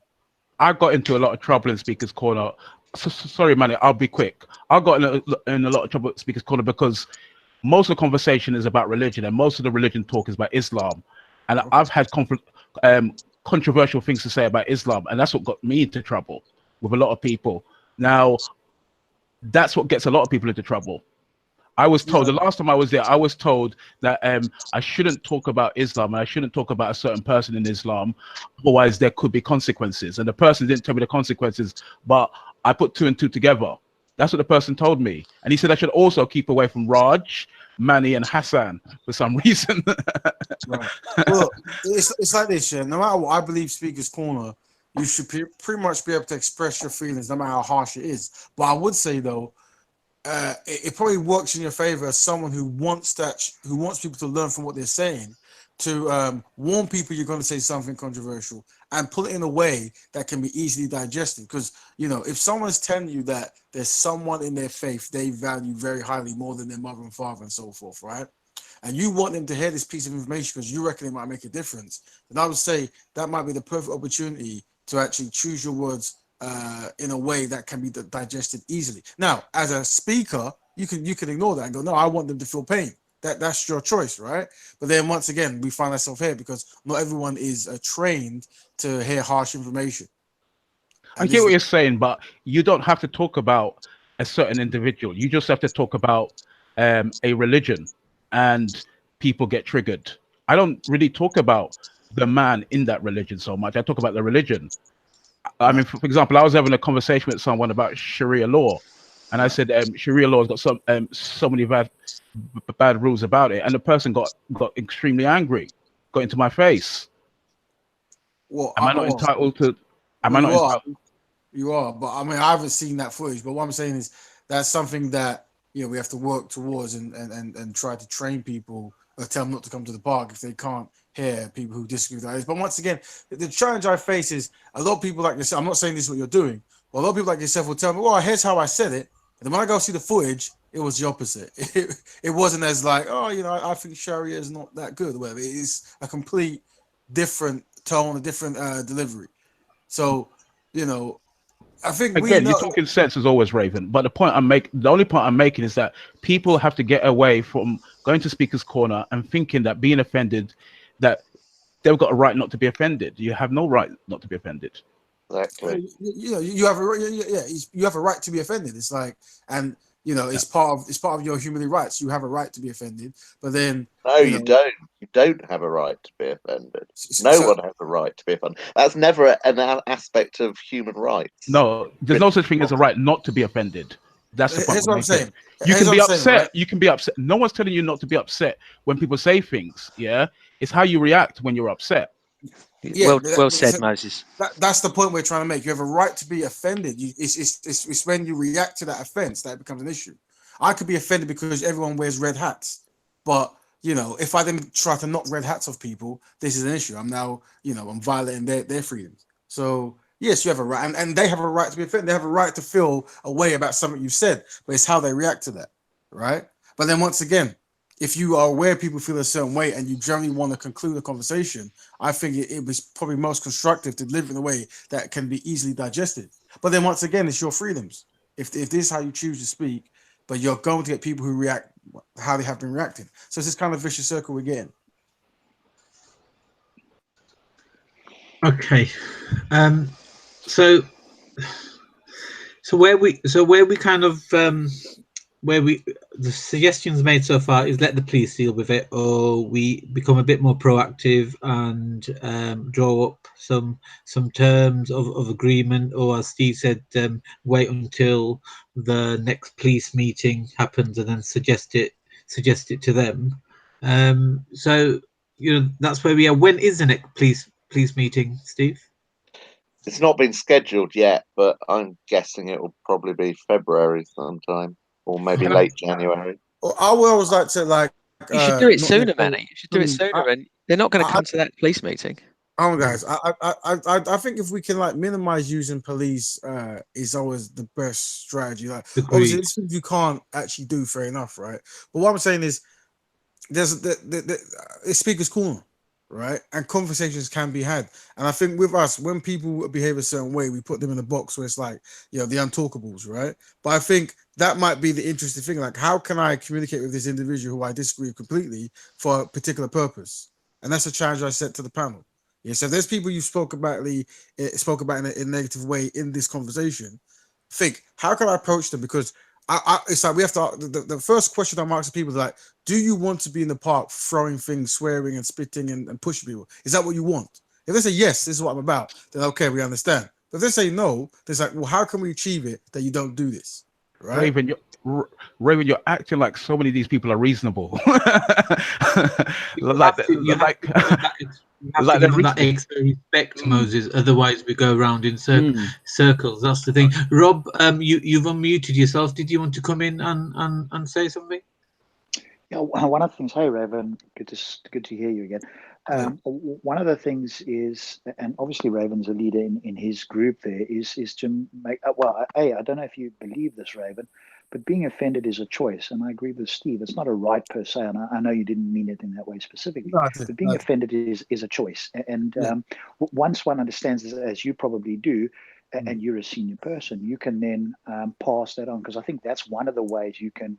I got into a lot of trouble in Speaker's Corner. Sorry, Manny, I'll be quick. I got in a lot of trouble at Speaker's Corner because most of the conversation is about religion, and most of the religion talk is about Islam. And I've had controversial things to say about Islam, and that's what got me into trouble with a lot of people. Now, that's what gets a lot of people into trouble. I was told the last time I was there, I was told that I shouldn't talk about Islam and I shouldn't talk about a certain person in Islam, otherwise there could be consequences. And the person didn't tell me the consequences, but I put two and two together. That's what the person told me. And he said I should also keep away from Raj, Manny, and Hassan for some reason. Right. Well, it's like this, yeah. No matter what, I believe Speaker's Corner, you should pretty much be able to express your feelings, no matter how harsh it is. But I would say though, it probably works in your favor as someone who wants people to learn from what they're saying, to warn people you're going to say something controversial and put it in a way that can be easily digested. Because if someone's telling you that there's someone in their faith they value very highly more than their mother and father and so forth, right? And you want them to hear this piece of information because you reckon it might make a difference, then I would say that might be the perfect opportunity to actually choose your words in a way that can be digested easily. Now, as a speaker, you can ignore that and go, no, I want them to feel pain. That's your choice, right? But then once again, we find ourselves here because not everyone is trained to hear harsh information. I get what you're saying, but you don't have to talk about a certain individual. You just have to talk about a religion, and people get triggered. I don't really talk about the man in that religion so much. I talk about the religion. I mean, for example, I was having a conversation with someone about Sharia law, and I said Sharia law has got so many bad rules about it, and the person got extremely angry, got into my face. Well, am I not entitled to? Am I not entitled? You are, but I mean, I haven't seen that footage. But what I'm saying is that's something that we have to work towards and try to train people or tell them not to come to the park if they can't hear people who disagree with that. But once again, the challenge I face is a lot of people like yourself. I'm not saying this is what you're doing, but a lot of people like yourself will tell me, well, here's how I said it. And then when I go see the footage, it was the opposite. It wasn't as like, I think Sharia is not that good or whatever. It is a complete different tone, a different delivery. So, I think again, you're talking sense as always, Raven. But the only point I'm making is that people have to get away from going to Speaker's Corner and thinking that being offended, that they've got a right not to be offended. You have no right not to be offended. Exactly. You have a right to be offended. It's like, and You know, it's part of your human rights. You have a right to be offended, but then No, you you know, don't. You don't have a right to be offended. No so one has a right to be offended. That's never an aspect of human rights. No, there's no such thing as a right not to be offended. That's the point here's we're what I'm making. saying. You Here's can what be I'm saying, right? upset. You can be upset. No one's telling you not to be upset when people say things. Yeah, it's how you react when you're upset. Yeah, Well said, Moses. that's the point we're trying to make. You have a right to be offended. It's when you react to that offense that it becomes an issue. I could be offended because everyone wears red hats, but you know, if I then try to knock red hats off people, this is an issue. I'm now, you know, I'm violating their freedoms. So yes, you have a right, and they have a right to be offended. They have a right to feel a way about something you've said, but it's how they react to that, right? But then once again, if you are aware people feel a certain way and you generally want to conclude a conversation, I think it was probably most constructive to live in a way that can be easily digested. But then once again, it's your freedoms. If this is how you choose to speak, but you're going to get people who react how they have been reacting. So it's this kind of vicious circle we're getting. Okay. So where we kind of the suggestions made so far is let the police deal with it, or we become a bit more proactive and draw up some terms of agreement, or as Steve said, wait until the next police meeting happens and then suggest it to them. So you know that's where we are. When is the next police meeting, Steve? It's not been scheduled yet, but I'm guessing it will probably be February sometime, or maybe And late January. I would always like to You should do it not sooner, necessarily- Manny. You should do it sooner, and they're not going to come to that police meeting. Guys, I think if we can like minimize using police, is always the best strategy. Like, obviously, this thing you can't actually do, fair enough, right? But what I'm saying is, there's it's speaker's corner, right? And conversations can be had. And I think with us, when people behave a certain way, we put them in a box where it's like, you know, the untalkables, right? But I think that might be the interesting thing. Like, how can I communicate with this individual who I disagree with completely for a particular purpose? And that's a challenge I set to the panel. Yeah, so if there's people you spoke about in a negative way in this conversation, think, how can I approach them? Because it's like we have to. The first question I'm asking people is like, do you want to be in the park throwing things, swearing and spitting and pushing people? Is that what you want? If they say yes, this is what I'm about, then okay, we understand. But if they say no, then it's like, well, how can we achieve it that you don't do this? Right? Raven, you're acting like so many of these people are reasonable. You have to give that extra respect, Moses. Otherwise, we go around in circles. That's the thing. Rob, you've unmuted yourself. Did you want to come in and say something? Yeah, one of the things. Hey, Raven, good to hear you again. One of the things is, and obviously Raven's a leader in his group. There is to make. I don't know if you believe this, Raven, but being offended is a choice, and I agree with Steve. It's not a right per se, and I know you didn't mean it in that way specifically. But being offended is a choice, and once one understands this, as you probably do, and you're a senior person, you can then pass that on, because I think that's one of the ways you can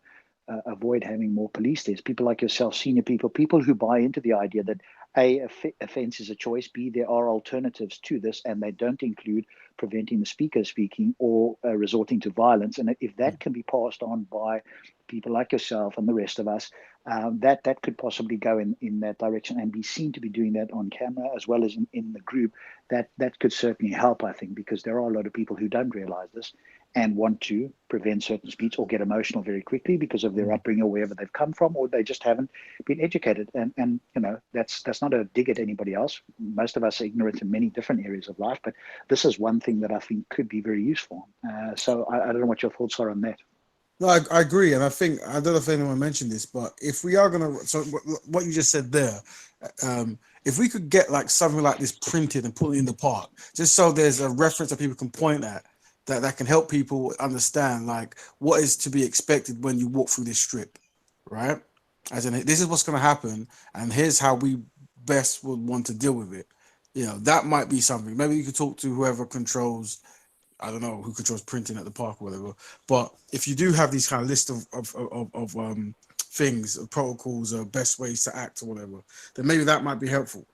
avoid having more police. There's people like yourself, senior people who buy into the idea that A, offense is a choice, B, there are alternatives to this, and they don't include preventing the speaker speaking or resorting to violence. And if that can be passed on by people like yourself and the rest of us, that could possibly go in that direction and be seen to be doing that on camera as well as in the group, that could certainly help, I think, because there are a lot of people who don't realize this and want to prevent certain speech or get emotional very quickly because of their upbringing or wherever they've come from, or they just haven't been educated. And you know, that's not a dig at anybody else. Most of us are ignorant in many different areas of life, but this is one thing that I think could be very useful. So I don't know what your thoughts are on that. No, I agree, and I think, I don't know if anyone mentioned this, but if we are gonna, so what you just said there, if we could get like something like this printed and put it in the park, just so there's a reference that people can point at, that can help people understand like what is to be expected when you walk through this strip, right? As in, this is what's going to happen, and here's how we best would want to deal with it. You know, that might be something. Maybe you could talk to whoever controls, I don't know who controls printing at the park or whatever. But if you do have these kind of list of things, protocols, or best ways to act or whatever, then maybe that might be helpful.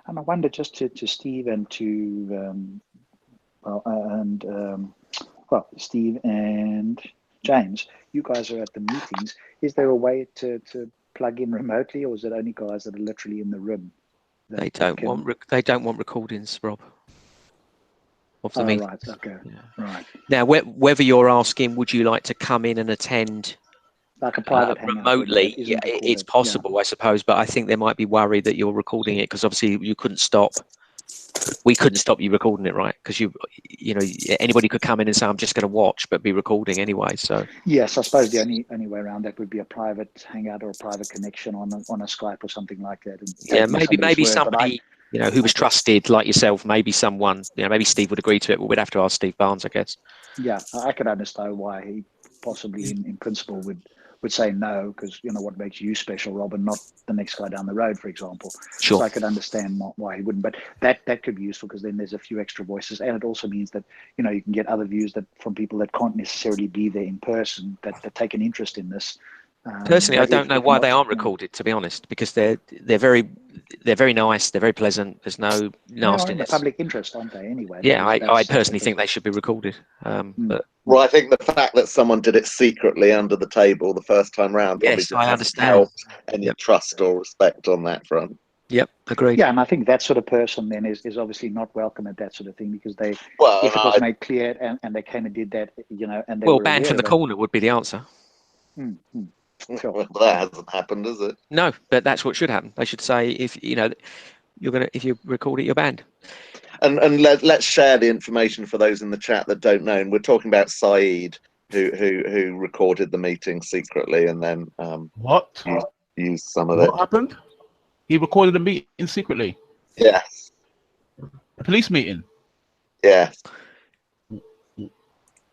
And I wonder, just to Steve and to Steve and James, you guys are at the meetings. Is there a way to plug in remotely, or is it only guys that are literally in the room? They don't want recordings, Rob. Of the meeting. Right. Okay. Yeah. Right. Now, whether you're asking, would you like to come in and attend Like a private hangout remotely? that Yeah, isn't it's recorded. possible, I suppose, but I think they might be worried that you're recording it because obviously you couldn't stop. We couldn't stop you recording it, right? Because you know, anybody could come in and say, "I'm just going to watch," but be recording anyway. So yes, I suppose the only way around that would be a private hangout or a private connection on a Skype or something like that. And yeah, maybe word, somebody you know who was trusted like yourself, maybe someone, you know, maybe Steve would agree to it, but we'd have to ask Steve Barnes, I guess. Yeah, I could understand why he possibly, in principle, would say no, because you know what makes you special, Rob, and not the next guy down the road, for example. Sure. So I could understand why he wouldn't, but that could be useful because then there's a few extra voices, and it also means that you know you can get other views that from people that can't necessarily be there in person that take an interest in this. Personally, I don't know why they aren't you know, recorded, to be honest, because they're very nice, they're very pleasant. There's no nastiness. They are in the public interest, aren't they? Anyway. Yeah, I personally think they should be recorded. But well, I think the fact that someone did it secretly under the table the first time round probably yes, just I hasn't understand. helped any Yep. trust or respect on that front. Yep, agreed. Yeah, and I think that sort of person then is obviously not welcome at that sort of thing because if it was made clear and they came and did that, you know, and they were banned from the corner would be the answer. Sure. Well, that hasn't happened, has it? No, but that's what should happen. They should say if you know if you record it, you're banned. And let's share the information for those in the chat that don't know. And we're talking about Saeed, who recorded the meeting secretly and then What? Used some of it. What happened? He recorded a meeting secretly. Yes. A police meeting. Yes.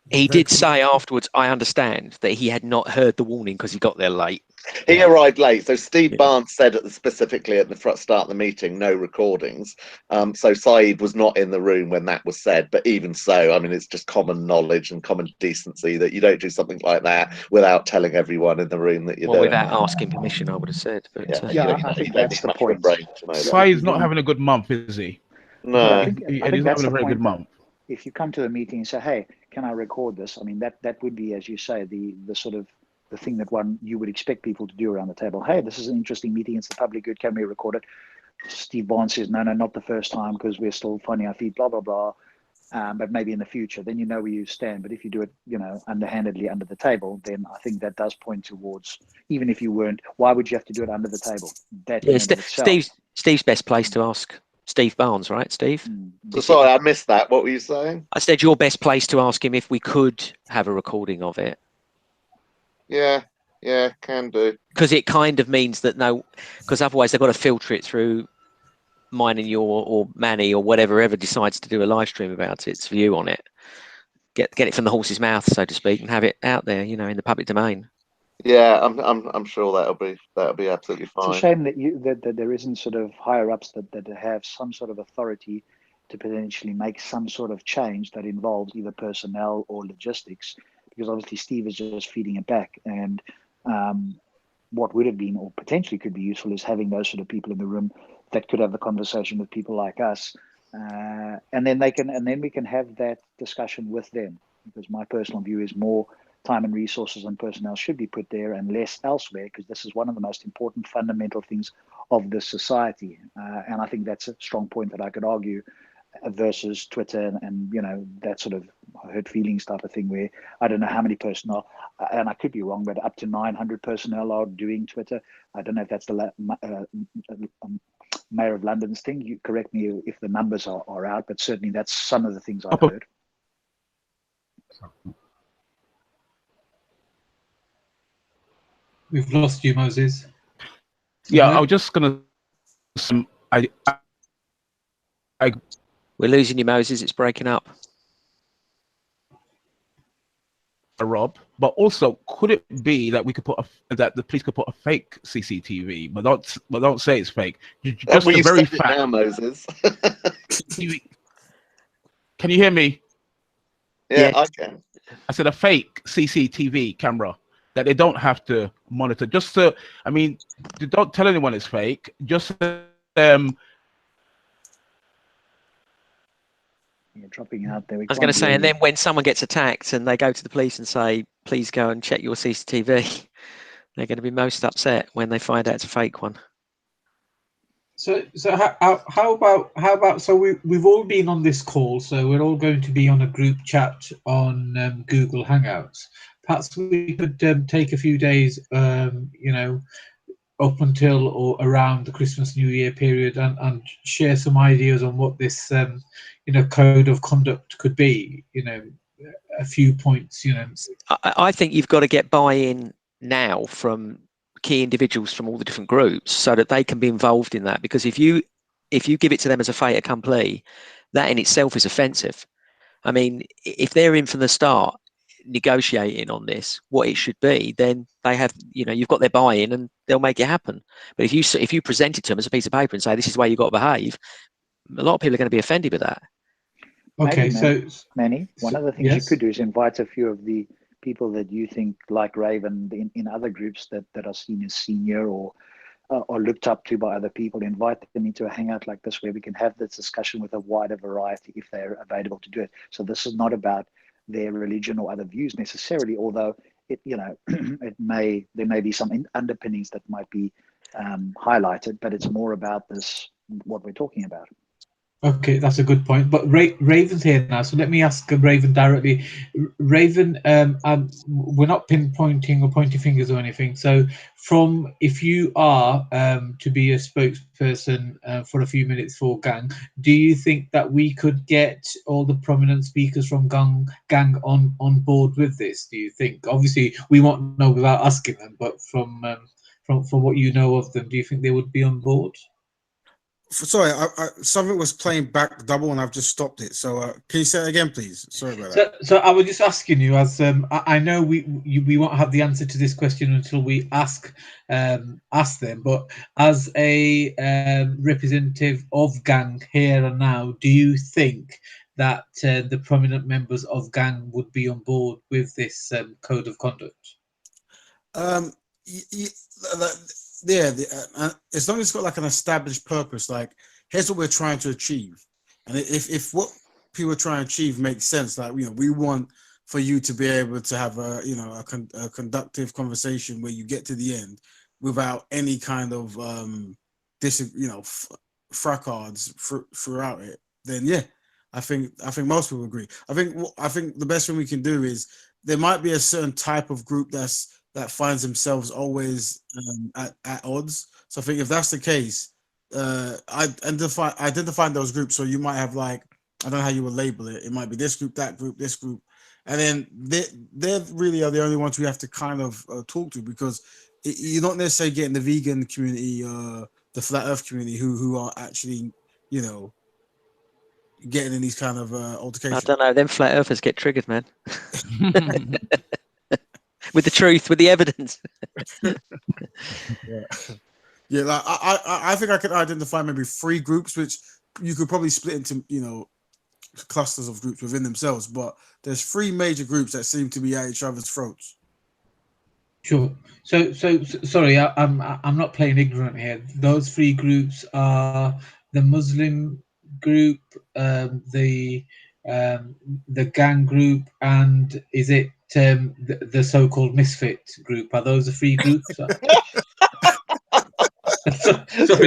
He did say afterwards, I understand, that he had not heard the warning because he got there late. He arrived late. So Steve Barnes said specifically at the start of the meeting, no recordings. So Saeed was not in the room when that was said. But even so, I mean, it's just common knowledge and common decency that you don't do something like that without telling everyone in the room that you're doing without asking permission, I would have said. But I think that's the point. Saeed's not having a good month, is he? No. Yeah, I think he's that's having the a very point. good month. If you come to the meeting and say, "Hey, can I record this?" I mean, that would be, as you say, the sort of the thing that you would expect people to do around the table. Hey, this is an interesting meeting. It's the public good. Can we record it? Steve Barnes says, no, not the first time because we're still finding our feet. Blah blah blah. But maybe in the future, then you know where you stand. But if you do it, you know, underhandedly under the table, then I think that does point towards, even if you weren't, why would you have to do it under the table? That in and of itself. Steve's best place to ask. Steve Barnes, right, Steve? So sorry, I missed that. What were you saying? I said your best place to ask him if we could have a recording of it. Yeah, can do. Because it kind of means that because otherwise they've got to filter it through mine and your or Manny or whatever ever decides to do a live stream about its view on it. Get it from the horse's mouth, so to speak, and have it out there, you know, in the public domain. Yeah, I'm sure that'll be absolutely fine. It's a shame that there isn't sort of higher ups that have some sort of authority to potentially make some sort of change that involves either personnel or logistics, because obviously Steve is just feeding it back. And what would have been or potentially could be useful is having those sort of people in the room that could have the conversation with people like us, and then we can have that discussion with them. Because my personal view is more time and resources and personnel should be put there and less elsewhere, because this is one of the most important fundamental things of this society. And I think that's a strong point that I could argue versus Twitter and you know, that sort of hurt feelings type of thing where I don't know how many personnel, and I could be wrong, but up to 900 personnel are doing Twitter. I don't know if that's the Mayor of London's thing. You correct me if the numbers are out, but certainly that's some of the things I've heard. We've lost you, Moses. Yeah, I was just gonna. We're losing you, Moses. It's breaking up. Rob, but also, could it be that we could that the police could put a fake CCTV, but don't say it's fake. Just the very fact. Now, Moses. Can you hear me? Yeah, I can. I said a fake CCTV camera that they don't have to monitor. Just to, I mean, don't tell anyone it's fake. Just You're dropping out there. I was going to say, and then when someone gets attacked and they go to the police and say, please go and check your CCTV. They're going to be most upset when they find out it's a fake one. So how about so we've all been on this call, so we're all going to be on a group chat on Google Hangouts. Perhaps we could take a few days, you know, up until or around the Christmas New Year period, and share some ideas on what this you know, code of conduct could be. You know, a few points. You know, I think you've got to get buy-in now from key individuals from all the different groups so that they can be involved in that, because if you give it to them as a fait accompli, that in itself is offensive. I mean, if they're in from the start negotiating on this what it should be, then they have, you know, you've got their buy-in and they'll make it happen. But if you present it to them as a piece of paper and say this is the way you've got to behave, a lot of people are going to be offended with that. okay, Maybe, Manny, one of the things you yes. could do is invite a few of the people that you think, like Raven, in other groups that are seen as senior or looked up to by other people, invite them into a hangout like this where we can have this discussion with a wider variety if they're available to do it. So this is not about their religion or other views necessarily, although it, you know, there may be some underpinnings that might be highlighted, but it's more about what we're talking about. Okay, that's a good point. But Raven's here now, so let me ask Raven directly. Raven, we're not pinpointing or pointing fingers or anything. So, if you are to be a spokesperson for a few minutes for Gang, do you think that we could get all the prominent speakers from Gang on board with this? Do you think? Obviously, we won't know without asking them, but from what you know of them, do you think they would be on board? Sorry, something was playing back double and I've just stopped it. So can you say it again, please? Sorry about that. So I was just asking you, as I know we won't have the answer to this question until we ask them, but as a representative of Gang here and now, do you think that the prominent members of Gang would be on board with this code of conduct? Yeah, as long as it's got like an established purpose, like here's what we're trying to achieve, and if what people are trying to achieve makes sense, like, you know, we want for you to be able to have a, you know, a conversation where you get to the end without any kind of fracas throughout it, then yeah, I think most people agree. I think the best thing we can do is there might be a certain type of group that finds themselves always at odds. So I think if that's the case, identifying those groups. So you might have, like, I don't know how you would label it. It might be this group, that group, this group, and then they really are the only ones we have to kind of talk to, because you're not necessarily getting the vegan community, the flat Earth community, who are actually, you know, getting in these kind of altercations. I don't know. Them flat earthers get triggered, man. With the truth, with the evidence. Yeah, like I think I could identify maybe 3 groups, which you could probably split into, you know, clusters of groups within themselves. But there's 3 major groups that seem to be at each other's throats. Sure. So sorry, I'm not playing ignorant here. Those 3 groups are the Muslim group, the Gang group, and is it the so-called misfit group? Are those the 3 groups? Sorry,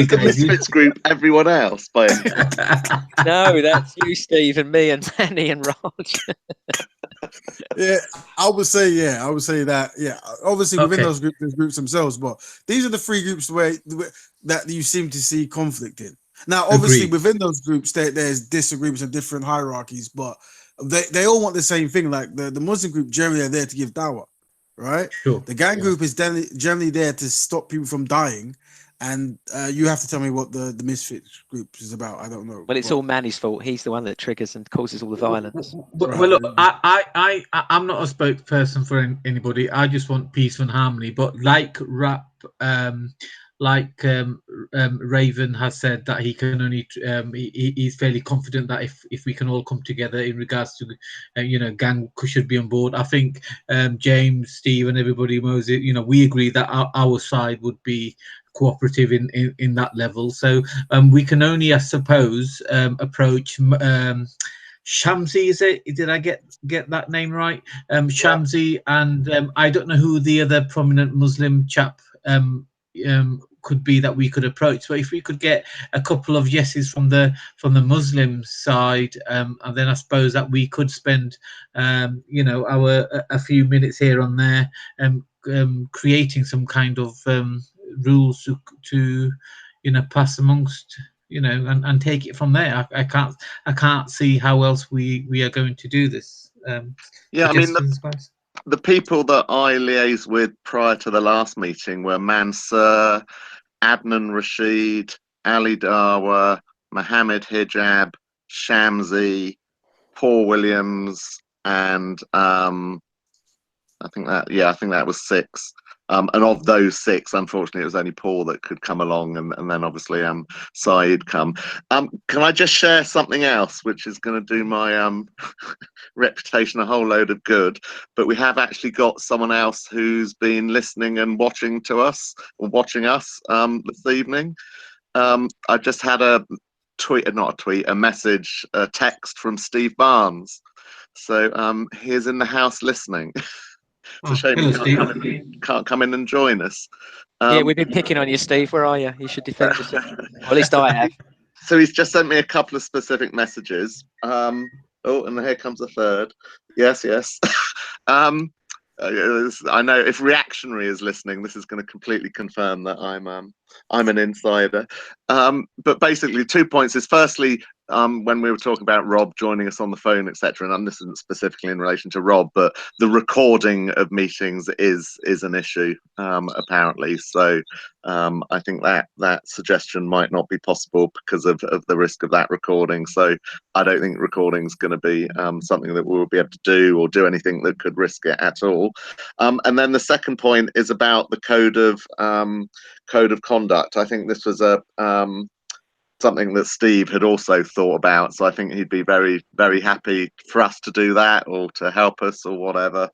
is the Misfits group everyone else? By No, that's you, Steve, and me, and Manny, and Raj. Yeah, I would say that. Yeah, obviously within those groups, there's groups themselves, but these are the 3 groups that you seem to see conflict in. Now, obviously, within those groups, there's disagreements and different hierarchies, but they all want the same thing. Like the Muslim group generally are there to give dawah, right? Sure. The Gang group is generally there to stop people from dying, and you have to tell me what the Misfits group is about. I don't know. Well, it's all Manny's fault. He's the one that triggers and causes all the violence. Well, look, I'm not a spokesperson for anybody. I just want peace and harmony. But like Raven has said, that he can only he's fairly confident that if we can all come together in regards to you know, Gang should be on board. I think James, Steve, and everybody knows it. You know, we agree that our side would be cooperative in that level. So we can only, I suppose, approach Shamsi, is it? Did I get that name right? Shamsi, and I don't know who the other prominent Muslim chap could be that we could approach. So if we could get a couple of yeses from the Muslim side, and then I suppose that we could spend a few minutes here and there creating some kind of rules to pass amongst and take it from there. I can't see how else we are going to do this. Yeah, I mean, the people that I liaised with prior to the last meeting were Mansur, Adnan Rashid, Ali Dawa, Mohammed Hijab, Shamsi, Paul Williams, and I think that was 6. And of those 6, unfortunately, it was only Paul that could come along, and then obviously Saeed come. Can I just share something else, which is going to do my reputation a whole load of good? But we have actually got someone else who's been listening and watching us this evening. I just had a message, a text from Steve Barnes. So he's in the house listening. It's a shame he can't come in and join us. Yeah, we've been picking on you, Steve. Where are you? You should defend yourself. Or at least I have. So he's just sent me a couple of specific messages. And here comes a third. Yes. I know if Reactionary is listening, this is going to completely confirm that I'm an insider. But basically, 2 points is firstly, when we were talking about Rob joining us on the phone, etc., and this isn't specifically in relation to Rob, but the recording of meetings is an issue apparently. So I think that suggestion might not be possible because of the risk of that recording. So I don't think recording is going to be something that we'll be able to do or do anything that could risk it at all. And then the second point is about the code of conduct. I think this was something that Steve had also thought about, so I think he'd be very, very happy for us to do that or to help us or whatever.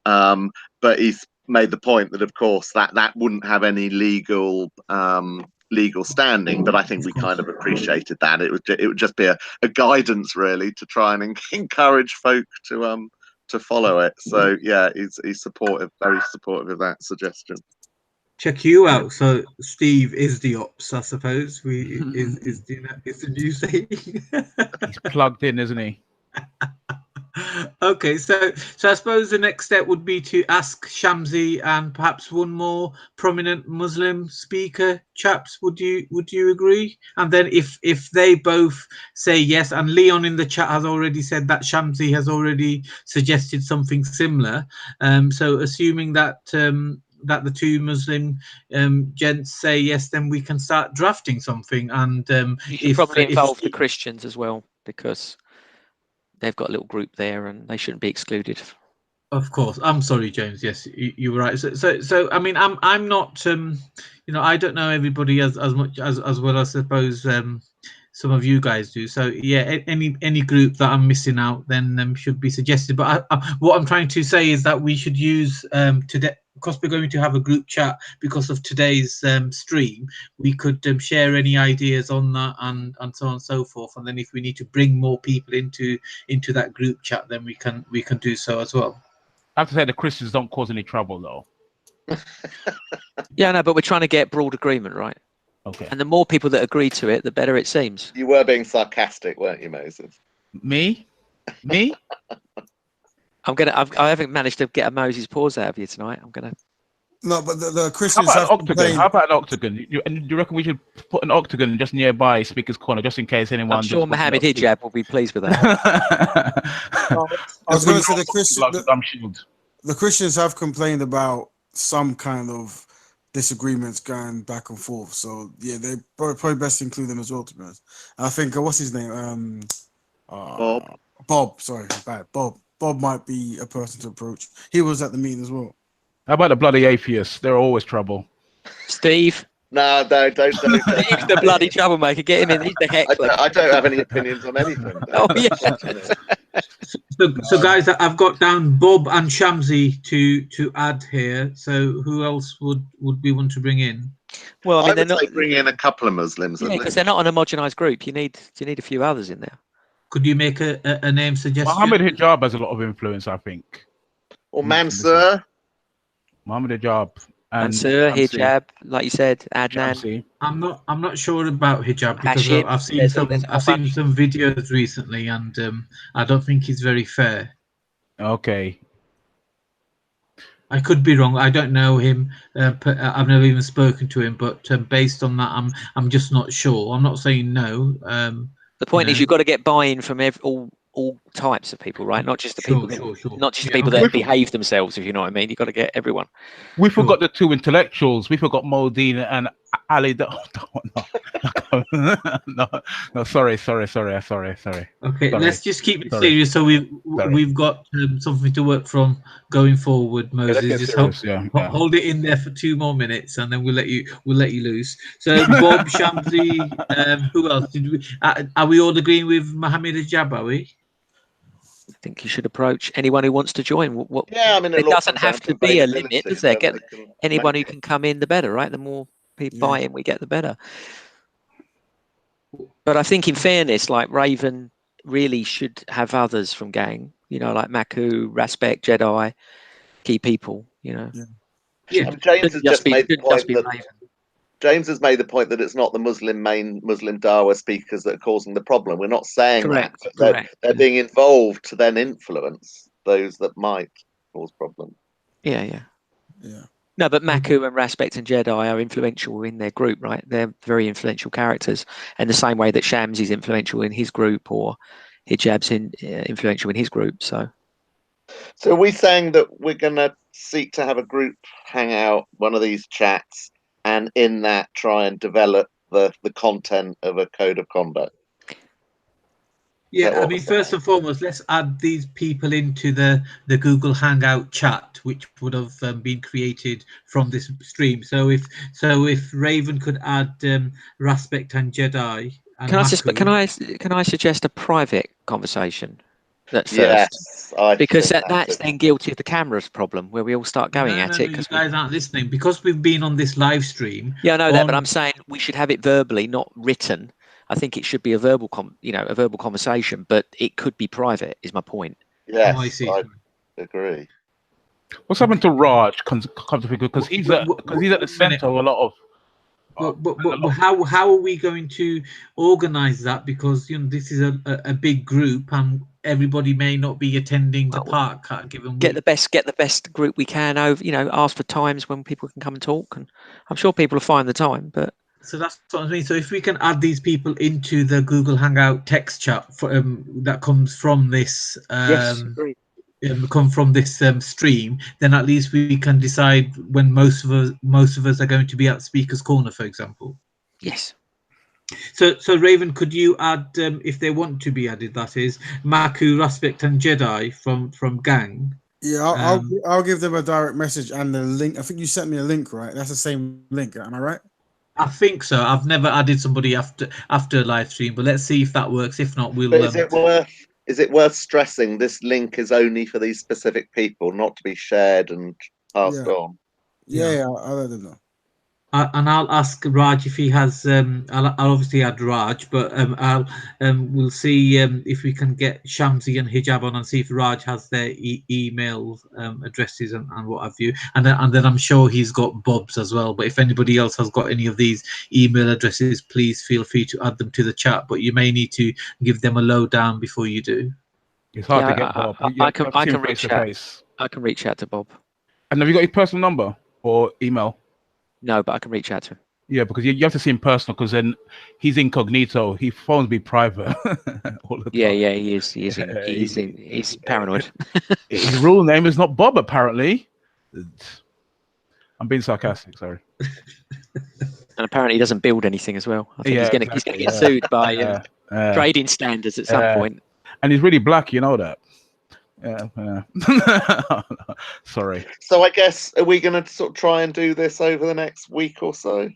But he's made the point that, of course, that wouldn't have any legal standing. But I think we kind of appreciated that. It would just be a guidance, really, to try and encourage folk to follow it. So yeah, he's supportive, very supportive of that suggestion. Check you out. So Steve is the ops, I suppose. Is the new saying. He's plugged in, isn't he? Okay, so I suppose the next step would be to ask Shamsi and perhaps one more prominent Muslim speaker, chaps. Would you agree? And then if they both say yes, and Leon in the chat has already said that Shamsi has already suggested something similar. So assuming that that the 2 Muslim gents say yes, then we can start drafting something. And you should probably involve the Christians as well, because they've got a little group there and they shouldn't be excluded. Of course. I'm sorry, James. Yes, you were right. So I mean, I'm not I don't know everybody as much as well, I suppose some of you guys do. So yeah, any group that I'm missing out then should be suggested. But what I'm trying to say is that we should use today, because we're going to have a group chat because of today's stream. We could share any ideas on that and so on and so forth. And then if we need to bring more people into that group chat, then we can do so as well. I have to say the Christians don't cause any trouble, though. Yeah, no, but we're trying to get broad agreement, right? Okay. And the more people that agree to it, the better it seems. You were being sarcastic, weren't you, Moses? Me? I haven't managed to get a Moses pause out of you tonight. I'm gonna. No, but the Christians How have about an octagon? complained. How about an octagon? And do you reckon we should put an octagon just nearby Speaker's Corner, just in case anyone? I'm sure Mohammed Hijab will be pleased with that. I was going to say the Christians have complained about some kind of disagreements going back and forth. So yeah, they probably best include them as well, to be honest. I think what's his name? Bob. Sorry, bad. Bob might be a person to approach. He was at the meeting as well. How about the bloody atheists? They're always trouble. Steve. No, don't. He's the bloody troublemaker. Get him in. He's the heckler. I don't have any opinions on anything. Oh yeah. So guys, I've got down Bob and Shamsi to add here. So who else would we want to bring in? Well, I mean, they're not bring in a couple of Muslims. Yeah, because they're not an homogenized group. You need a few others in there. Could you make a name suggestion? Mohammed Hijab has a lot of influence, I think. Or Mansur. Mohammed Hijab and Mansur, Shamsi. Hijab, like you said, Adnan. Shamsi. I'm not sure about hijab because Hashim, I've seen there's some a whole I've seen bunch. some videos recently, and I don't think he's very fair. Okay. I could be wrong. I don't know him. I've never even spoken to him, but based on that, I'm just not sure. I'm not saying no. The point is, know. you've got to get buy-in from all types of people, right? Not just the people, Sure. not just the Yeah, people okay. that behave themselves. If you know what I mean, you've got to get everyone. We forgot the two intellectuals. We forgot Modine and Ali. No, sorry. Okay, Sorry. let's just keep it Sorry. serious. So we've got something to work from going forward, Yeah, let's Moses. get Just serious, yeah. hold it in there for 2 more minutes, and then we'll let you loose. So Bob, Shamsi, who else did we? Are we all agreeing with Mohammed Hijab? Are we? I think you should approach anyone who wants to join. Yeah, I mean, it doesn't comes down have to be a limit, availability, does there? then Get they can anyone who make it. can come in, the better, right? The more people buy in we get, the better. But I think, in fairness, like Raven really should have others from gang. You know, like Maku, Raspek, Jedi, key people. You know. Yeah. And James has just made the point that Raven. James has made the point that it's not the main Muslim Dawa speakers that are causing the problem. We're not saying Correct. that. Correct. They're being involved to then influence those that might cause problems. Yeah. No, but Maku and Raspek and Jedi are influential in their group, right? They're very influential characters, and the same way that Shams is influential in his group, or Hijab's influential in his group. So are we saying that we're going to seek to have a group hangout, one of these chats, and in that try and develop the content of a code of conduct? Yeah, I mean, first and foremost, let's add these people into the Google Hangout chat, which would have been created from this stream. So if Raven could add Raspek and Jedi, and can I suggest a private conversation at first? Yes, because that's then guilty of the cameras problem, where we all start going at it. You guys aren't listening because we've been on this live stream. Yeah, I know that, but I'm saying we should have it verbally, not written. I think it should be a verbal, a verbal conversation, but it could be private. Is my point? Yes, I agree. What's happened to Raj? Because he's at the center of a lot of. But how are we going to organize that? Because this is a big group, and everybody may not be attending the park. Given get the best group we can over. Ask for times when people can come and talk, and I'm sure people will find the time. But so that's what I mean. So if we can add these people into the Google Hangout text chat that comes from this, yes, agreed. Come from this stream, then at least we can decide when most of us are going to be at Speaker's Corner, for example. Yes. So Raven, could you add, if they want to be added, that is Maku, Raspek, and Jedi from Gang? Yeah, I'll give them a direct message and the link. I think you sent me a link, right? That's the same link. Am I right? I think so. I've never added somebody after live stream, but let's see if that works. If not, we'll. But is it worth stressing this link is only for these specific people, not to be shared and passed on? Yeah, I'll let them know. And I'll ask Raj if he has. I'll obviously add Raj, but we'll see if we can get Shamsi and Hijab on and see if Raj has their email addresses and what have you. And then I'm sure he's got Bob's as well. But if anybody else has got any of these email addresses, please feel free to add them to the chat. But you may need to give them a lowdown before you do. It's hard to get Bob. I can reach out. I can reach out to Bob. And have you got his personal number or email? No, but I can reach out to him. Yeah, because you have to see him personal, because then he's incognito. He phones me private all the time. Yeah, he is. He's paranoid. His real name is not Bob, apparently. I'm being sarcastic, sorry. And apparently he doesn't build anything as well. I think he's gonna get sued by trading standards at some point. And he's really black, you know that. Sorry. So I guess, are we going to sort of try and do this over the next week or so?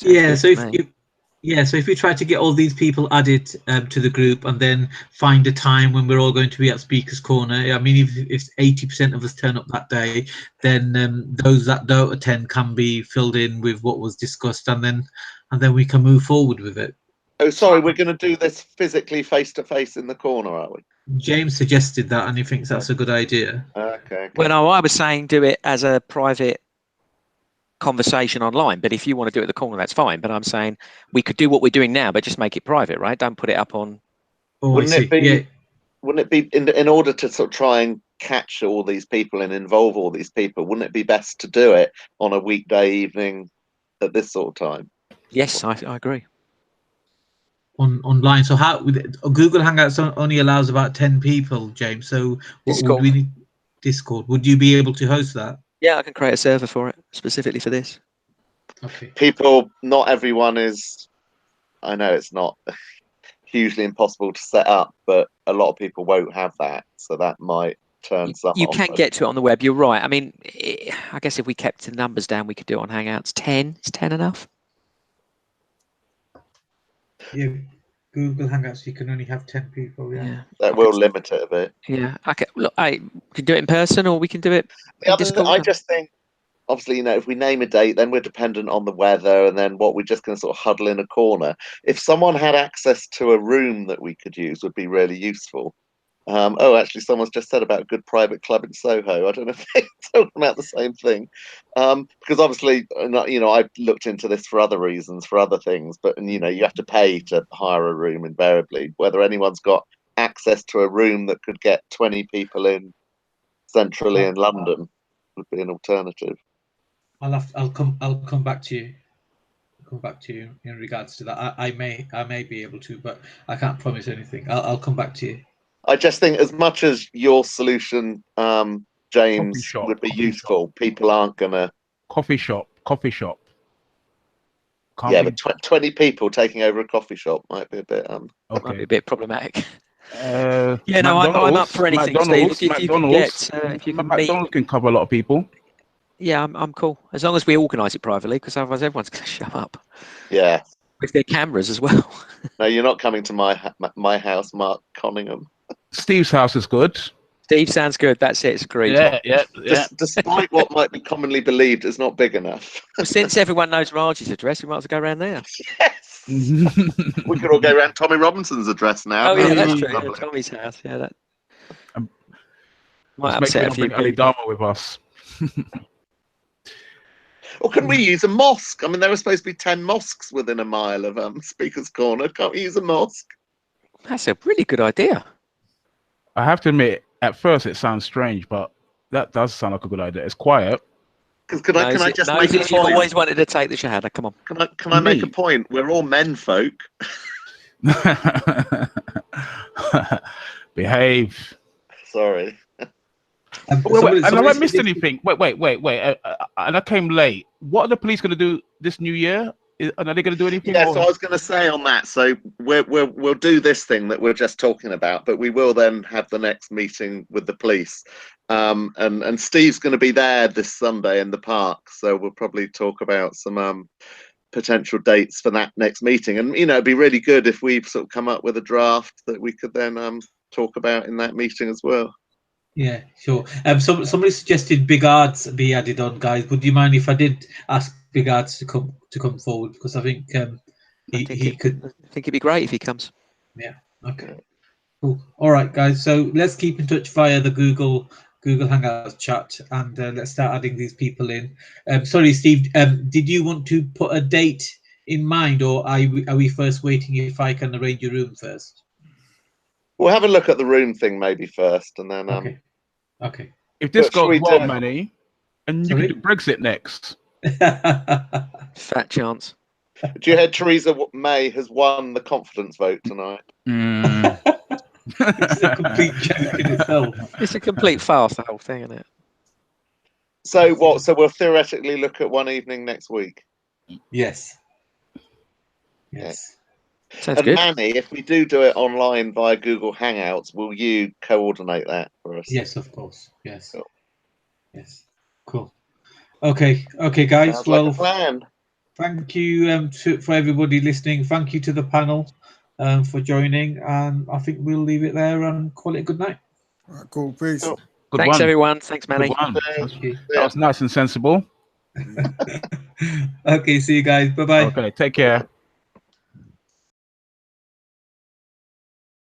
Yeah. So if we try to get all these people added to the group, and then find a time when we're all going to be at Speaker's Corner. I mean, if 80% of us turn up that day, then those that don't attend can be filled in with what was discussed, and then we can move forward with it. Oh, sorry, we're going to do this physically face to face in the corner, are we? James suggested that, and he thinks that's a good idea. Okay. Well, no, I was saying do it as a private conversation online, but if you want to do it at the corner, that's fine. But I'm saying we could do what we're doing now, but just make it private, right? Don't put it up on. Oh, Wouldn't I see. it be? Yeah. Wouldn't it be in order to sort of try and catch all these people and involve all these people? Wouldn't it be best to do it on a weekday evening at this sort of time? Yes, I agree. Online. So how Google Hangouts only allows about 10 people, James. So what would we need? Discord. Would you be able to host that? Yeah, I can create a server for it specifically for this. Okay. People, not everyone is. I know it's not hugely impossible to set up, but a lot of people won't have that, so that might turn some You off. can get to it on the web. You're right. I mean, I guess if we kept the numbers down, we could do it on Hangouts. 10 is 10 enough? Yeah. Google Hangouts, you can only have 10 people. Yeah. That will limit it a bit. Yeah. Okay. Look, we can do it in person, or we can do it. I just think, obviously, if we name a date, then we're dependent on the weather, and then what we're just going to sort of huddle in a corner. If someone had access to a room that we could use, would be really useful. Actually, someone's just said about a good private club in Soho. I don't know if they're talking about the same thing, because obviously, I looked into this for other reasons, for other things, but you have to pay to hire a room invariably. Whether anyone's got access to a room that could get 20 people in centrally in London would be an alternative. I'll come back to you. Come back to you in regards to that. I may be able to, but I can't promise anything. I'll come back to you. I just think as much as your solution, James, would be useful, people aren't gonna. Coffee shop. Can't but 20 people taking over a coffee shop might be a bit Might be a bit problematic. I'm up for anything, Steve. If you can get, McDonald's can cover a lot of people. Yeah, I'm cool as long as we organise it privately, because otherwise everyone's going to show up. Yeah, with their cameras as well. No, you're not coming to my house, Mark Conningham. Steve's house is good. Steve sounds good. That's it. It's agreed. Yeah. Despite what might be commonly believed, it's not big enough. Well, since everyone knows Raj's address, we might as well go around there. Yes. We could all go around Tommy Robinson's address now. Oh yeah, that's true. Yeah, Tommy's house. Yeah, that might upset a few people. Dharma with us. Or can we use a mosque? I mean, there are supposed to be 10 mosques within a mile of Speaker's Corner. Can't we use a mosque? That's a really good idea. I have to admit, at first it sounds strange, but that does sound like a good idea. It's quiet. Can I just make a point? You always wanted to take the shahada. Come on. Can I make a point? We're all men folk. Behave. Sorry. And have I missed anything? Wait. And I came late. What are the police going to do this new year? Are they going to do anything? Yeah, so I was going to say on that. So we'll do this thing that we're just talking about, but we will then have the next meeting with the police. And Steve's going to be there this Sunday in the park, so we'll probably talk about some potential dates for that next meeting. And it'd be really good if we sort of come up with a draft that we could then talk about in that meeting as well. Yeah, sure. Somebody suggested Big Arts be added on, guys. Would you mind if I did ask Big Arts to come forward? Because I think he could. I think it'd be great if he comes. Yeah. Okay. Cool. All right, guys. So let's keep in touch via the Google Hangouts chat, and let's start adding these people in. Sorry, Steve. Did you want to put a date in mind, or are we first waiting if I can arrange your room first? We'll have a look at the room thing maybe first, and then Okay. If this goes well, Manny, and you can do Brexit next. Fat chance. Do you hear Theresa May has won the confidence vote tonight? It's a complete joke in itself. It's a complete farce, the whole thing, isn't it? So what? So we'll theoretically look at one evening next week. Yes. Sounds and good. Manny, if we do it online via Google Hangouts, will you coordinate that for us? Yes, of course. Yes. Cool. Yes. Cool. Okay, guys. Sounds like a plan. Thank you for everybody listening. Thank you to the panel for joining, and I think we'll leave it there and call it a good night. All right, cool. Peace. Cool. Thanks, everyone. Thanks, Manny. That was nice and sensible. Okay, see you guys. Bye-bye. Okay, take care.